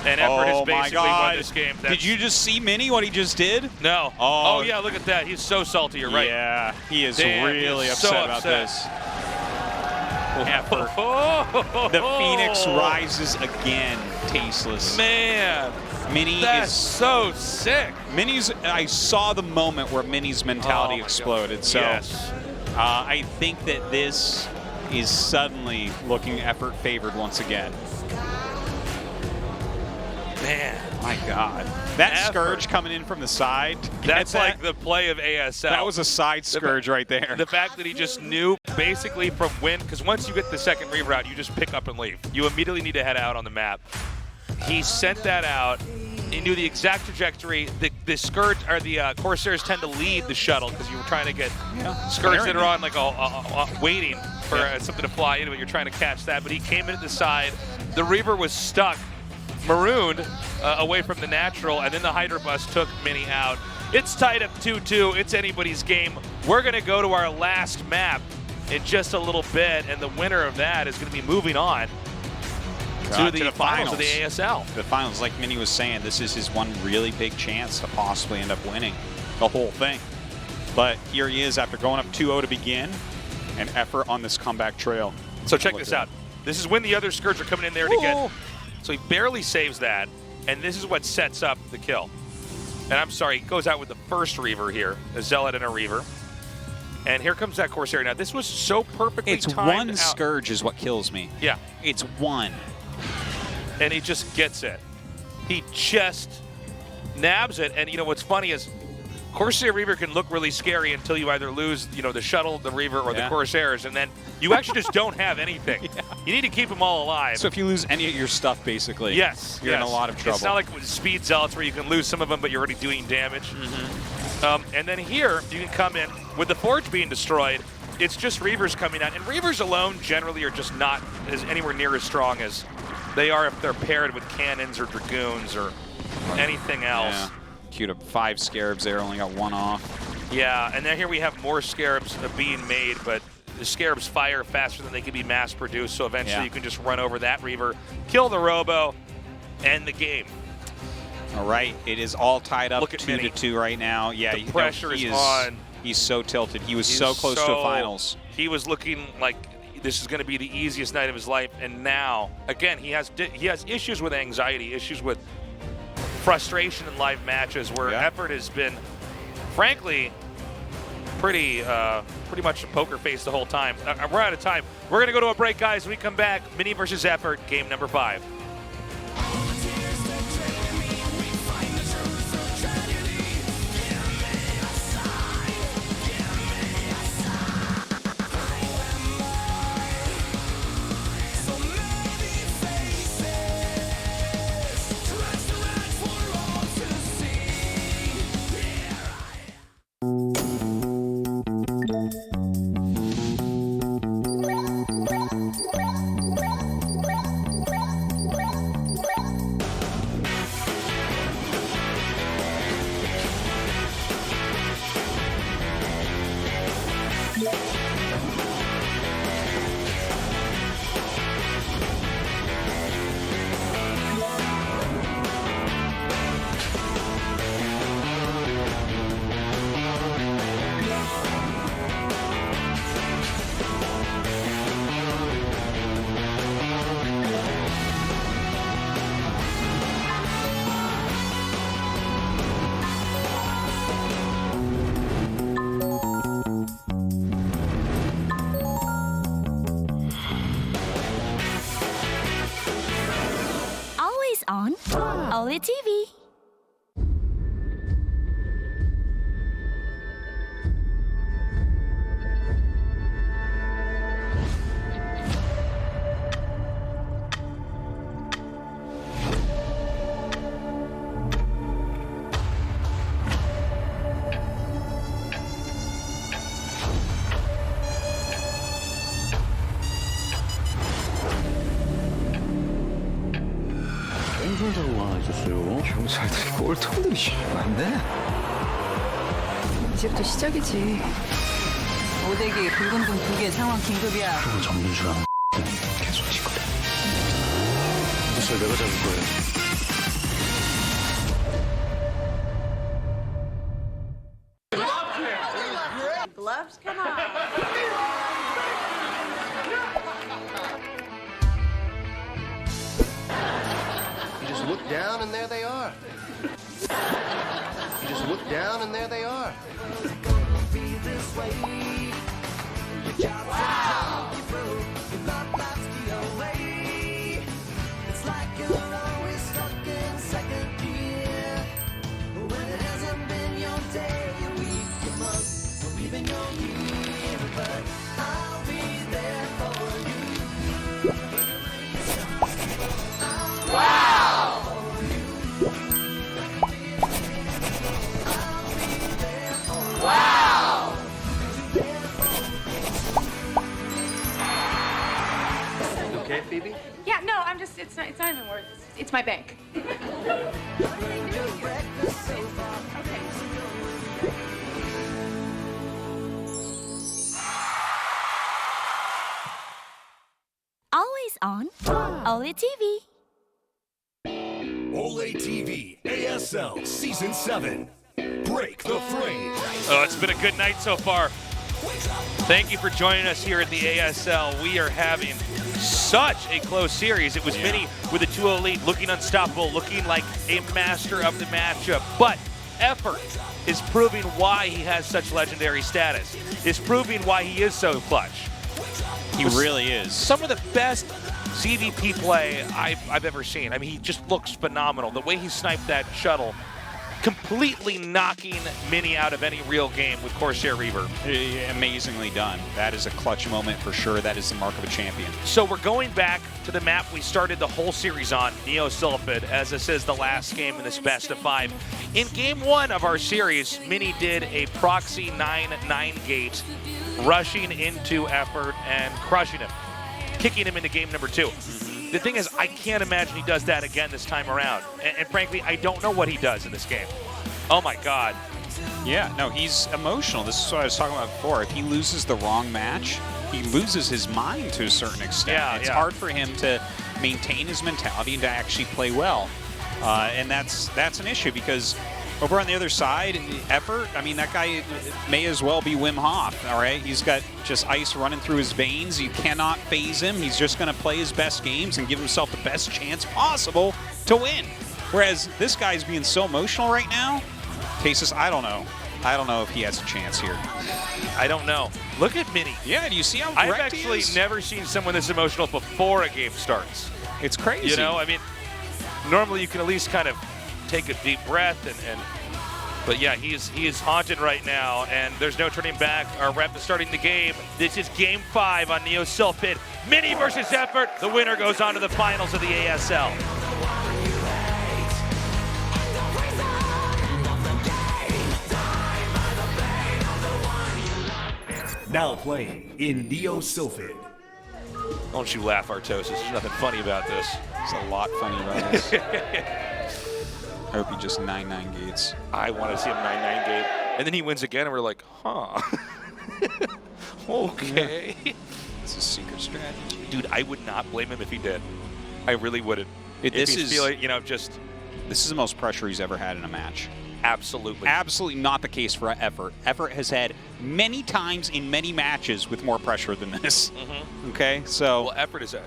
And Effort has basically won this game. Did you just see Mini, what he just did? No. Oh, yeah, look at that. He's so salty, you're right. Yeah, he is really upset about this. Effort. The Phoenix rises again, tasteless. Man. Mini that's is so sick. Mini's, I saw the moment where Mini's mentality exploded. God. So yes. I think that this is suddenly looking Effort favored once again. Man. My God. That Scourge coming in from the side. That's like the play of ASL. That was a side Scourge right there. The fact that he just knew basically from when, because once you get the second Reaver out, you just pick up and leave. You immediately need to head out on the map. He sent that out. He knew the exact trajectory. The Scourge, or the Corsairs tend to lead the shuttle because you were trying to get Scourge that are on like waiting for something to fly in, but you're trying to catch that. But he came in at the side. The Reaver was stuck, marooned away from the natural, and then the Hydra Bus took Mini out. It's tied up 2-2. It's anybody's game. We're going to go to our last map in just a little bit, and the winner of that is going to be moving on to the finals of the ASL. The finals, like Mini was saying, this is his one really big chance to possibly end up winning the whole thing. But here he is after going up 2-0 to begin, and Effort on this comeback trail. So check this out. This is when the other Scourge are coming in there to get. So he barely saves that, and this is what sets up the kill. And I'm sorry, he goes out with the first Reaver here, a Zealot and a Reaver. And here comes that Corsair. Now, this was so perfectly timed out. It's one Scourge is what kills me. Yeah. It's one. And he just gets it. He just nabs it. And, you know, what's funny is Corsair Reaver can look really scary until you either lose, you know, the shuttle, the Reaver, or the Corsairs, and then you actually just don't have anything. You need to keep them all alive. So if you lose any of your stuff, basically, you're in a lot of trouble. It's not like with Speed Zealots where you can lose some of them, but you're already doing damage. And then here, you can come in with the Forge being destroyed. It's just Reavers coming out, and Reavers alone generally are just not anywhere near as strong as they are if they're paired with cannons or dragoons or anything else. Yeah. Queued up 5 Scarabs there, only got 1 off. Yeah, and then here we have more Scarabs being made, but the Scarabs fire faster than they can be mass produced, so eventually you can just run over that Reaver, kill the Robo, end the game. All right, it is all tied up 2-2 right now. Yeah, the pressure is on. He's so tilted. He was so close to a finals. He was looking like this is going to be the easiest night of his life, and now, again, he has issues with anxiety, issues with frustration in live matches where Effort has been, frankly, pretty much a poker face the whole time. We're out of time. We're going to go to a break, guys. When we come back, Mini versus Effort, game number 5. 여자애들이 꼴통들이 많네. 이제부터 시작이지. 오대기 붉은 등 2개 상황 긴급이야. 그리고 접는 줄 아는 계속 치거든. 무술 내가 잡을 거예요. Gloves, come on. You just look down and there they are. You just look down and there they are. Wow. It's like you're always stuck in second gear. When it hasn't been your day, your week, your month, or even your year. But I'll be there for you. Wow! Wow! You okay, Phoebe? Yeah, no, I'm just, it's not even worth it. It's my bank. Always on OLED TV. OLED TV ASL Season 7. Break the frame. Oh, it's been a good night so far. Thank you for joining us here at the ASL. We are having such a close series. It was Mini with the 2-0 lead, looking unstoppable, looking like a master of the matchup. But Effort is proving why he has such legendary status. Is proving why he is so clutch. He really is. Some of the best CVP play I've ever seen. I mean, he just looks phenomenal. The way he sniped that shuttle, completely knocking Mini out of any real game with Corsair Reaver. Amazingly done. That is a clutch moment for sure. That is the mark of a champion. So we're going back to the map we started the whole series on, Neo Sulfid, as this is the last game in this best of 5. In game 1 of our series, Mini did a proxy 9-9 gate, rushing into Effort and crushing him, kicking him into game number 2. The thing is, I can't imagine he does that again this time around. And frankly, I don't know what he does in this game. Oh my God. Yeah, no, he's emotional. This is what I was talking about before. If he loses the wrong match, he loses his mind to a certain extent. Yeah, it's hard for him to maintain his mentality and to actually play well. And that's an issue because over on the other side, Effort, I mean, that guy may as well be Wim Hof, all right? He's got just ice running through his veins. You cannot phase him. He's just going to play his best games and give himself the best chance possible to win. Whereas this guy's being so emotional right now, Cases, I don't know. I don't know if he has a chance here. I don't know. Look at Mini. Yeah, do you see how I've wrecked he actually is? never seen someone this emotional before a game starts. It's crazy. You know, I mean, normally you can at least kind of take a deep breath but yeah, he is haunted right now, and there's no turning back. Our rep is starting the game. This is game 5 on Neo Sulfid. Mini versus Effort. The winner goes on to the finals of the ASL. Now playing in Neo Sulfid. Don't you laugh, Artosis. There's nothing funny about this. There's a lot funny about this. I hope he just 9-9 gates. I want to see him 9-9 gate. And then he wins again, and we're like, huh. Okay. Yeah. It's a secret strategy. Dude, I would not blame him if he did. I really wouldn't. This is feeling, you know, just... This is the most pressure he's ever had in a match. Absolutely. Absolutely not the case for Effort. Effort has had many times in many matches with more pressure than this. Okay, so... Well, Effort is a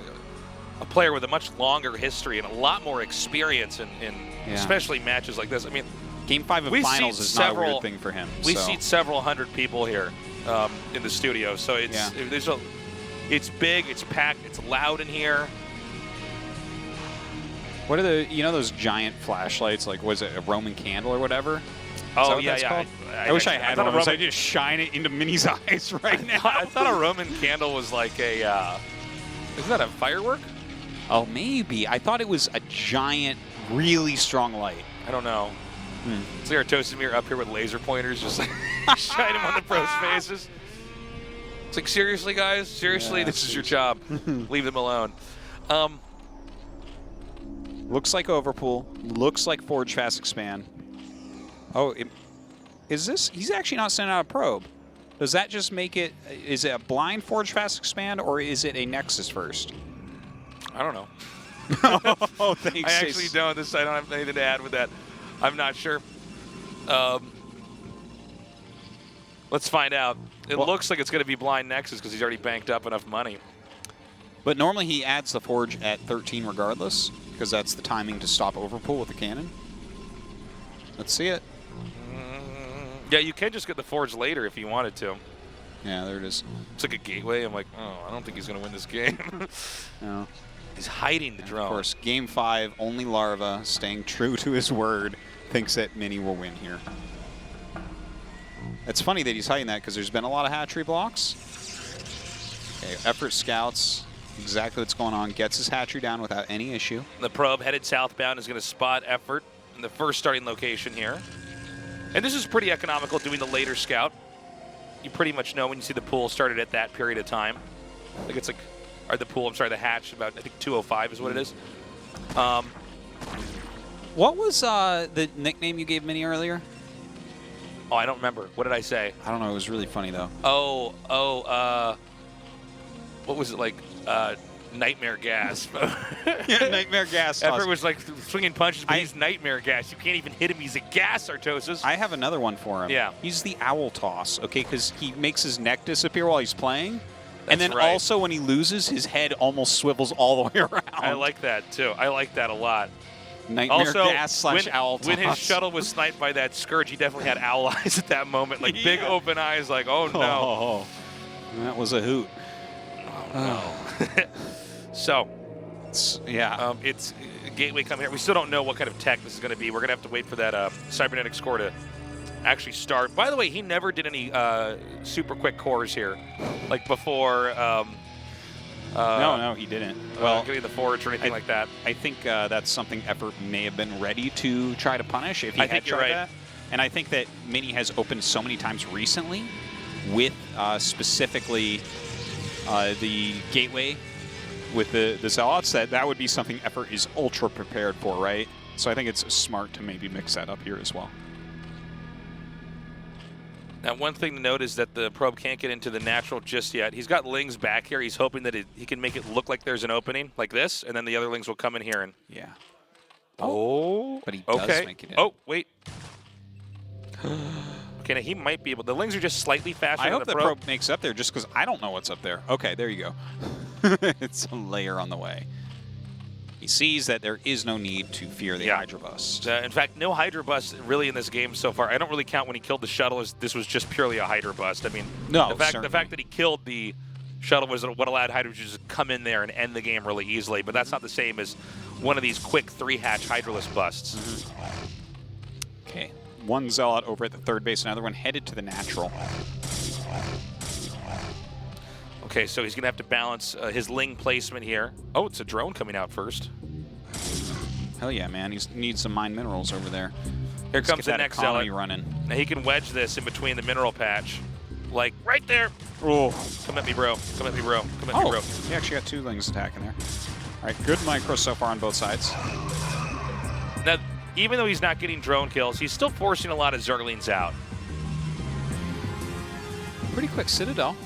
player with a much longer history and a lot more experience in especially matches like this. I mean, Game 5 of finals is not a weird thing for him. We seat several hundred people here in the studio, so it's it's big, it's packed, it's loud in here. What are those giant flashlights? Like, was it a Roman candle or whatever? Oh, yeah. I wish I had one. I just shine it into Mini's eyes right now. I thought a Roman candle was like a, isn't that a firework? Oh, maybe. I thought it was a giant, really strong light. I don't know. It's like our Toastamir up here with laser pointers, just like shine them on the pros' faces. It's like, seriously, guys? Seriously, this is your job. Leave them alone. Looks like Overpool. Looks like Forge Fast Expand. Oh, is this? He's actually not sending out a probe. Does that just make it? Is it a blind Forge Fast Expand or is it a Nexus first? I don't know. Oh, thanks. I actually don't. I don't have anything to add with that. I'm not sure. Let's find out. It looks like it's going to be blind Nexus because he's already banked up enough money. But normally he adds the Forge at 13 regardless, because that's the timing to stop Overpool with the cannon. Let's see it. Yeah, you can just get the Forge later if you wanted to. Yeah, there it is. It's like a gateway. I'm like, oh, I don't think he's going to win this game. No. He's hiding the drone. Of course, Game 5, only Larva, staying true to his word, thinks that Mini will win here. It's funny that he's hiding that because there's been a lot of hatchery blocks. Okay, Effort scouts exactly what's going on, gets his hatchery down without any issue. The probe headed southbound is going to spot Effort in the first starting location here. And this is pretty economical doing the later scout. You pretty much know when you see the pool started at that period of time. I think it's like, or the pool, I'm sorry, the hatch, about, I think 205 is what it is. What was the nickname you gave Mini earlier? Oh, I don't remember. What did I say? I don't know. It was really funny, though. What was it like? Nightmare gas. Yeah, Nightmare gas. Effort was like swinging punches, but he's Nightmare gas. You can't even hit him. He's a gas, Artosis. I have another one for him. Yeah. He's the Owl Toss, okay, because he makes his neck disappear while he's playing. And then right. also when he loses, his head almost swivels all the way around. I like that, too. I like that a lot. Nightmare also, gas slash Owl Toss. When his shuttle was sniped by that Scourge, he definitely had owl eyes at that moment. Like big open eyes, like, oh, no. Oh, that was a hoot. Oh, no. So, yeah. It's Gateway coming here. We still don't know what kind of tech this is going to be. We're going to have to wait for that cybernetic score to actually start. By the way, he never did any super quick cores here, like before. No, he didn't. Well, getting the Forge or anything like that. I think that's something Effort may have been ready to try to punish if he had tried that. And I think that Mini has opened so many times recently with specifically the Gateway with the Zealots that would be something Effort is ultra prepared for, right? So I think it's smart to maybe mix that up here as well. Now, one thing to note is that the probe can't get into the natural just yet. He's got Lings back here. He's hoping that he can make it look like there's an opening like this, and then the other Lings will come in here. And yeah. Oh. But he does make it in. Oh, wait. Okay, now he might be able. The Lings are just slightly faster than the probe. I hope the probe makes up there just because I don't know what's up there. Okay, there you go. It's a layer on the way. He sees that there is no need to fear the Hydra Bust. In fact, no Hydra Bust really in this game so far. I don't really count when he killed the shuttle as this was just purely a Hydra Bust. I mean, no, the fact that he killed the shuttle was what allowed Hydra to just come in there and end the game really easily. But that's not the same as one of these quick 3-hatch Hydraless busts. Mm-hmm. Okay, one Zealot over at the third base, another one headed to the natural. Okay, so he's going to have to balance his Ling placement here. Oh, it's a drone coming out first. Hell yeah, man. He needs some mine minerals over there. Here comes the next Zealot. Running. Now he can wedge this in between the mineral patch. Like, right there. Oh. Come at me, bro. Come at me, bro. Come at me, bro. He actually got 2 Lings attacking there. All right, good micro so far on both sides. Now, even though he's not getting drone kills, he's still forcing a lot of Zerglings out. Pretty quick Citadel.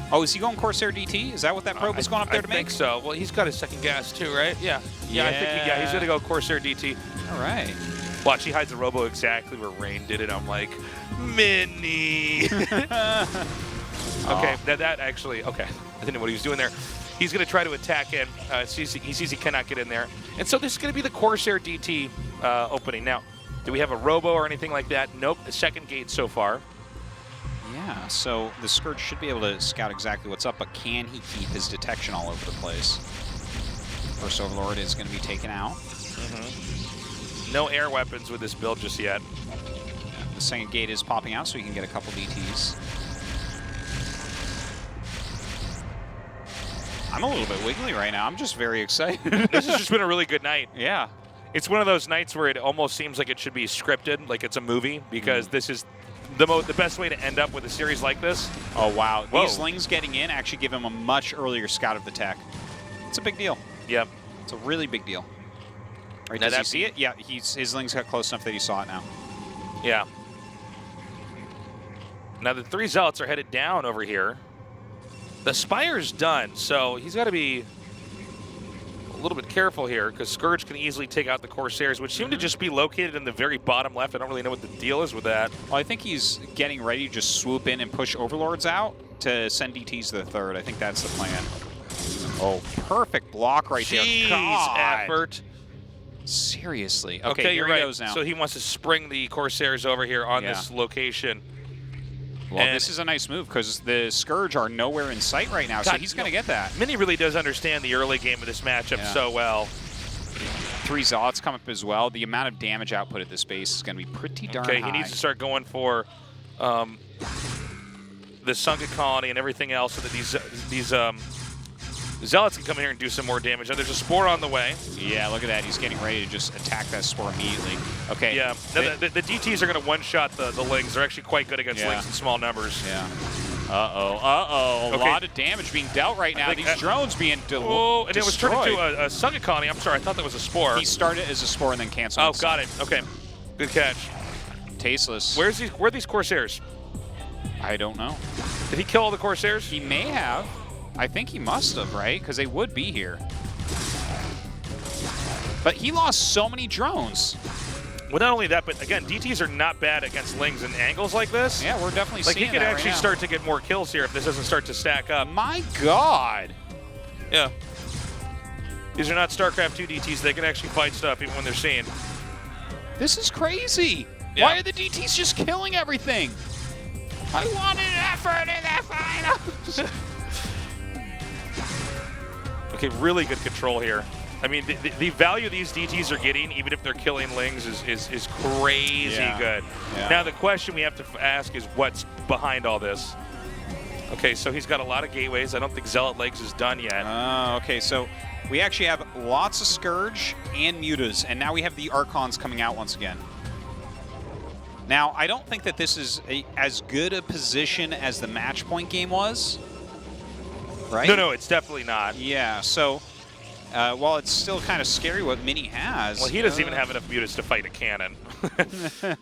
Oh, is he going Corsair DT? Is that what that probe is going up there to make? I think so. Well, he's got his second gas too, right? Yeah. Yeah, I think he's going to go Corsair DT. All right. Watch, he hides the Robo exactly where Rain did it. I'm like, Mini. Okay, that actually, okay. I didn't know what he was doing there. He's going to try to attack in. He sees he cannot get in there. And so this is going to be the Corsair DT opening. Now, do we have a Robo or anything like that? Nope. The second gate so far. Yeah, so the Scourge should be able to scout exactly what's up, but can he keep his detection all over the place? First Overlord is going to be taken out. Mm-hmm. No air weapons with this build just yet. Yeah, the second gate is popping out, so he can get a couple DTs. I'm a little bit wiggly right now. I'm just very excited. This has just been a really good night. Yeah. It's one of those nights where it almost seems like it should be scripted, like it's a movie, because this is the best way to end up with a series like this. Oh, wow. Whoa. These Lings getting in actually give him a much earlier scout of the tech. It's a big deal. Yep. It's a really big deal. Right, does he see it? Yeah, his Ling's got close enough that he saw it now. Yeah. Now the 3 Zealots are headed down over here. The Spire's done, so he's got to be a little bit careful here because Scourge can easily take out the Corsairs, which seem to just be located in the very bottom left. I don't really know what the deal is with that. Well, I think he's getting ready to just swoop in and push Overlords out to send DTs to the 3rd. I think that's the plan. Oh, perfect block right there. God. Effort. Seriously. Okay, here you're he right. goes now. So he wants to spring the Corsairs over here on this location. Well, this is a nice move because the Scourge are nowhere in sight right now, so he's going to get that. Mini really does understand the early game of this matchup so well. 3 Zealots come up as well. The amount of damage output at this base is going to be pretty darn high. He needs to start going for the Sunken Colony and everything else so that these Zealots can come in here and do some more damage. Now, there's a Spore on the way. Yeah, look at that. He's getting ready to just attack that Spore immediately. Okay. Yeah, now, the DTs are going to one-shot the Lings. They're actually quite good against Lings in small numbers. Yeah. Uh-oh. A lot of damage being dealt right now. These drones being and it was turned into a Sunken Colony. I'm sorry, I thought that was a Spore. He started as a Spore and then canceled. Oh, got it. Okay. Good catch. Tasteless. Where are these Corsairs? I don't know. Did he kill all the Corsairs? He may have. I think he must have, right? Because they would be here. But he lost so many drones. Well, not only that, but again, DTs are not bad against Lings and angles like this. Yeah, we're definitely seeing that. Like, he could actually start to get more kills here if this doesn't start to stack up. My God. Yeah. These are not StarCraft 2 DTs. They can actually fight stuff even when they're seen. This is crazy. Yeah. Why are the DTs just killing everything? I wanted effort in the final. Okay, really good control here. I mean, the value these DTs are getting, even if they're killing Lings, is crazy good. Yeah. Now, the question we have to ask is what's behind all this? Okay, so he's got a lot of gateways. I don't think Zealot Legs is done yet. Okay, so we actually have lots of Scourge and Mutas, and now we have the Archons coming out once again. Now, I don't think that this is as good a position as the match point game was. Right? No, it's definitely not. Yeah, so while it's still kind of scary what Mini has. Well, he doesn't even have enough Mutas to fight a cannon.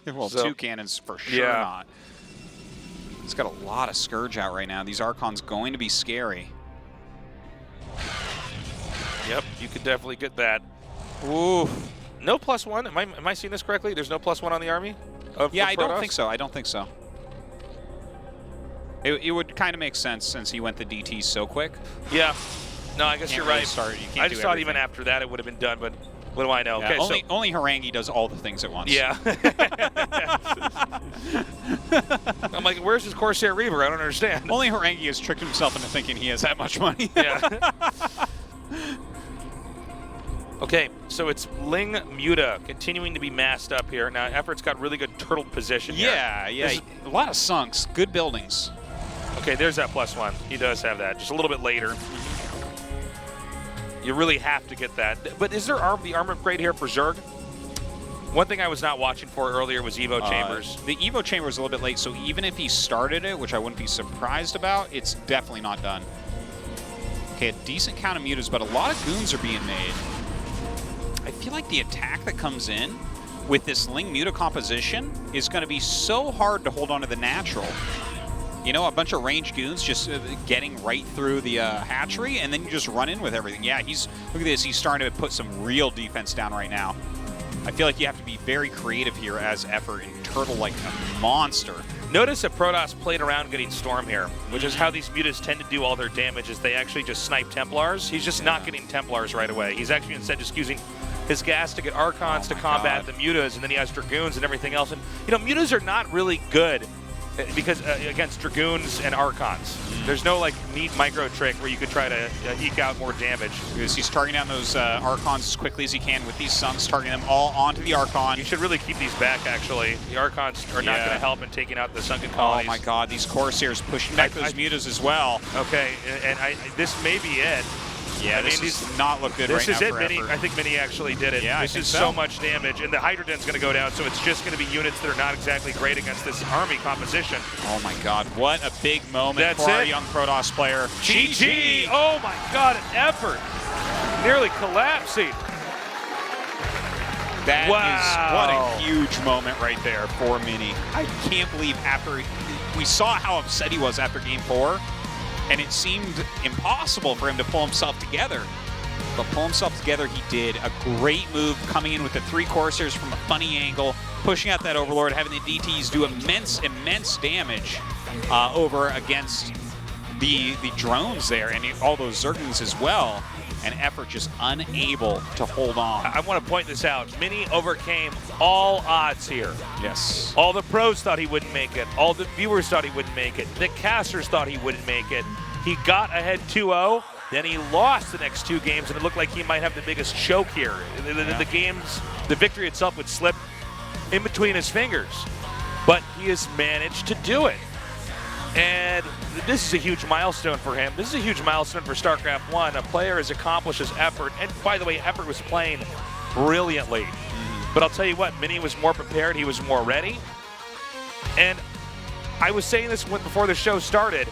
Well, so, 2 cannons for sure not. He's got a lot of Scourge out right now. These Archons going to be scary. Yep, you could definitely get that. Ooh. No +1? Am I seeing this correctly? There's no +1 on the army? Yeah, I don't think so. I don't think so. It would kind of make sense since he went the DT so quick. Yeah. No, I guess you're right. I just thought even after that it would have been done, but what do I know? Yeah, Okay, only Harangi does all the things at once. Yeah. I'm like, where's his Corsair Reaver? I don't understand. Only Harangi has tricked himself into thinking he has that much money. Yeah. Okay, so it's Ling Muta continuing to be masked up here. Now, Effort's got really good turtle position here. Yeah. A lot of sunks. Good buildings. Okay, there's that +1. He does have that. Just a little bit later. You really have to get that. But is there the armor upgrade here for Zerg? One thing I was not watching for earlier was Evo Chambers. The Evo Chamber is a little bit late, so even if he started it, which I wouldn't be surprised about, it's definitely not done. Okay, a decent count of mutas, but a lot of goons are being made. I feel like the attack that comes in with this Ling Muta composition is going to be so hard to hold on to the natural. You know, a bunch of ranged goons just getting right through the hatchery, and then you just run in with everything. Yeah, look at this. He's starting to put some real defense down right now. I feel like you have to be very creative here as Effort and Turtle like a monster. Notice that Protoss played around getting Storm here, which is how these mutas tend to do all their damage, is they actually just snipe Templars. He's just not getting Templars right away. He's actually instead just using his gas to get Archons to combat the mutas, and then he has Dragoons and everything else. And, you know, mutas are not really good because against Dragoons and Archons. There's no like neat micro trick where you could try to eke out more damage. Because he's targeting down those Archons as quickly as he can with these Sunks, targeting them all onto the Archon. You should really keep these back, actually. The Archons are not going to help in taking out the Sunken Colonies. Oh my god, these Corsairs pushing back those mutas as well. Okay, and this may be it. Yeah, this does not look good right now. This is it, Mini. I think Mini actually did it. Yeah, this is so much damage, and the Hydrogen's going to go down, so it's just going to be units that are not exactly great against this army composition. Oh my god, what a big moment for our young Protoss player. GG! Oh my god, an Effort! Nearly collapsing. That is what a huge moment right there for Mini. I can't believe after we saw how upset he was after game 4, and it seemed impossible for him to pull himself together. But pull himself together, he did. A great move coming in with the 3 coursers from a funny angle, pushing out that Overlord, having the DTs do immense damage over against the drones there and all those Zerglings as well. And Effort just unable to hold on. I want to point this out. Mini overcame all odds here. Yes. All the pros thought he wouldn't make it. All the viewers thought he wouldn't make it. The casters thought he wouldn't make it. He got ahead 2-0. Then he lost the next 2 games, and it looked like he might have the biggest choke here. The victory itself would slip in between his fingers. But he has managed to do it. And this is a huge milestone for him. This is a huge milestone for StarCraft 1. A player as accomplished as Effort. And by the way, Effort was playing brilliantly. But I'll tell you what, Mini was more prepared. He was more ready. And I was saying this before the show started.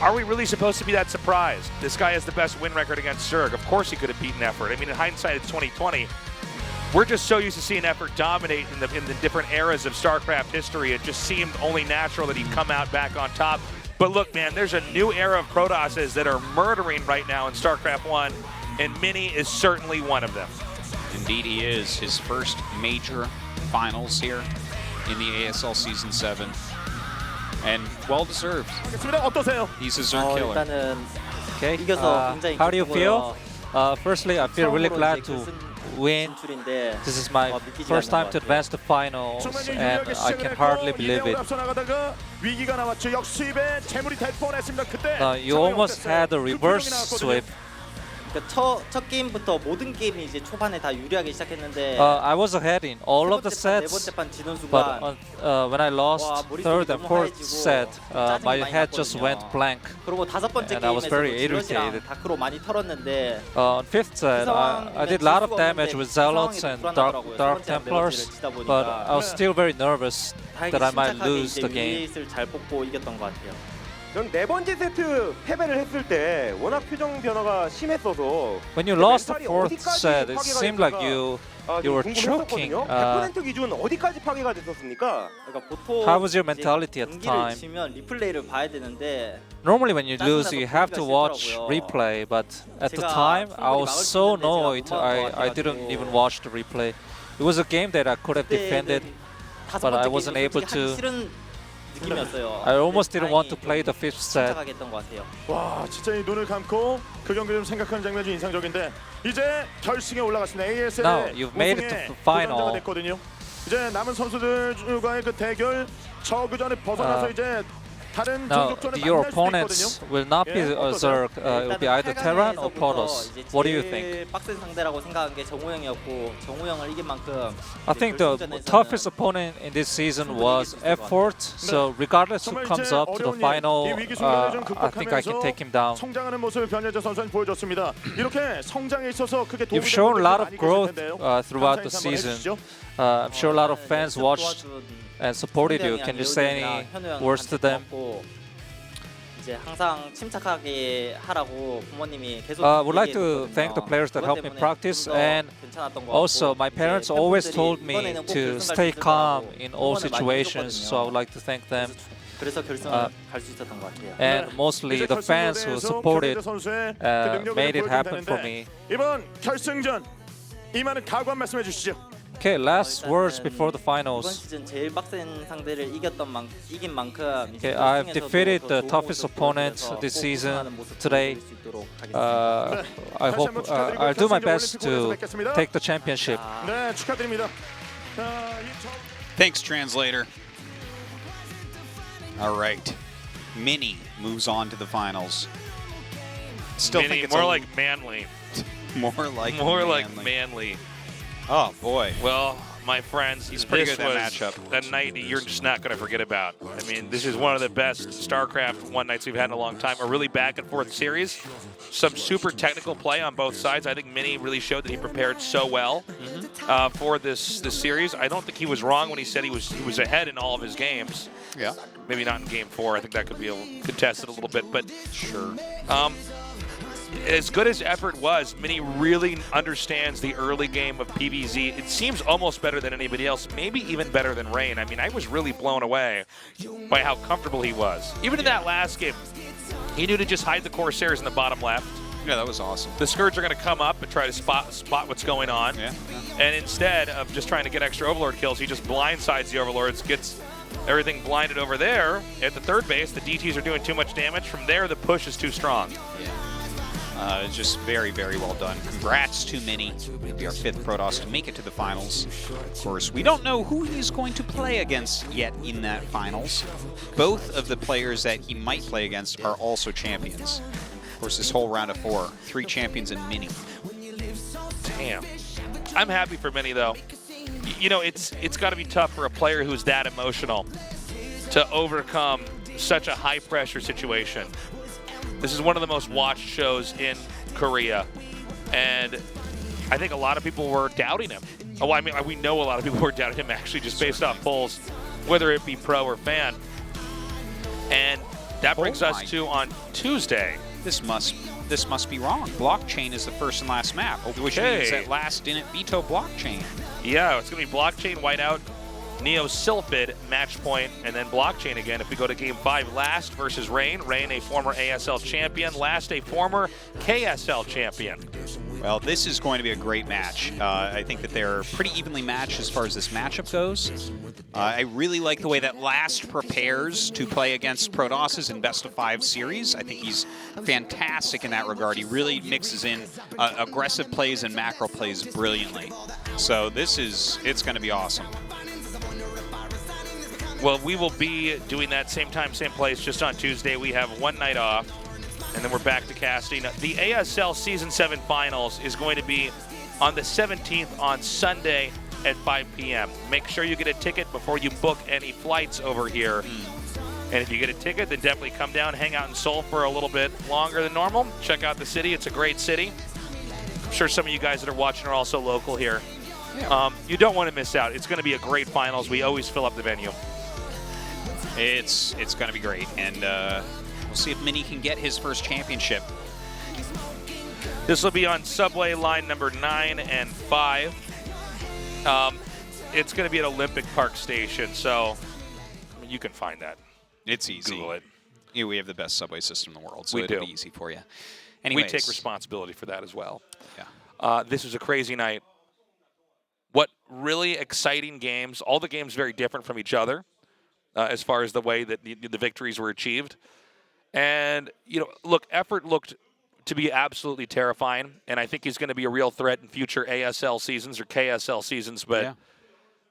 Are we really supposed to be that surprised? This guy has the best win record against Zerg. Of course he could have beaten Effort. I mean, in hindsight, it's 2020. We're just so used to seeing Effort dominate in the different eras of StarCraft history. It just seemed only natural that he'd come out back on top. But look, man, there's a new era of Protosses that are murdering right now in StarCraft 1, and Mini is certainly one of them. Indeed he is. His first major finals here in the ASL Season 7. And well-deserved. He's a Zerg killer. Okay, how do you feel? Firstly, I feel really glad to win. This is my first time to advance to finals, and I can hardly believe it. You almost had a reverse sweep. 첫 게임부터 모든 게임이 이제 초반에 다 유리하게 시작했는데 I was ahead in all of the sets, but when I lost third and fourth set, my head just went blank, and I was very irritated. On fifth set, I did a lot of damage with Zealots and Dark Templars, but I was still very nervous that I might lose the game. 전 네 번째 세트 패배를 했을 때 워낙 표정 변화가 심했어서 When you lost the fourth set, it seemed like you were choking. 100% 기준 어디까지 파괴가 됐었습니까? How was your mentality at the time? 리플레이를 봐야 되는데 Normally when you lose, you have to watch replay, but at the time, I was so annoyed, I didn't even watch the replay. It was a game that I could have defended, but I wasn't able to. I almost didn't want to play the fifth set. 와, 진짜 이 눈을 감고 그 경기 좀 생각하는 장면이 좀 인상적인데 이제 결승에 올라갔습니다. ASL Now you've made it to the final. 이제 남은 선수들과의 그 대결 저그전에 벗어나서 이제 다른 Now your opponents will not be Zerg. It will be either Terran or Protoss. What do you think? 빡센 상대라고 생각한 게 정우 형이었고 정우 형을 이긴 만큼 I think the toughest opponent in this season was Effort. So regardless who comes up to the final, I think I can take him down. 성장하는 모습을 변현재 선수는 보여줬습니다. 이렇게 성장에 있어서 크게 You've shown a lot of growth throughout the season. I'm sure a lot of fans watched and supported you. Can you say any words to them? 이제 항상 침착하게 하라고 부모님이 계속 would like to thank the players that helped me practice, and also my parents always told me to stay calm in all situations, so I would like to thank them. 그래서 결승을 갈 수 있었던 것 같아요. And mostly the fans who supported made it happen for me. 이번 결승전 이만한 각오 한 말씀해 주시죠. Okay, last words before the finals. 이번 시즌 제일 빡센 상대를 이긴 만큼 Okay, I've defeated the toughest opponent this season today. I hope I'll do my best to take the championship. 네, 축하드립니다. Thanks, translator. All right, Mini moves on to the finals. Still Mini, think it's more like manly. More like manly. Oh boy. Well, my friends, he's pretty good at that matchup. matchup. That night you're just not going to forget about. I mean, this is one of the best StarCraft 1 nights we've had in a long time. A really back and forth series. Some super technical play on both sides. I think Mini really showed that he prepared so well for this series. I don't think he was wrong when he said he was ahead in all of his games. Yeah. Maybe not in game 4. I think that could be contested a little bit, but sure. as good as Effort was, Mini really understands the early game of PvZ. It seems almost better than anybody else, maybe even better than Rain. I mean, I was really blown away by how comfortable he was. Even in that last game, he knew to just hide the Corsairs in the bottom left. Yeah, that was awesome. The Scourge are going to come up and try to spot what's going on. Yeah. And instead of just trying to get extra Overlord kills, he just blindsides the Overlords, gets everything blinded over there. At the third base, the DTs are doing too much damage. From there, the push is too strong. Just very, very well done. Congrats to Mini. He'll be our 5th Protoss to make it to the finals. Of course, we don't know who he's going to play against yet in that finals. Both of the players that he might play against are also champions. Of course, this whole round of 4, 3 champions and Mini. Damn. I'm happy for Mini, though. You know, it's got to be tough for a player who's that emotional to overcome such a high-pressure situation. This is one of the most watched shows in Korea, and I think a lot of people were doubting him. Oh, I mean, we know a lot of people were doubting him, actually, just based off polls, whether it be pro or fan. And that brings us to on Tuesday. This must be wrong. Blockchain is the first and last map, which means that last didn't veto Blockchain. Yeah, it's going to be Blockchain, Whiteout, Neo Sylphid, match point, and then Blockchain again. If we go to Game 5, Last versus Rain. Rain, a former ASL champion. Last, a former KSL champion. Well, this is going to be a great match. I think that they're pretty evenly matched as far as this matchup goes. I really like the way that Last prepares to play against Protosses in best-of-5 series. I think he's fantastic in that regard. He really mixes in aggressive plays and macro plays brilliantly. So it's going to be awesome. Well, we will be doing that same time, same place, just on Tuesday. We have one night off, and then we're back to casting. The ASL Season 7 Finals is going to be on the 17th on Sunday at 5 p.m. Make sure you get a ticket before you book any flights over here. And if you get a ticket, then definitely come down, hang out in Seoul for a little bit longer than normal. Check out the city. It's a great city. I'm sure some of you guys that are watching are also local here. Yeah. You don't want to miss out. It's going to be a great finals. We always fill up the venue. It's going to be great, and we'll see if Mini can get his first championship. This will be on subway line number 9 and 5. It's going to be at Olympic Park Station, so you can find that. It's easy. Google it. Yeah, we have the best subway system in the world, so it'll be easy for you. Anyways, we take responsibility for that as well. Yeah. This was a crazy night. What really exciting games. All the games very different from each other. As far as the way that the victories were achieved. And, you know, look, Effort looked to be absolutely terrifying, and I think he's going to be a real threat in future ASL seasons or KSL seasons, but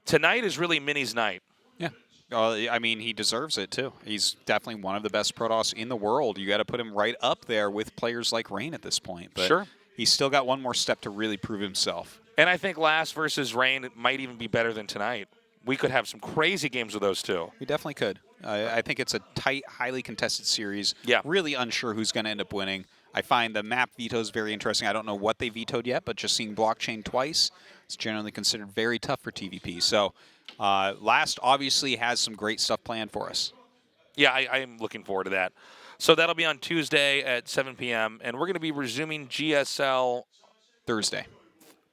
tonight is really Mini's night. Yeah. I mean, he deserves it, too. He's definitely one of the best Protoss in the world. You got to put him right up there with players like Rain at this point. But sure. He's still got one more step to really prove himself. And I think Last versus Rain might even be better than tonight. We could have some crazy games with those two. We definitely could. I think it's a tight, highly contested series. Yeah. Really unsure who's going to end up winning. I find the map vetoes very interesting. I don't know what they vetoed yet, but just seeing Blockchain twice, it's generally considered very tough for TVP. So Last obviously has some great stuff planned for us. Yeah, I am looking forward to that. So that'll be on Tuesday at 7 p.m., and we're going to be resuming GSL Thursday.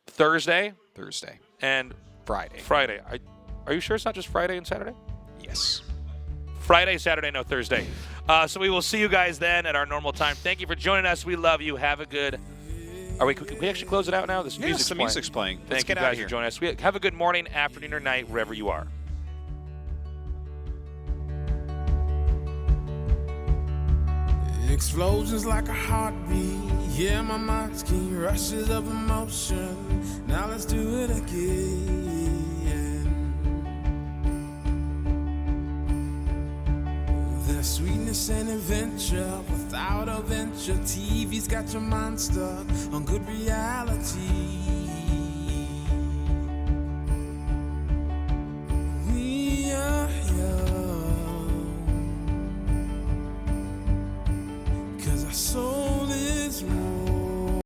Thursday? Thursday. And Friday. Friday. Are you sure it's not just Friday and Saturday? Yes. Friday, Saturday, no, Thursday. So we will see you guys then at our normal time. Thank you for joining us. We love you. Have a good... Can we actually close it out now? Music's playing. Thank you guys for joining us. Have a good morning, afternoon, or night, wherever you are. Explosions like a heartbeat. Yeah, my mind's keen. Rushes of emotion. Now let's do it again. There's sweetness and adventure without a venture. TV's got your mind stuck on good reality.